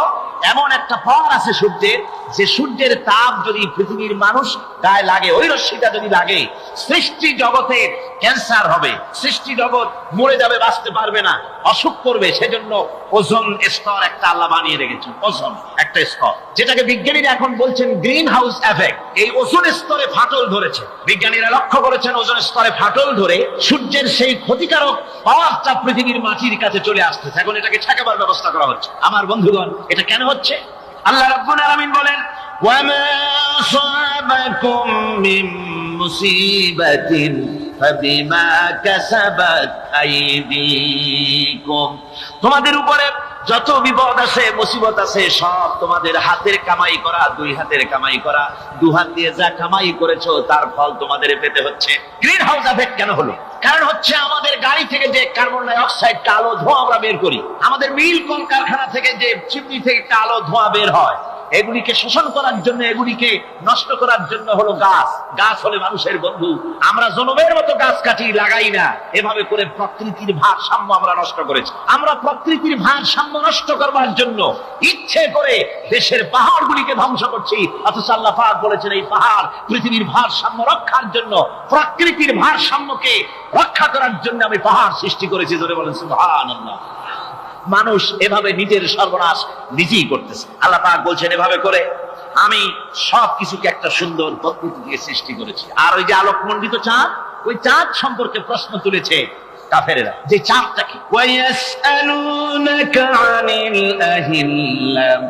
এমন একটা পাওয়ার আছে সূর্যের, যে সূর্যের তাপ যদি পৃথিবীর মানুষ গায়ে লাগে, ওই রশ্মিটা যদি লাগে, সৃষ্টি জগতে ক্যান্সার হবে, সৃষ্টি জগৎ মরে যাবে, বাঁচতে পারবে না, অসুখ করবে। সেজন্য ওজোন স্তর একটা আল্লাহ বানিয়ে রেখেছেন, ওজোন একটা স্তর, যেটাকে বিজ্ঞানীরা এখন বলছেন গ্রিন হাউস এফেক্ট। এই ওজোন স্তরে ফাটল ধরেছে, বিজ্ঞানীরা লক্ষ্য করেছেন ওজোন স্তরে ফাটল ধরে সূর্যের সেই ক্ষতিকারক পাওয়ারটা পৃথিবীর মাটির কাছে চলে আসতেছে। এখন এটাকে ঠেকাবার ব্যবস্থা করা হচ্ছে। আমার বন্ধুগণ, এটা কেন হচ্ছে? আল্লাহ রাব্বুল আলামিন বলেন, ওয়ামা আসাবাকুম মিন মুসিবাতিন ফাবিমা কাসাবাত আইদিকুম। তোমাদের উপরে যত বিপদ আছে, মুসিবত আছে, সব তোমাদের হাতের কামাই করা, দুই হাতের কামাই করা, দু হাত দিয়ে যা কামাই করেছো তার ফল তোমাদের পেতে হচ্ছে। গ্রিন হাউস এফেক্ট কেন হলো? কারণ হচ্ছে আমাদের গাড়ি থেকে যে কার্বন ডাই অক্সাইড, কালো ধোঁয়া আমরা বের করি, আমাদের মিল কল কারখানা থেকে যে চিমনি থেকে কালো ধোঁয়া বের হয়, এগুলিকে শোষণ করার জন্য, এগুলিকে নষ্ট করার জন্য হলো গাছ। গাছ হলে মানুষের বন্ধু। আমরা জনমের মতো গাছ কাটি, লাগাই না। এভাবে করে প্রকৃতির ভারসাম্য আমরা নষ্ট করেছি। আমরা প্রকৃতির ভারসাম্য নষ্ট করবার জন্য ইচ্ছে করে দেশের পাহাড়গুলিকে ধ্বংস করছি, অথচ আল্লাহ পাক বলেছেন এই পাহাড় পৃথিবীর ভারসাম্য রক্ষার জন্য, প্রকৃতির ভারসাম্যকে রক্ষা করার জন্য আমি পাহাড় সৃষ্টি করেছি। ধরে বলেন সুবহানাল্লাহ। মানুষ এভাবে নিজের সর্বনাশ নিজেই করতেছে। আল্লাহ পাক বলছেন এভাবে করে আমি সবকিছুকে একটা সুন্দর পদ্ধতি দিয়ে সৃষ্টি করেছি। আর ওই যে আলোকমণ্ডিত চাঁদ, ওই চাঁদ সম্পর্কে প্রশ্ন তুলেছে কাফেরেরা, যে চাঁদটা কি? ওয়ায়াসআলুনাকা আনিল আহিল্লাম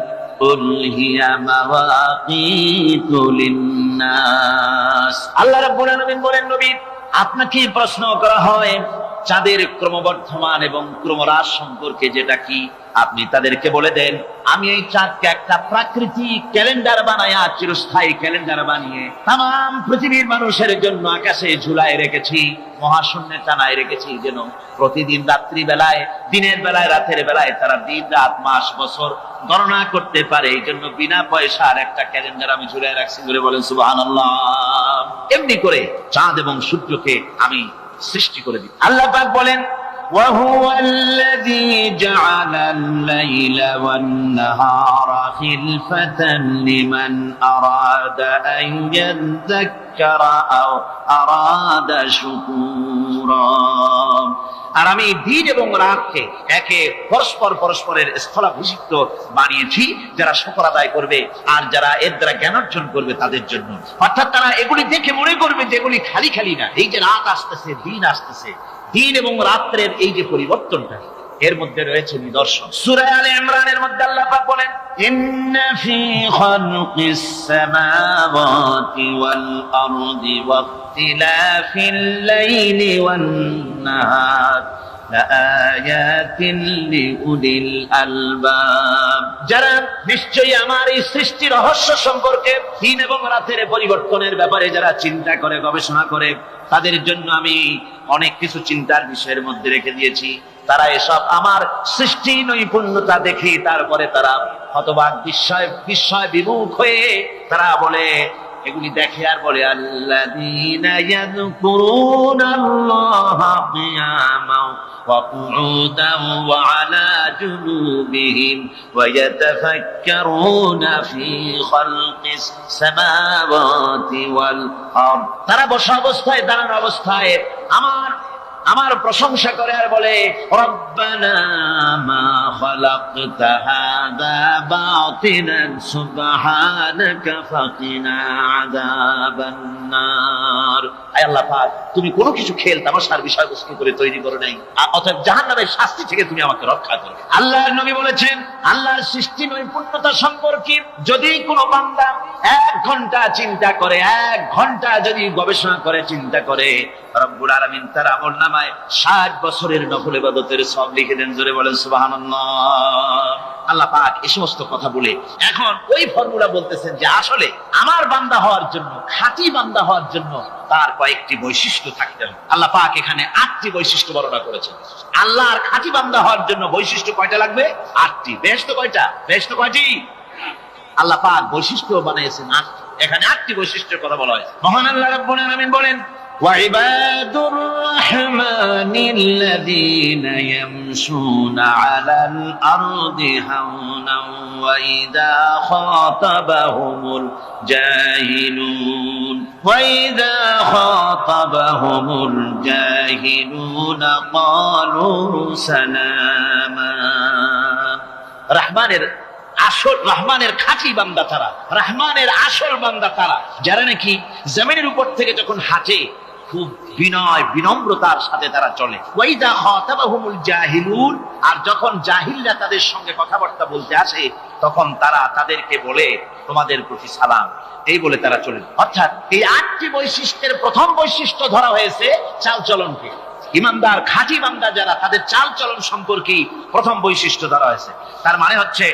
কুল হিয়া মাওয়াকিতু লিন্নাস। আল্লাহ রাব্বুল আলামিন বলেন, নবী আপনাকে প্রশ্ন করা হয় চাঁদের ক্রমবর্ধমান এবং ক্রমহ্রাস সম্পর্কে, যেটা কি আপনি তাদেরকে বলে দেন। আমি এই চাঁদকে একটা প্রাকৃতিক ক্যালেন্ডার বানায়া, চিরস্থায়ী ক্যালেন্ডার বানিয়ে তাম পৃথিবীর মানুষের জন্য আকাশে ঝুলায় রেখেছি, মহাশূন্যে টানায় রেখেছি, যেন প্রতিদিন রাত্রি বেলায়, দিনের বেলায়, রাতের বেলায় তারা দিন, রাত, মাস, বছর গণনা করতে পারে। এই জন্য বিনা পয়সার একটা ক্যালেন্ডার আমি ঝুলায় রাখছি। বলে বলেন সুবহানাল্লাহ। এমনি করে চাঁদ এবং সূর্যকে আমি সৃষ্টি করে দিই। আল্লাহ পাক বলেন, وَهُوَ الَّذِي جَعَلَ اللَّيْلَ وَالنَّهَارَ خِلْفَةً لِمَنْ أَرَادَ أَنْ يَذَّكَّرَ أَوْ أَرَادَ شُكُورًا। আর আমি দিন এবং রাতকে একে পরস্পরের স্থলাভিষিক্ত বানিয়েছি, যারা শুকর আদায় করবে আর যারা এর দ্বারা জ্ঞান অর্জন করবে তাদের জন্য। অর্থাৎ তারা এগুলি দেখে মনে করবে যে এগুলি খালি খালি না। এই যে রাত আসতেছে, দিন আসতেছে, দিন এবং রাত্রের এই যে পরিবর্তনটা, এর মধ্যে রয়েছে নিদর্শন। সূরা আলে ইমরানের মধ্যে আল্লাহ পাক বলেন, ইন্না ফি খালকিস সামাওয়াতি ওয়াল আরদি ওয়াখতিলাফিল লাইলি ওয়ান নাহার লাআয়াতিন লিউলিল আলবাব। যারা নিশ্চয়ই আমার এই সৃষ্টি রহস্য সম্পর্কে, দিন এবং রাতের পরিবর্তনের ব্যাপারে যারা চিন্তা করে, গবেষণা করে, তাদের জন্য আমি অনেক কিছু চিন্তার বিষয়ের মধ্যে রেখে দিয়েছি। তারা এসব আমার সৃষ্টি নৈপুণ্যতা দেখে তারপরে তারা হতবাক, বিস্ময় বিমুখ হয়ে তারা বলে, এগুলি দেখে আর বলে, আল্লাযীনা ইয়াযকুরুনাল্লাহা কিয়ামান ওয়া কুউদান ওয়া আলা জুনুবিহিম ওয়া ইয়াতাফাক্কারুনা ফি খালকিস সামাওয়াতি ওয়াল আরদ। তারা বসা অবস্থায়, দাঁড়ানো অবস্থায় আমার প্রশংসা করে আর বলে, রব্বানা মা খালাকতা হাযা বাতিলান সুবহানাকা ফাকিনা আযাবান নার। আয় আল্লাহ পাক, তুমি কোনো কিছু খেল তামাশার বিষয়বস্তু করে তৈরি করো নাই, অতএব জাহান্নামের শাস্তি থেকে তুমি আমাকে রক্ষা করো। আল্লাহর নবী বলেছেন, আল্লাহর সৃষ্টি নৈপুণ্যতা সম্পর্কে যদি কোনো বান্দা 1 ঘন্টা চিন্তা করে, 1 ঘন্টা যদি গবেষণা করে, চিন্তা করে, রব্বুল আলামিন তার আমলনামায় 60 বছরের নফল ইবাদতের সওয়াব লিখে দেন। জোরে বলেন সুবহানাল্লাহ। আল্লাহ পাক এই সমস্ত কথা বলে এখন ওই ফর্মুলা বলতেছেন যে আসলে আমার বান্দা হওয়ার জন্য, খাঁটি বান্দা হওয়ার জন্য তার কয়েকটি বৈশিষ্ট্য থাকতে হবে। আল্লাহ পাক এখানে 8টি বৈশিষ্ট্য বর্ণনা করেছেন। আল্লাহর খাঁটি বান্দা হওয়ার জন্য বৈশিষ্ট্য কয়টা লাগবে? 8টি। বেহেশত কয়টা? বেহেশত কয়টি? আল্লাহ পাক বৈশিষ্ট্য বানিয়েছেন 8টি। এখানে 8টি বৈশিষ্ট্যের কথা বলা হয়েছে। মহান আল্লাহ রাব্বুল আলামিন বলেন, وعباد الرحمن الذين يمشون على الأرض هونا وإذا خاطبهم الجاهلون قالوا سلاما রহমানের খাঁটি বান্দা তারা, রহমানের আসল বান্দা তারা, যারা নাকি জমিনের উপর থেকে যখন হাঁটে খুব বিনয় বিনম্রতার সাথে তারা চলে। ওয়াইদা খাতাবাহুমুল জাহিলুন, আর যখন জাহিলরা তাদের সঙ্গে কথাবার্তা বলতে আসে তখন তারা তাদেরকে বলে তোমাদের প্রতি সালাম, এই বলে তারা চলে। অর্থাৎ এই 8টি বৈশিষ্ট্যের প্রথম বৈশিষ্ট্য ধরা হয়েছে চালচলনকে। ইমানদার খাঁটি বান্দা যারা, তাদের চালচলন সম্পর্কে প্রথম বৈশিষ্ট্য ধরা হয়েছে। তার মানে হচ্ছে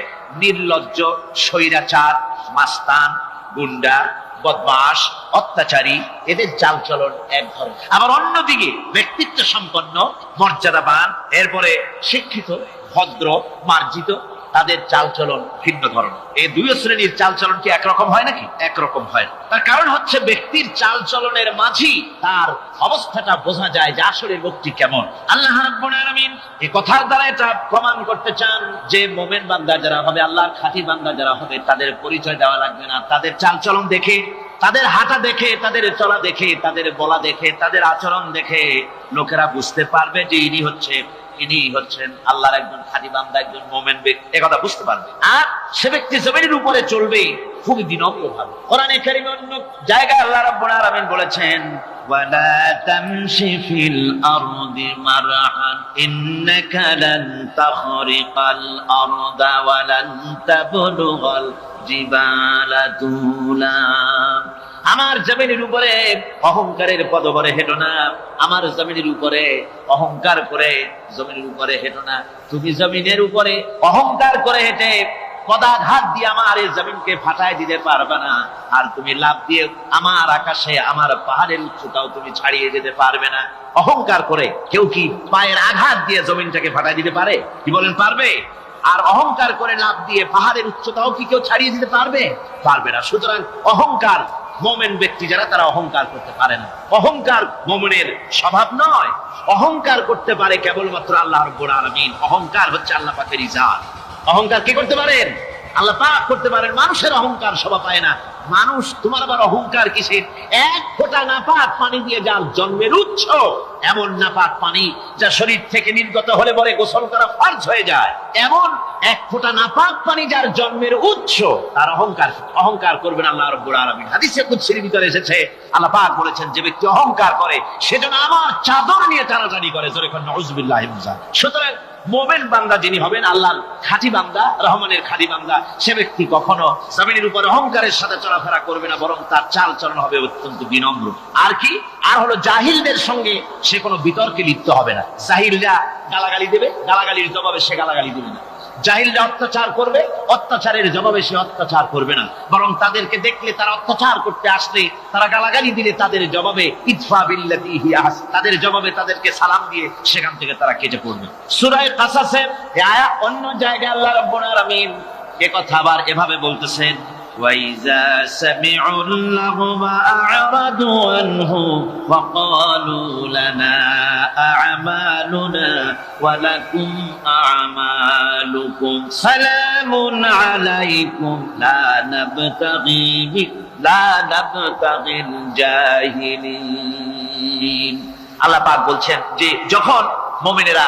নির্লজ্জ, স্বৈরাচার, মাস্তান, গুন্ডা, বদমাশ, অত্যাচারী, এদের চালচলন এক ধরনের। আবার অন্যদিকে ব্যক্তিত্ব সম্পন্ন, মর্যাদাবান, এরপরে শিক্ষিত, ভদ্র, মার্জিত, তাদের চালচলন ভিন্ন ধরনের। এই দুই শ্রেণীর চালচলন কি একরকম হয় নাকি? একরকম হয় না। তার কারণ হচ্ছে ব্যক্তির চালচলনের মাঝেই তার অবস্থাটা বোঝা যায় যে আসলে লোকটি কেমন। আল্লাহ রাব্বুল আলামিন এই কথার দ্বারা এটা প্রমাণ করতে চান যে মুমিন বান্দা যারা হবে, আল্লাহর খাঁটি বান্দা যারা হবে, তাদের পরিচয় দেওয়া লাগবে না। তাদের চালচলন দেখে, তাদের হাঁটা দেখে, তাদের চলা দেখে, তাদের বলা দেখে, তাদের আচরণ দেখে লোকেরা বুঝতে পারবে যে ইনি হচ্ছেন আল্লাহর একজন খাঁটি বান্দা, একজন মুমিন ব্যক্তি, একথা বুঝতে পারবে। আর সে ব্যক্তি জমিনের উপরে চলবে খুবই বিনম্র ভাবে। কোরআনে কারীমে অন্য জায়গায় আল্লাহ রাব্বুল আলামিন বলেছেন, ওয়ালা তামশি ফিল আরদি মারহান ইন্নাকা লান তাখরিকাল আরদা ওয়া লান তাবলুগাল জিবালা তুলা। আমার জমিনের উপরে অহংকারের পদবরে হেঁটো না, আমার জমিনের উপরে অহংকার করে জমিনের উপরে হেঁটো না। তুমি জমিনের উপরে অহংকার করে হেঁটে পদাঘাত দিয়ে আমার এই জমিনকে ফাটায় দিতে পারবে না। আর তুমি লাফ দিয়ে আমার আকাশে, আমার পাহাড়ের উচ্চতাও তুমি ছাড়িয়ে যেতে পারবে না। অহংকার করে কেউ কি পায়ের আঘাত দিয়ে জমিনটাকে ফাটায় দিতে পারে? কি বলেন, পারবে? আর অহংকার করে লাফ দিয়ে পাহাড়ের উচ্চতাও কি কেউ ছাড়িয়ে দিতে পারবে? পারবে না। সুতরাং অহংকার, মুমিন ব্যক্তি যারা, তারা অহংকার করতে পারে না। অহংকার মুমিনের স্বভাব নয়। অহংকার করতে পারে কেবলমাত্র আল্লাহ রাব্বুল আলামিন। অহংকার হচ্ছে আল্লাহ পাকের ইজাত। অহংকার কি করতে পারেন? আল্লাহ পাক করতে পারেন। মানুষের অহংকার শোভা পায় না। মানুষ, তোমার আবার অহংকার কিসের? এক ফোঁটা নাপাক পানি দিয়ে যার জন্মের উৎস, এমন নাপাক পানি যা শরীর থেকে নির্গত হলে পরে গোসল করা ফরজ হয়ে যায়, এমন এক ফোঁটা নাপাক পানি যার জন্মের উৎস, তার অহংকার করবেন আল্লাহ রাব্বুল আলামিন। হাদিসে কুদসির ভিতরে এসেছে, আল্লাহ পাক বলেছেন, যে ব্যক্তি অহংকার করে সেজন্য আমার চাদর নিয়ে টানাটানি করে। জোরে কোন নাউযুবিল্লাহি মিন যালিক। সুতরাং মুমিন বান্দা যিনি হবেন, আল্লাহর খাঁটি বান্দা, রহমানের খাঁটি বান্দা, সে ব্যক্তি কখনো জমিনের উপর অহংকারের সাথে চলাফেরা করবে না, বরং তার চালচলন হবে অত্যন্ত বিনম্র। আর কি? আর হলো জাহিলদের সঙ্গে সে কোনো বিতর্কে লিপ্ত হবে না। জাহিলরা গালাগালি দেবে, গালাগালির জবাবে সে গালাগালি দেবে না। জাহিলরা অত্যাচার করবে, অত্যাচারের জবাবে সে অত্যাচার করবে না, বরং তাদেরকে দেখলে, তারা অত্যাচার করতে আসলে, তারা গালাগালি দিলে তাদের জবাবে ইদফা বিল্লাতি হিয়া আহসান, তাদের জবাবে তাদেরকে সালাম দিয়ে সেখান থেকে তারা কেটে পড়বে। সূরা কাসাসের এই আয়াত অন্য জায়গায় আল্লাহ রাব্বুল আলামিন এ কথা আবার এভাবে বলতেছেন, وَإِذَا سَمِعُوا اللَّغْوَ أَعْرَضُوا عَنْهُ وَقَالُوا لَنَا أَعْمَالُنَا وَلَكُمْ أَعْمَالُكُمْ سَلَامٌ عَلَيْكُمْ لَا نَبْتَغِي الْجَاهِلِينَ। আল্লাহ পাক বলছেন যে যখন মুমিনেরা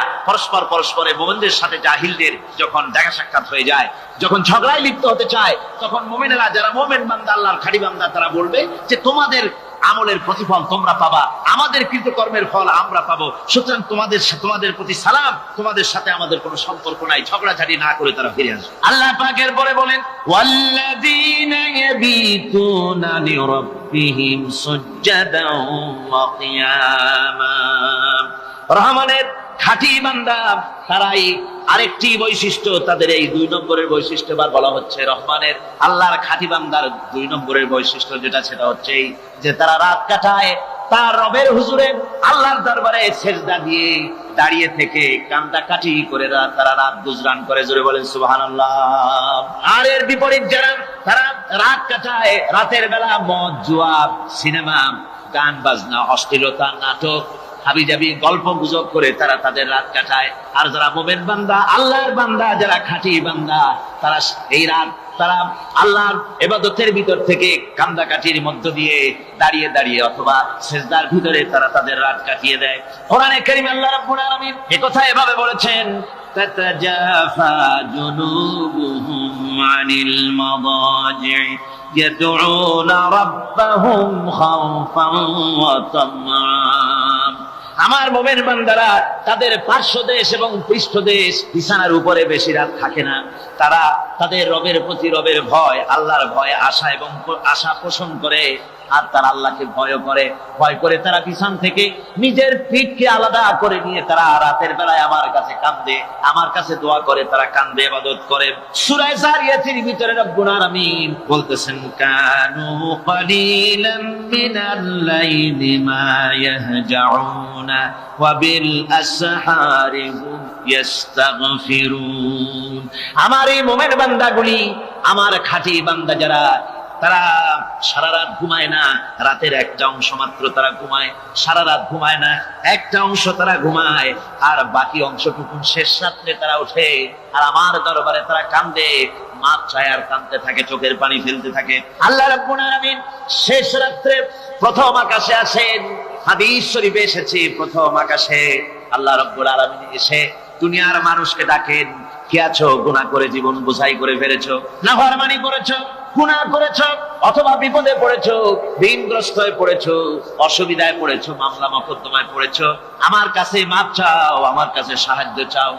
পরস্পরে মুমিনদের সাথে জাহিলদের যখন দেখা সাক্ষাৎ হয়ে যায়, যখন ঝগড়ায় লিপ্ত হতে চায়, তখন মুমিনেরা যারা মুমিন বান্দা, আল্লাহর খাঁটি বান্দা, তারা বলবে যে তোমাদের আমলের প্রতিফল তোমরা পাবা, আমাদের কৃতকর্মের ফল আমরা পাবো। সুতরাং তোমাদের প্রতি সালাম, তোমাদের সাথে আমাদের কোনো সম্পর্ক নাই। ঝগড়াঝাটি না করে তারা ফিরে আসবে। আল্লাহ পাকের পরে বলেন, ওয়াল্লাযীনা ইয়াবীতুনা লিরাব্বিহিম সুজদান ওয়া কিয়ামা। রহমানের খাঁটি বান্দা তারাই আরেকটি বৈশিষ্ট্য, তাদের এই 2 নম্বরের বৈশিষ্ট্য এবার বলা হচ্ছে। রহমানের, আল্লাহর খাঁটি বান্দার 2 নম্বরের বৈশিষ্ট্য যেটা, সেটা হচ্ছে যে তারা রাত কাটায় তার রবের হুজুরে, আল্লাহর দরবারে সেজদা দিয়ে দাঁড়িয়ে থেকে কান্দাকাটি করে তারা রাত গুজরান করে। জোরে বলেন সুবহানাল্লাহ। আর এর বিপরীত যারা, তারা রাত কাটায়, রাতের বেলা মদ, জুয়া, সিনেমা, গান বাজনা, অশ্লীলতা, নাটক, হাবিজাবি গল্প গুজব করে তারা তাদের রাত কাটায়। আর যারা মুমিন বান্দা, আল্লাহর বান্দা, যারা খাঁটি বান্দা, তারা এই রাত তারা আল্লাহর ইবাদতের ভিতর থেকে কান্দাকাটির মধ্য দিয়ে দাঁড়িয়ে দাঁড়িয়ে অথবা সিজদার ভিতরে তারা তাদের রাত কাটিয়ে দেয়। কোরআনে কারীমে আল্লাহ রাব্বুল আলামিন এই কথা এভাবে বলেছেন, তাতাজাফা জুনুবুহুম আনিল মাদাজি' ইয়াদউনা রাব্বাহুম খাওফান ওয়া তামআন। আমার মুমিন বান্দারা তাদের পার্শ্বদেশ এবং পৃষ্ঠদেশ বিছানার উপরে বেশি রাত থাকে না। তারা তাদের রবের প্রতি রবের ভয়, আল্লাহর ভয়, আশা এবং আশা পোষণ করে। আর তারা আল্লাহকে ভয় করে তারা বিছান থেকে নিজের পিঠকে আলাদা করে নিয়ে তারা রাতের বেলায় আমার কাছে কাঁদে, আমার কাছে দোয়া করে, তারা কান্দে, ইবাদত করে। সূরা যারিয়াতের ভিতরে রব্বুল আলামিন বলতেছেন, কানু কালিলাম মিনাল লাইলি মা ইয়াহজাউনা ওয়া বিল আসহারি হুম ইস্তাগফিরুন। আমার এই মুমিন বান্দাগুলি, আমার খাঁটি বান্দা যারা, তারা সারা রাত ঘুমায় না, রাতের একটা অংশ মাত্র তারা ঘুমায়, সারা রাত ঘুমায় না, একটা অংশ তারা ঘুমায়, আর বাকি অংশটুকু শেষ রাত্রে তারা ওঠে আর আমার দরবারে তারা কান্দে, মাপ চায় আর কাঁদতে থাকে, চোখের পানি ফেলতে থাকে। আল্লাহ রাব্বুল আলামিন শেষ রাত্রে প্রথম আকাশে আসেন। হাদিস শরীফে এসেছে, প্রথম আকাশে আল্লাহ রাব্বুল আলামিন এসে দুনিয়ার মানুষকে ডাকেন, কে আছো? গুনাহ করে জীবন বোঝাই করে ফেলেছো, নাফরমানি করেছো, গুনাহ করেছো, অথবা বিপদে পড়েছো, ঋণগ্রস্ত হয়ে পড়েছো, অসুবিধায় পড়েছো, মামলা মোকদ্দমায় পড়েছো, আমার কাছে মাপ চাও, আমার কাছে সাহায্য চাও।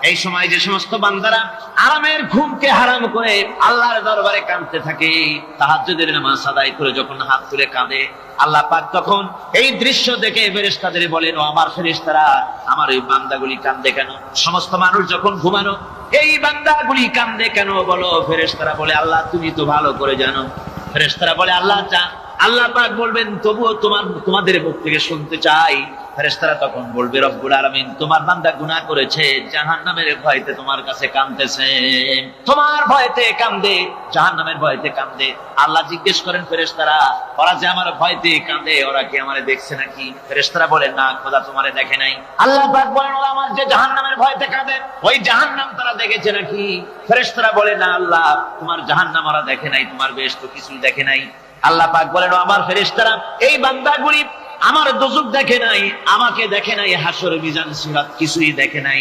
এই সময় যে সমস্ত বান্দারা আরামের ঘুমকে হারাম করে আল্লাহর দরবারে কাঁদতে থাকে, তাহাজ্জুদের নামাজ আদায় করে যখন হাত তুলে কাঁদে, আল্লাহ পাক তখন এই দৃশ্য দেখে ফেরেশতাদের বলেন, ও আমার ফেরেশতারা, আমার এই বান্দাগুলি কাঁদে কেন? সমস্ত মানুষ যখন ঘুমানো, এই বান্দাগুলি কাঁদে কেন বলো? ফেরেশতারা বলে, আল্লাহ তুমি তো ভালো করে জানো। ফেরেশতারা বলে, আল্লাহ পাক বলবেন, তবুও তোমাদের মুখ থেকে শুনতে চাই। ফেরেশতারা তখন বলবে, রব্বুল আলামিন তোমার বান্দা গুনাহ করেছে, জাহান্নামের ভয়তে তোমার কাছে কাঁদতেছে, তোমার ভয়তে কাঁদে, জাহান্নামের ভয়তে কাঁদে। আল্লাহ জিজ্ঞেস করেন, ফেরেশতারা, ওরা যে আমার ভয়তে কাঁদে, ওরা কি আমারে দেখছে নাকি? ফেরেশতারা বলেন, না খোদা তোমারে দেখে নাই। আল্লাহ পাক বলেন, ওরা আমার যে জাহান্নামের ভয়তে কাঁদে, ওই জাহান্নাম তারা দেখেছে নাকি? ফেরেশতারা বলে, না আল্লাহ, তোমার জাহান্নাম ওরা দেখে নাই, তোমার বেশ তো কিছুই দেখে নাই। আল্লাহ পাক বলেন, আমার ফেরেশতারা, এই বান্দাগুলি আমার দোজখ দেখে নাই, আমাকে দেখে নাই, হাসর মিজান সিরাত কিছুই দেখে নাই,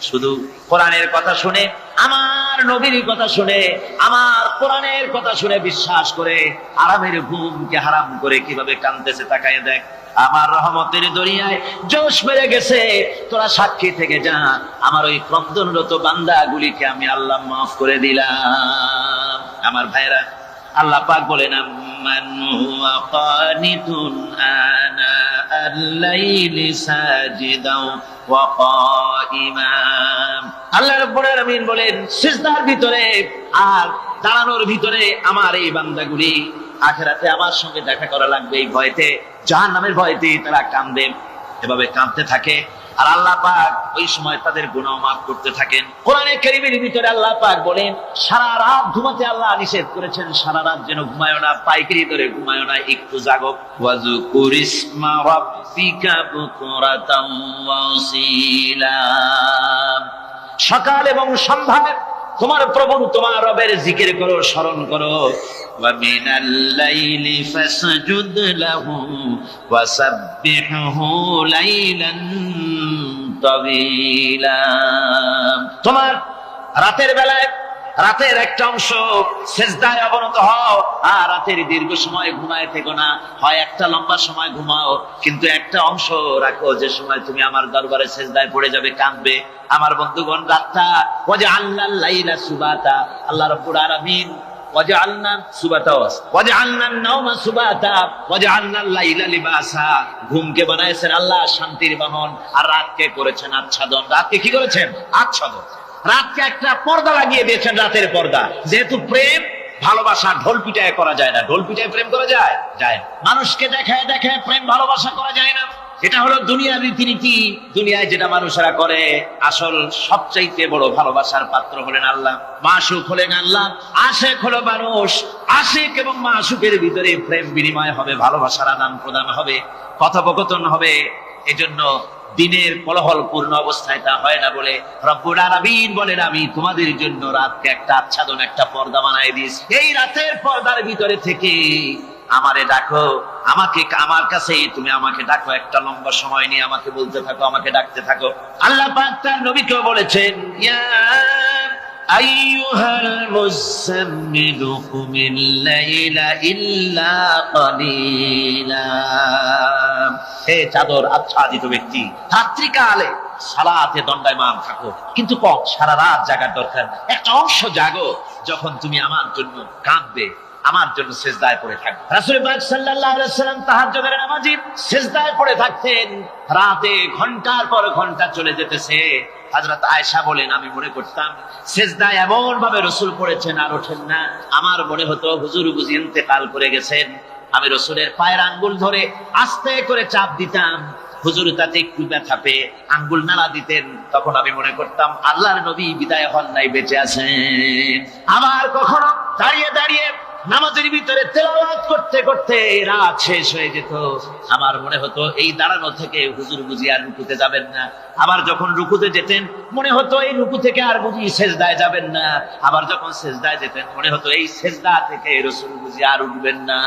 শুধু কোরআনের কথা শুনে, আমার নবীর কথা শুনে, আমার কোরআনের কথা শুনে বিশ্বাস করে আরামের ঘুমকে হারাম করে কিভাবে কাঁদতেছে তাকায় দেখ। আমার রহমতের দরিয়ায় জোশ মেরে গেছে, তোরা সাক্ষী থেকে যা, আমার ওই ক্রন্দনরত বান্দাগুলিকে আমি আল্লাহ মাফ করে দিলাম। আমার ভাইরা, আল্লাহ পাক বলেন, আম্মান হুয়া কানিতুন আনা আল-লাইলি সাজিদাও ওয়া কাইমা। আল্লাহ রাব্বুল আলামিন বলেন, সিজদার ভিতরে আর দাঁড়ানোর ভিতরে আমার এই বান্দাগুলি আখিরাতে আমার সঙ্গে দেখা করা লাগবে, এই ভয়তে, জাহান্নামের ভয়তে তারা কাঁদে, এভাবে কাঁদতে থাকে। আর আল্লাহ পাক ওই সময় তাদের গুনাহ মাফ করতে থাকেন। কোরআনে কারীমের ভিতরে আল্লাহ পাক বলেন, সারা রাত ঘুমাতে আল্লাহ নিষেধ করেছেন, সারা রাত যেন ঘুমায় না, পাইকারি ধরে ঘুমায় না, একটু জাগো। ওয়াজকুর ইসমা রাব্বিকা বুকরাতাও ওয়া আসীলা। সকাল এবং সন্ধ্যায় তোমার প্রভু, তোমার রবের জিকির করো, স্মরণ করো। ওয়া মিনাল লাইলি ফাসজুদ লাহু ওয়া সাব্বিহহু লাইলান তাওয়িলা। তোমার রাতের বেলায় রাতের একটা অংশ সিজদায় অবনত হও, আর রাতের দীর্ঘ সময় ঘুমায় থেকো না, হয় একটা লম্বা সময় ঘুমাও, কিন্তু একটা অংশ রাখো যে সময় তুমি আমার দরবারে সিজদায় পড়ে যাবে, কাঁদবে। আমার বন্ধুগণ, রাতটা ওয়াজআলনাল লাইলা সুবাতা, আল্লাহ রাব্বুল আলামিন ওয়াজআলনা সুবাতা ওয়াজআলনান নাওমা সুবাতা ওয়াজআলনাল লাইলা লিবাসা, ঘুমকে বানাইছেন আল্লাহ শান্তির বাহন, আর রাতকে করেছেন আচ্ছাদন। রাতকে কি করেছেন? আচ্ছাদন। রাতকে একটা পর্দা লাগিয়ে দিয়েছেন, রাতের পর্দা। যেহেতু প্রেম ভালোবাসা ঢোল পিটায় করা যায় না, ঢোল পিটায় প্রেম করা যায়? যায় না। মানুষকে দেখায় দেখায় প্রেম ভালোবাসা করা যায় না। এটা হলো দুনিয়ার রীতিনীতি, দুনিয়ায় যেটা মানুষেরা করে। আসল সবচাইতে বড় ভালোবাসার পাত্র হলেন আল্লাহ, মাসুক হলেন আল্লাহ, আশেক হলো মানুষ। আশেক এবং মাসুকের ভিতরে প্রেম বিনিময় হবে, ভালোবাসার আদান প্রদান হবে, কথোপকথন হবে। এজন্য দিনের কোলাহলপূর্ণ অবস্থায় তা হয় না বলে রব্বুল আলামিন বলেন, আমি তোমাদের জন্য রাতকে একটা আচ্ছাদন, একটা পর্দা বানায় দিয়েছি। এই রাতের পর্দার ভিতরে থেকে আমারে ডাকো, আমাকে আমার কাছে তুমি আমাকে ডাকো, একটা লম্বা সময় নিয়ে আমাকে বলতে থাকো, আমাকে ডাকতে থাকো। আল্লাহ পাক তার নবীকেও বলেছেন, ইয়া আইয়ুহাল মুযাম্মিলু কুমিল লাইলা ইল্লা কালিলা। হে চাদর আচ্ছাদিত ব্যক্তি, রাত্রিকালে সালাতে দণ্ডায়মান থাকো, কিন্তু কম, সারা রাত জাগার দরকার নেই। একটা অংশ জাগো যখন তুমি আমার জন্য কাঁদবে, আমার জন্য সিজদায় পড়ে থাকবে। রাসূল পাক সাল্লাল্লাহু আলাইহি ওয়াসাল্লাম তাহাজ্জুদের নামাজে সিজদায় পড়ে থাকতেন, রাতে ঘন্টার পর ঘন্টা চলে যেতেছে। হযরত আয়েশা বলেন, আমি মনে করতাম সিজদায় এমন ভাবে রাসূল পড়েছেন আর ওঠেন না, আমার মনে হতো হুজুর বুঝি ইন্তেকাল করে গেছেন। আমি রাসূলের পায়ের আঙ্গুল ধরে আস্তে করে চাপ দিতাম, হুজুর তাতে একটু ব্যথা পেয়ে আঙ্গুল নাড়া দিতেন, তখন আমি মনে করতাম আল্লাহর নবী বিদায় হন নাই, বেঁচে আছেন। আবার কখনো দাঁড়িয়ে দাঁড়িয়ে নামাজের ভিতরে তেলাওয়াত করতে করতে রাত শেষ হয়ে যেত, আমার মনে হতো এই দাঁড়ানো থেকে হুজুর বুঝি আর রুকুতে যাবেন না। আবার যখন রুকুতে যেতেন মনে হতো এই রুকু থেকে আর বুঝি সেজদায় যাবেন না। আবার যখন সেজদায় যেতেন মনে হতো এই সেজদা থেকে রাসূল বুঝি আর উঠবেন না।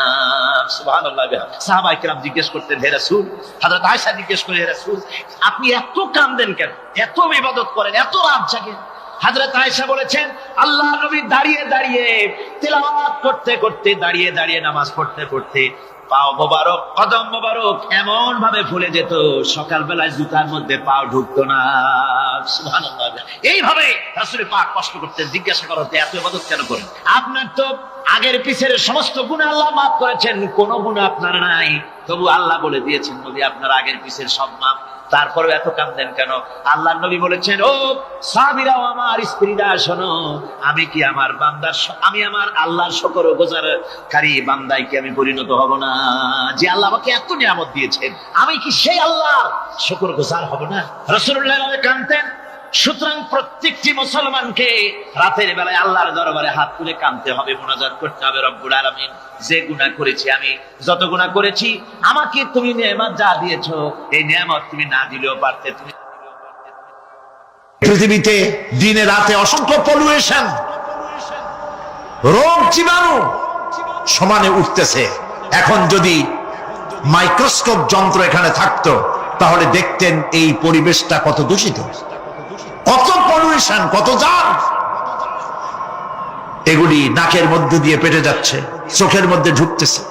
সুবহানাল্লাহ। সাহাবায়ে কেরাম জিজ্ঞেস করতেন, হে রাসূল, হযরত আয়েশা জিজ্ঞেস করে, হে রাসূল, আপনি এত কাঁদেন কেন, এত ইবাদত করেন, এত রাত জাগেন? হযরত আয়েশা বলেছেন, আল্লাহ নবী দাঁড়িয়ে দাঁড়িয়ে তিলাওয়াত করতে করতে, দাঁড়িয়ে দাঁড়িয়ে নামাজ পড়তে পড়তে পাও মোবারক, কদম মোবারক এমন ভাবে ফুলে যেত, সকালবেলায় জুতার মধ্যে পাও ঢুকতো না। সুবহানাল্লাহ। এইভাবে রাসূল পাক কষ্ট করতেন। জিজ্ঞাসা করতে, এত ইবাদত কেন করেন? আপনার তো আগের পিছের সমস্ত গুনাহ আল্লাহ মাফ করেছেন, কোনো গুনাহ আপনার নাই, তবু আল্লাহ বলে দিয়েছেন নবী আপনার আগের পিছের সব মাফ, তারপরে এত কাঁদেন কেন? আল্লাহ নবী বলেছেন, ও সাহাবীরাও আমার স্ত্রীরা শোনো, আমি কি আমার বান্দার, আমি আমার আল্লাহর শুকরগুজারকারী বান্দায় কি আমি পরিণত হব না? যে আল্লাহ আমাকে এত নিয়ামত দিয়েছেন, আমি কি সেই আল্লাহর শুকরগুজার হব না? রাসূলুল্লাহ কাঁদতেন। সুতরাং প্রত্যেকটি মুসলমানকে রাতের বেলায় আল্লাহর দরবারে হাত তুলে কাঁদতে হবে, মুনাজাত করতে হবে, রব্বুল আলামিন যে গুনাহ করেছি, আমি যত গুনাহ করেছি, আমাকে তুমি নিয়ামত যা দিয়েছো, এই নিয়ামত তুমি না দিলেও পারতে। তুমি পৃথিবীতে দিনে রাতে অসংখ্য পলিউশন, রোগ জীবাণু সমানে উঠতেছে। এখন যদি মাইক্রোস্কোপ যন্ত্র এখানে থাকতো তাহলে দেখতেন এই পরিবেশটা কত দূষিত, কত পলিউশন, কত জাম। এগুলি নাকের মধ্যে দিয়ে পেটে যাচ্ছে, চোখের মধ্যে ঢুকতেছে,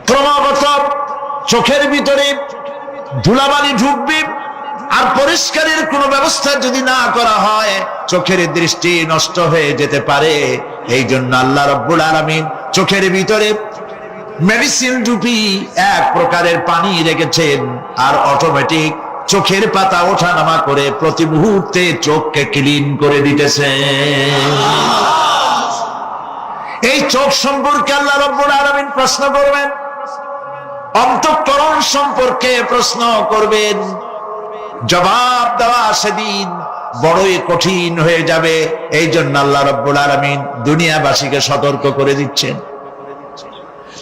ক্রমাগত চোখের ভিতরে ধুলাবালি ঢুকবে। আর পরিষ্কারের কোনো ব্যবস্থা যদি না করা হয়, চোখের দৃষ্টি নষ্ট হয়ে যেতে পারে। এই জন্য আল্লাহ রাব্বুল আলামিন চোখের ভিতরে মেডিসিন রূপী এক প্রকারের পানি রেখেছেন, আর অটোমেটিক চোখের পাতা ওঠানামা করে প্রতি মুহূর্তে চোখকে ক্লিন করে দিতেছে। এই চোখ সম্পর্কে আল্লাহ রাব্বুল আলামিন প্রশ্ন করবেন, অন্তঃকরণ সম্পর্কে প্রশ্ন করবেন। জবাব দেওয়া সেদিন বড়ই কঠিন হয়ে যাবে। এই জন্য আল্লাহ রাব্বুল আলামিন দুনিয়াবাসীকে সতর্ক করে দিচ্ছেন।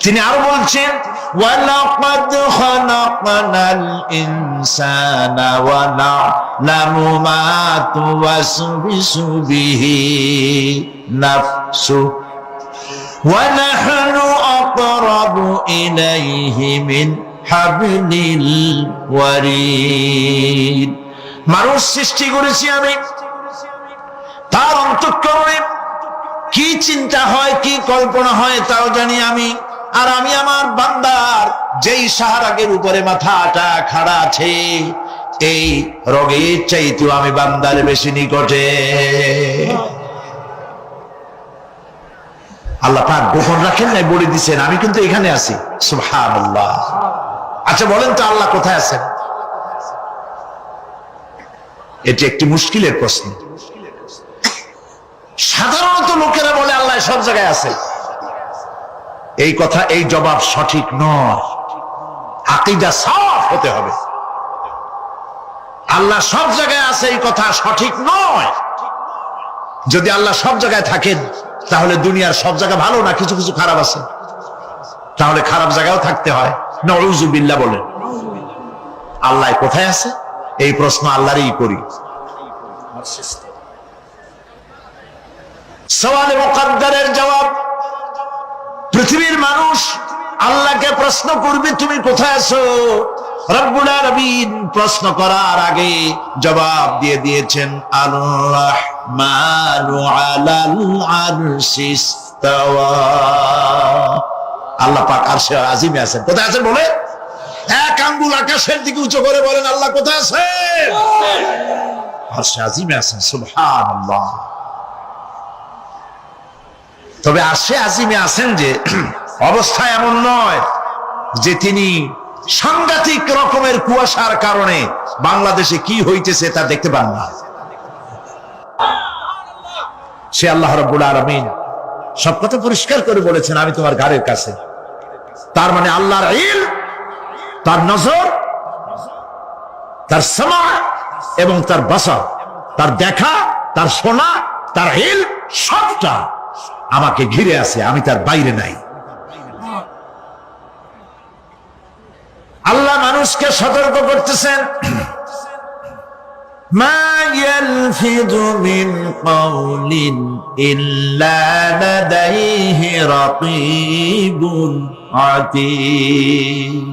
তিনি আরো বলছেন, ওয়ালাকাদ খালাকনাল ইনসানা ওয়া না'লামু মা তুওয়াসবিসু বিহি নাফসু ওয়া নাহনু আকরাবু ইলাইহি মিন হাবলিল ওয়ারিদ। মানুষ সৃষ্টি করেছি আমি, তার অন্তঃকরণে কি চিন্তা হয়, কি কল্পনা হয় তাও জানি আমি। আর আমি আমার বান্দার যেই সাহারাগের উপরে মাথাটা খাড়া আছে, এই রোগের চাইতেও আমি বান্দার বেশি নিকটে। আল্লাহ পাক গোপন রাখেন নাই, বলে দিচ্ছেন আমি কিন্তু এখানে আছি। সুবহানাল্লাহ। আচ্ছা বলেন তো আল্লাহ কোথায় আছেন? এটি একটি মুশকিলের প্রশ্ন। সাধারণত লোকেরা বলে আল্লাহ সব জায়গায় আছে। এই কথা, এই জবাব সঠিক নয়। আকীদা সাফ হতে হবে। আল্লাহ সব জায়গায় আছে এই কথা সঠিক নয়। যদি আল্লাহ সব জায়গায় থাকেন তাহলে দুনিয়ার সব জায়গা ভালো না, কিছু কিছু খারাপ আছে, তাহলে খারাপ জায়গাও থাকতে হয়। নাউযুবিল্লাহ বলেন। আল্লাহ কোথায় আছে এই প্রশ্ন আল্লাহরই করি। সওয়ালে মুকদ্দারের জবাব, পৃথিবীর মানুষ আল্লাহকে প্রশ্ন করবে তুমি কোথায় আছো। রব্বুল আলামিন প্রশ্ন করার আগে জবাব দিয়ে দিয়েছেন, আর রাহমানু আলাল আরশি ইস্তাওয়া। আল্লাহ পাক আরশে আজিমে আছেন। কোথায় আছেন বলে এক আঙ্গুল আকাশের দিকে উঁচু করে বলেন আল্লাহ কোথায় আছেন? আরশে আজিমে আছেন। সুবহানাল্লাহ। তবে আরশে আজিমে আছেন যে অবস্থা এমন নয় যে তিনি সাংঘাতিক রকমের কুয়াশার কারণে বাংলাদেশে কি হইতেছে তা দেখতে পান না। সে আল্লাহ রাব্বুল আলামিন সব কথা পরিষ্কার করে বলেছেন আমি তোমার ঘাড়ের কাছে। তার মানে আল্লাহর ইলম, তার নজর, তার সামা এবং তার বাসার, তার দেখা, তার শোনা, তার ইলম সবটা আমাকে ঘিরে আছে, আমি তার বাইরে নাই। আল্লাহ মানুষকে সতর্ক করতেছেন, মা ইয়ালফিযু মিন কাওলিন ইল্লা লাদাইহি রাকীবুন আতীদ।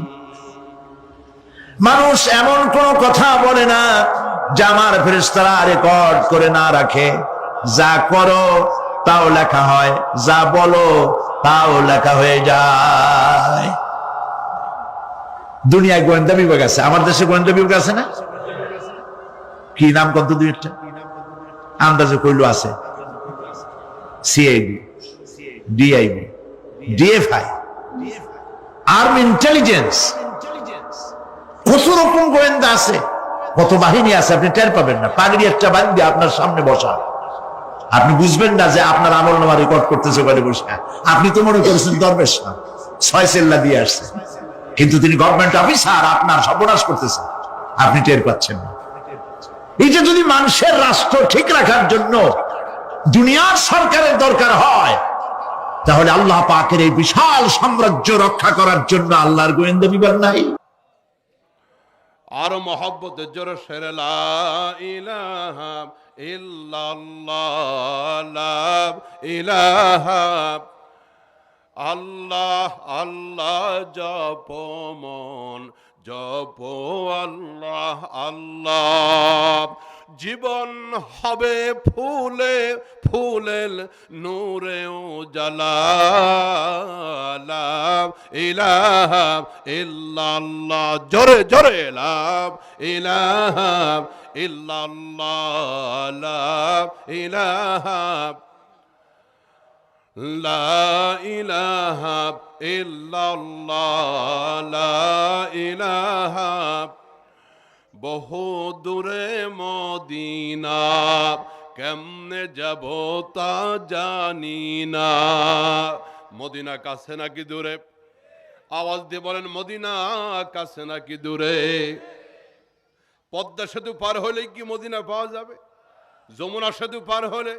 মানুষ এমন কোন কথা বলে না যা আমার ফেরেশতারা রেকর্ড করে না রাখে। যা করো তাও লেখা হয়, যা বলো তাও লেখা হয়ে যায়। দুনিয়ায় গোয়েন্দা বিভাগ আছে, আমার দেশে গোয়েন্দা বিভাগ আছে না? কি নাম কত দুই একটা আন্দাজে কইলো আছে, CID, DIB, DFI, army intelligence, কত রকম গোয়েন্দা আছে, কত বাহিনী আছে আপনি টের পাবেন না। পাগড়ি একটা বান্ধি আপনার সামনে বসা, আপনি বুঝবেন না যে আপনার আমল নামা রেকর্ড করতেছে ঘরে বসে। আপনি তো মনে করেছেন দরবেশ না, 6 সেল্লা দিয়ে আসছে, কিন্তু তিনি গভর্নমেন্ট অফিসার, আপনার সর্বনাশ করতেছেন, আপনি টের পাচ্ছেন না। এটা যদি মানুষের রাষ্ট্র ঠিক রাখার জন্য দুনিয়ার সরকারের দরকার হয়, তাহলে আল্লাহ পাকের এই বিশাল সাম্রাজ্য রক্ষা করার জন্য আল্লাহর গোয়েন্দা বিভাগ নাই? আর মহব্বতের জোরে শেরে লা ইলাহা ইল্লাল্লাহ, লা ইলাহা আল্লাহ আল্লাহ জপ মন জপ আল্লাহ আল্লাহ। জীবন হবে ফুলে ফুলেল নূরে উজালা, লা ইলাহা ইল্লাল্লাহ, জোরে জোরে লা ইলাহা ইল্লাল্লাহ, লা ইলাহা লা ইলাহা ইল্লাল্লাহ, লা ইলাহা। বহু দূরে মদিনা কেমনে যাব তা জানি না। মদিনা কাছে নাকি দূরে? আওয়াজ দিয়ে বলেন, মদিনা কাছে নাকি দূরে? পদ্মা সেতু পার হলে কি মদিনা পাওয়া যাবে? যমুনা সেতু পার হলে,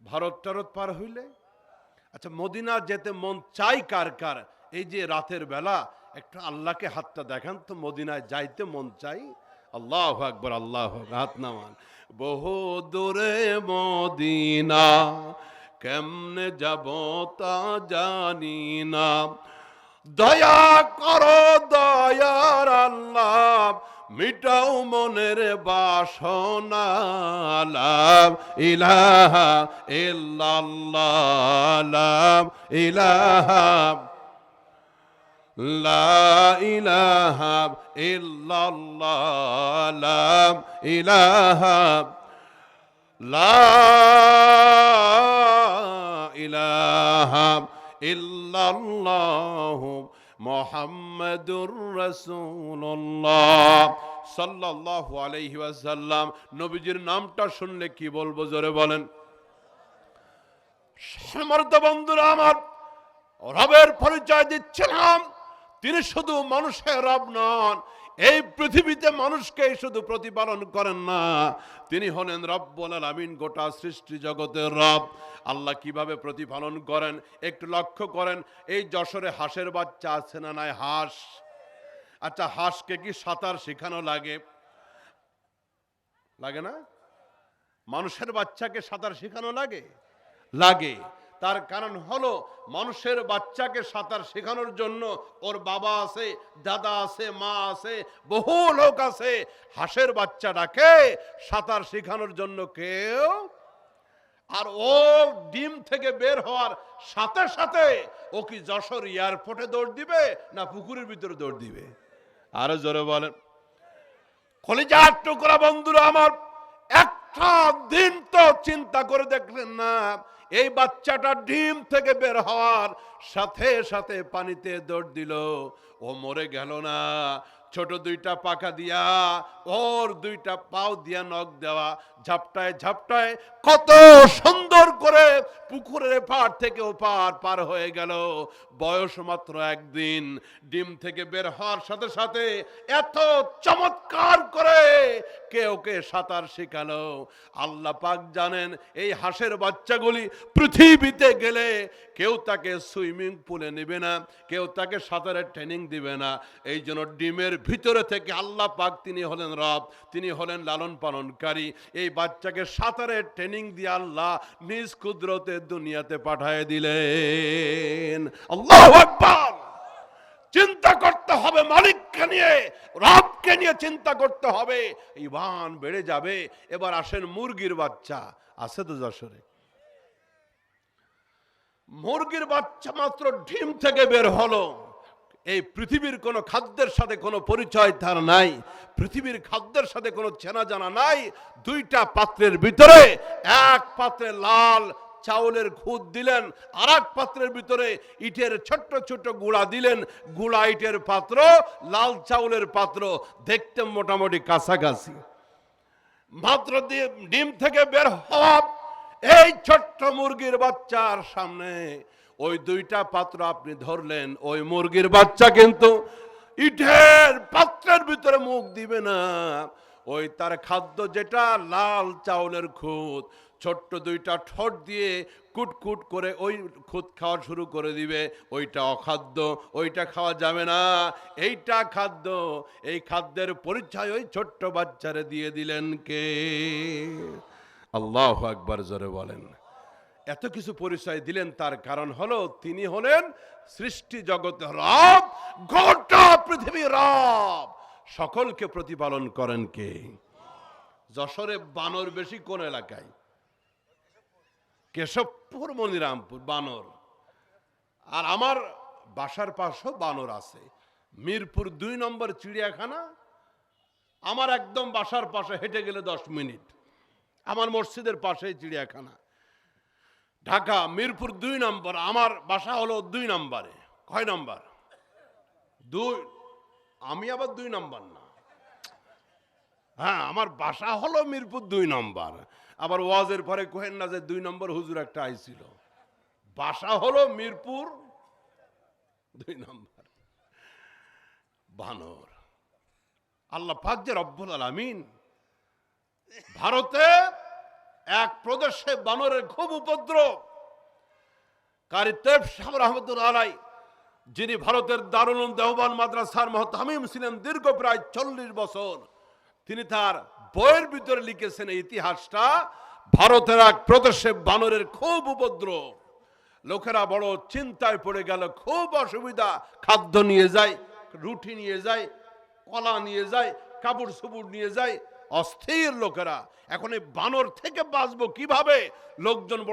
ভারত টারত পার হইলে? আচ্ছা, মদিনা যেতে মন চাই কার কার? এই যে রাতের বেলা একটু আল্লাহকে হাতটা দেখান তো, মদিনায় যাইতে মন চাই। আল্লাহু আকবার, আল্লাহু আকবার, হাত নামান। বহু দূরে মদিনা কেমনে যাব তা জানি না। দয়া করো দয়ার আল্লাহ, মিটাও মনের বাসনা, লা ইলাহা ইল্লাল্লাহ, লা ইলাহা লা ইলাহা ইল্লাল্লাহ, লা ইলাহা লা ইলাহা ইল্লাল্লাহ মুহাম্মাদুর রাসূলুল্লাহ সাল্লাল্লাহু আলাইহি ওয়াসাল্লাম। নবীজির নামটা শুনলে কি বলবো, জোরে বলেন। সম্মানিত বন্ধুরা আমার, রবের পরিচয় দিচ্ছিলাম, তিনি শুধু মানুষের রব নন, এই পৃথিবীতে মানুষকে শুধু প্রতিপালন করেন না, তিনি হলেন রব্বুল আলামিন, গোটা সৃষ্টি জগতের রব। আল্লাহ কিভাবে প্রতিপালন করেন একটু লক্ষ্য করেন। এই যশোরে হাঁসের বাচ্চা আছে না নাই? হাঁস, আচ্ছা হাঁসকে কি সাঁতার শেখানো লাগে? লাগে না? মানুষের বাচ্চাকে সাঁতার শেখানো লাগে? লাগে। তার কারণ হলো মানুষের বাচ্চাকে সাঁতার শেখানোর জন্য ওর বাবা আছে, দাদা আছে, মা আছে, বহু লোক আছে। হাঁসের বাচ্চাটাকে সাঁতার শেখানোর জন্য কেউ, আর ও ডিম থেকে বের হওয়ার সাথে সাথে ও কি যশোর এয়ারপোর্টে দৌড় দিবে না পুকুরের ভিতরে দৌড় দিবে? আরো জোরে বলেন। কলিজার টুকরা বন্ধুরা আমার, একটা দিন তো চিন্তা করে দেখলেন না, এই বাচ্চাটা ডিম থেকে বের হওয়ার সাথে সাথে পানিতে দৌড় দিল, ও মরে গেল না। ছোট দুইটা পাখা দিয়া, ওর দুইটা পাও দিয়া নখ দেওয়া, ঝাপটায় ঝাপটায় কত সুন্দর করে পুকুরের পার থেকে ওপার পার হয়ে গেল। বয়স মাত্র একদিন। ডিম থেকে বের হওয়ার সাথে সাথে এত চমৎকার করে কে ওকে সাঁতার শেখালো। আল্লাহ পাক জানেন এই হাঁসের বাচ্চাগুলি পৃথিবীতে গেলে কেউ তাকে সুইমিং পুলে নেবে না, কেউ তাকে সাঁতারের ট্রেনিং দিবে না। এই জন্য ডিমের ভিতরে থেকে আল্লাহ পাক তিনি হলেন রব, তিনি হলেন লালন পালনকারী। এই বাচ্চাকে সাঁতারের ট্রেনিং দিয়ে আল্লাহ নিজ কুদরতে দুনিয়াতে পাঠিয়ে দিলেন। আল্লাহু আকবার। চিন্তা করতে হবে মালিককে নিয়ে, রবকে নিয়ে চিন্তা করতে হবে, ঈমান বেড়ে যাবে। এবার আসেন মুরগির বাচ্চা আছে তো যশোরে, মুরগির বাচ্চা মাত্র ডিম থেকে বের হলো, এই পৃথিবীর কোন খাদ্যের সাথে কোনো পরিচয় তার নাই, পৃথিবীর খাদ্যের সাথে কোনো চেনা জানা নাই। দুইটা পাত্রের ভিতরে, এক পাত্রে লাল চাউলের খুদ দিলেন, আর এক পাত্রের ভিতরে ইটের ছোট্ট ছোট্ট গুঁড়া দিলেন। গুঁড়া ইটের পাত্র, লাল চাউলের পাত্র, দেখতে মোটামুটি কাছাকাছি। মাত্র ডিম থেকে বের হওয়া এই ছোট্ট মুরগির বাচ্চার সামনে ওই দুইটা পাত্র আপনি ধরলেন, ওই মুরগির বাচ্চা কিন্তু ইটের পাত্রের ভিতরে মুখ দিবে না। ওই তার খাদ্য যেটা লাল চাউলের খুদ, ছোট্ট দুইটা ঠোঁট দিয়ে কুটকুট করে ওই খুদ খাওয়া শুরু করে দিবে। ওইটা অখাদ্য, ওইটা খাওয়া যাবে না, এইটা খাদ্য। এই খাদ্যের পরিচয় ওই ছোট্ট বাচ্চারে দিয়ে দিলেন কে? আল্লাহু আকবার, জোরে বলেন। এত কিছু পরিচয় দিলেন, তার কারণ হলো তিনি হলেন সৃষ্টি জগতের রব, গোটা পৃথিবীর রব, সকলকে প্রতিপালন করেন কে? যশোরে বানর বেশি কোন এলাকায়? কেশবপুর, মনিরামপুর বানর। আর আমার বাসার পাশেও বানর আছে। মিরপুর 2 নম্বর চিড়িয়াখানা আমার একদম বাসার পাশে, হেঁটে গেলে 10 মিনিট। আমার মসজিদের পাশে চিড়িয়াখানা। ঢাকা মিরপুর 2 নম্বর, আমার বাসা হলো 2 নম্বরে। কয় নম্বর? 2। আমি আবার 2 নম্বর না, হ্যাঁ আমার বাসা হলো মিরপুর 2 নম্বর। আবার ওয়াজের পরে কহেন না যে 2 নম্বর হুজুর একটা আইছিল। বাসা হলো মিরপুর 2 নম্বর। বানর। আল্লাহ পাক যে রব্বুল আলামিন, ভারতে এক প্রদেশে বানরের খুব উপদ্রব। কারি তৈব সাহেব রহমতুল্লাহ আলাইহি, যিনি ভারতের দারুল উলুম দেওবন্দ মাদ্রাসার মুহতামিম ছিলেন দীর্ঘ প্রায় 40 বছর, তিনি তার বইয়ের ভিতরে লিখেছেন এই ইতিহাসটা। ভারতের এক প্রদেশে বানরের খুব উপদ্রব। লোকেরা বড় চিন্তায় পড়ে গেল, খুব অসুবিধা। খাদ্য নিয়ে যায়, রুটি নিয়ে যায়, কলা নিয়ে যায়, কাপড় চোপড় নিয়ে যায়, অস্থির লোকেরা। এখন এই বানর থেকে বাঁচবো কিভাবে? লোকজন